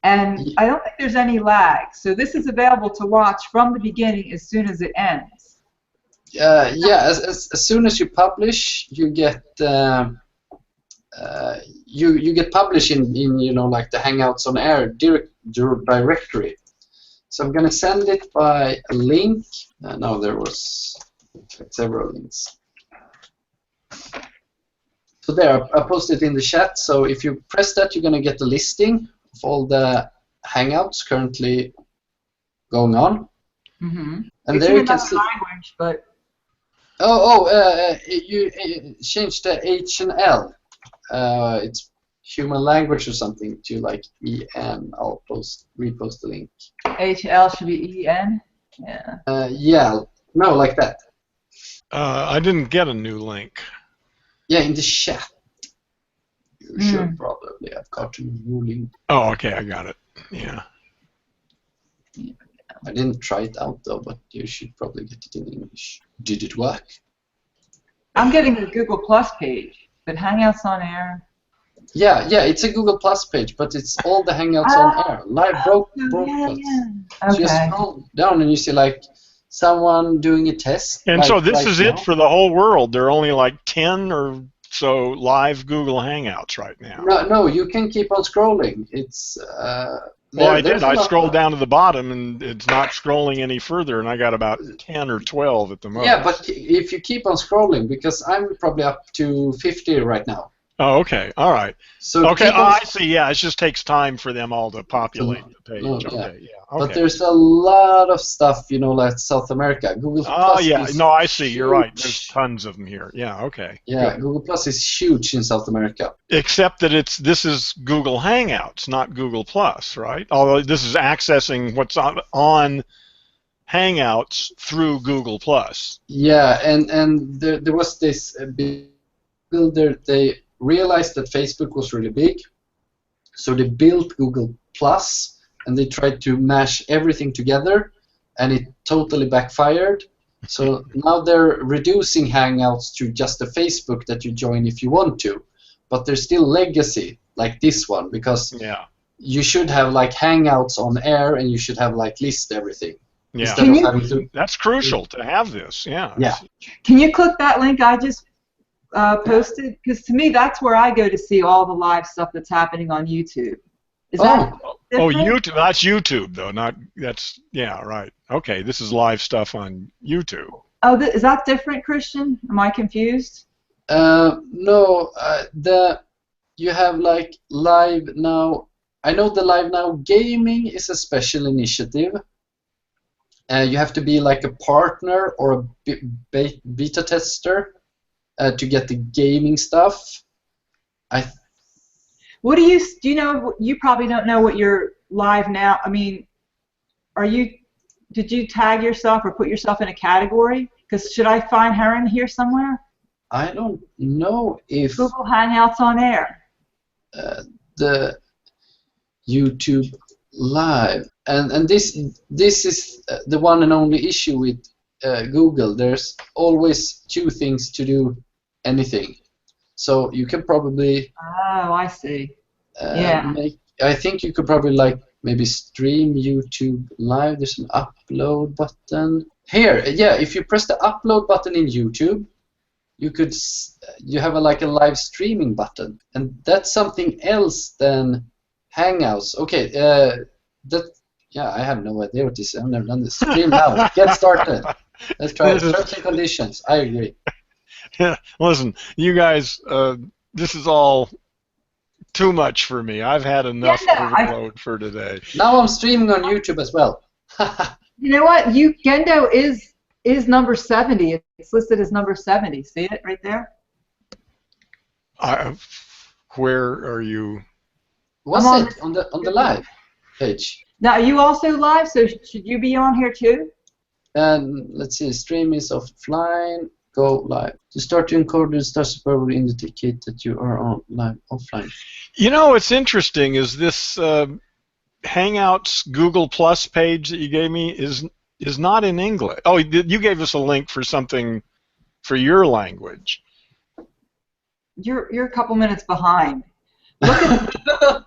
and I don't think there's any lag. So this is available to watch from the beginning as soon as it ends. As soon as you publish, you get you get published in like the Hangouts on Air directory. So I'm gonna send it by a link. No, there was several links. So there, I posted it in the chat. So if you press that, you're gonna get the listing of all the Hangouts currently going on. Mm-hmm. And there you can see. Language, but you changed the H and L. It's human language or something to like EN. I'll repost the link. HL should be EN. Yeah. No, like that. I didn't get a new link. Yeah, in the chat. You should probably have got a new link. Oh, okay, I got it. Yeah. I didn't try it out though, but you should probably get it in English. Did it work? I'm getting the Google Plus page, but Hangouts on Air. Yeah, it's a Google Plus page, but it's all the Hangouts on Air, live broadcast. Okay. So you scroll down and you see like someone doing a test. And so this is it for the whole world. There are only like 10 or so live Google Hangouts right now. No, you can keep on scrolling. It's well, I did. I scrolled down to the bottom, and it's not scrolling any further, and I got about 10 or 12 at the moment. Yeah, but if you keep on scrolling, because I'm probably up to 50 right now. Oh, okay. All right. So okay. I see. Yeah, it just takes time for them all to populate the page. Okay. Yeah. Okay. But there's a lot of stuff, like South America. Google Plus. Oh, yeah. No, I see. You're right. There's tons of them here. Yeah. Okay. Yeah. Good. Google Plus is huge in South America. Except that this is Google Hangouts, not Google Plus, right? Although this is accessing what's on Hangouts through Google Plus. Yeah, and there was this builder. They realized that Facebook was really big, so they built Google Plus, and they tried to mash everything together, and it totally backfired. So now they're reducing Hangouts to just a Facebook that you join if you want to, but there's still legacy like this one, because you should have like Hangouts on Air, and you should have like list everything. Yeah. Instead of having to. That's crucial to have this. Yeah. Yeah. Can you click that link I just posted? Because to me, that's where I go to see all the live stuff that's happening on YouTube. Is that different? YouTube. That's YouTube though. Not that's yeah. Right. Okay. This is live stuff on YouTube. Oh, is that different, Christian? Am I confused? No. You have like live now. I know the live now gaming is a special initiative. You have to be like a partner or a beta tester to get the gaming stuff. What do you know? You probably don't know what you're live now. I mean, did you tag yourself or put yourself in a category? Because should I find Heron here somewhere? I don't know if Google Hangouts on air. The YouTube live and this is the one and only issue with Google. There's always two things to do anything, so you can probably I see. Yeah. I think you could probably like maybe stream YouTube live. There's an upload button here. Yeah, if you press the upload button in YouTube, you have like a live streaming button, and that's something else than Hangouts. Okay, I have no idea what this is. I've never done this. Stream now. Get started. Let's try it. Terms and conditions. I agree. Yeah, listen, you guys, this is all too much for me. I've had enough overload for today. Now I'm streaming on YouTube as well. You know what? Gendo is number 70. It's listed as number 70. See it right there? Where are you? What's it on the live page? Now, are you also live? So should you be on here too? Let's see. Stream is offline. Go live. To start to encode the stars will indicate that you are on live offline. You know, what's interesting is this Hangouts Google Plus page that you gave me is not in English. Oh, you gave us a link for something for your language. You're a couple minutes behind. Look at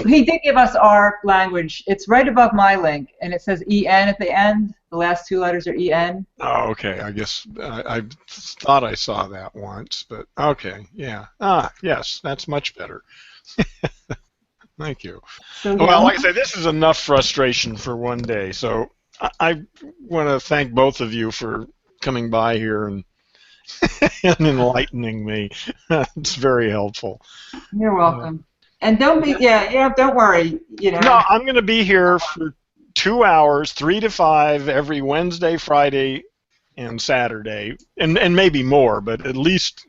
he did give us our language. It's right above my link, and it says EN at the end. The last two letters are EN. Oh, okay. I guess I thought I saw that once, but okay, yeah. Yes, that's much better. Thank you. So, well, like I say, this is enough frustration for one day. So I want to thank both of you for coming by here and enlightening me. It's very helpful. You're welcome. And don't be, don't worry. You know. No, I'm going to be here for 2 hours, 3 to 5, every Wednesday, Friday, and Saturday, and maybe more, but at least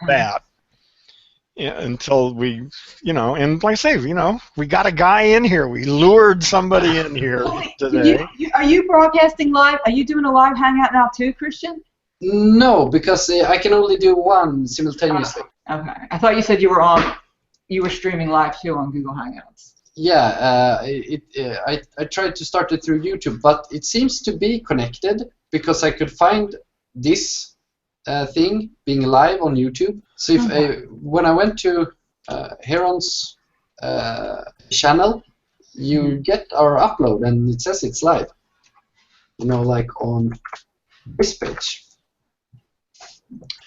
that. Yeah, until we, and like I say, we got a guy in here. We lured somebody in here today. Are you broadcasting live? Are you doing a live hangout now too, Christian? No, because I can only do one simultaneously. Okay, I thought you said you were streaming live too on Google Hangouts. Yeah, I tried to start it through YouTube, but it seems to be connected because I could find this thing being live on YouTube. So if when I went to Heron's channel, you get our upload and it says it's live. Like on this page.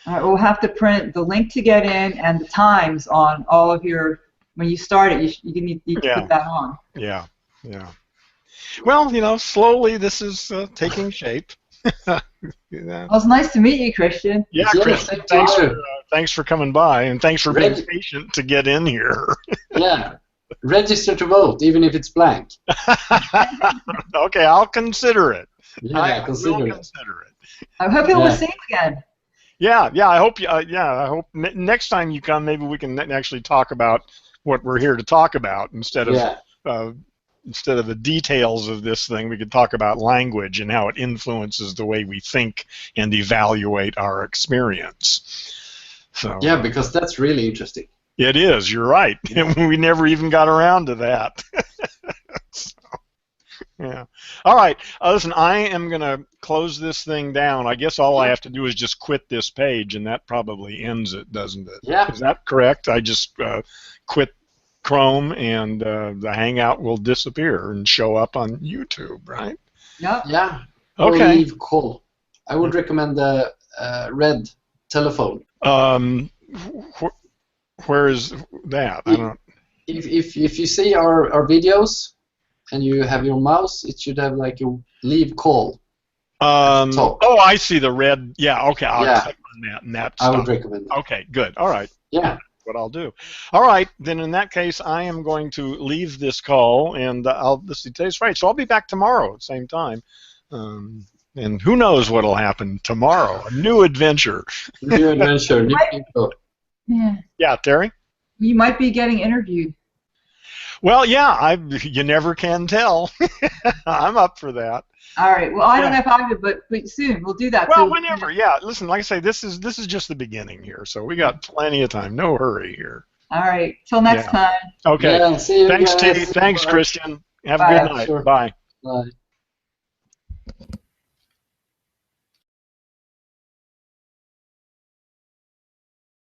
All right, we'll have to print the link to get in and the times on all of your. When you start it, you need to put that on. Yeah, yeah. Well, slowly this is taking shape. Well, it's nice to meet you, Christian. Yeah, Christian, thanks for coming by, and thanks for being patient to get in here. Yeah, register to vote, even if it's blank. Okay, I'll consider it. Yeah, I will consider it. I hope you'll see you again. Yeah, I hope. I hope next time you come, maybe we can actually talk about what we're here to talk about instead of the details of this thing. We could talk about language and how it influences the way we think and evaluate our experience. So yeah, because that's really interesting. It is. You're right. Yeah. We never even got around to that. Yeah. All right. Listen, I am going to close this thing down. I guess all I have to do is just quit this page, and that probably ends it, doesn't it? Yeah. Is that correct? I just quit Chrome, and the Hangout will disappear and show up on YouTube, right? Yep. Yeah. Or Okay. leave call. I would recommend the red telephone. Where is that? I don't. If you see our videos and you have your mouse, it should have like a leave call. Top. Oh, I see the red. Yeah. Okay. I'll click on that, and that I would stops. recommend it. Okay. Good. All right. Yeah. What I'll do. All right, then in that case, I am going to leave this call, and today's Friday, so I'll be back tomorrow at the same time. And who knows what'll happen tomorrow? A new adventure. New adventure, new people. Yeah. Yeah, Terry? You might be getting interviewed. Well, yeah, you never can tell. I'm up for that. All right. Well, I don't know if I would, but soon we'll do that. Well, So, whenever. Yeah. Listen, like I say, this is just the beginning here, so we got plenty of time. No hurry here. all right. Till next time. Okay. Yeah, see you Thanks, guys. T. Thanks, Bye. Christian. Have a Bye. good night. Sure. Bye. Bye.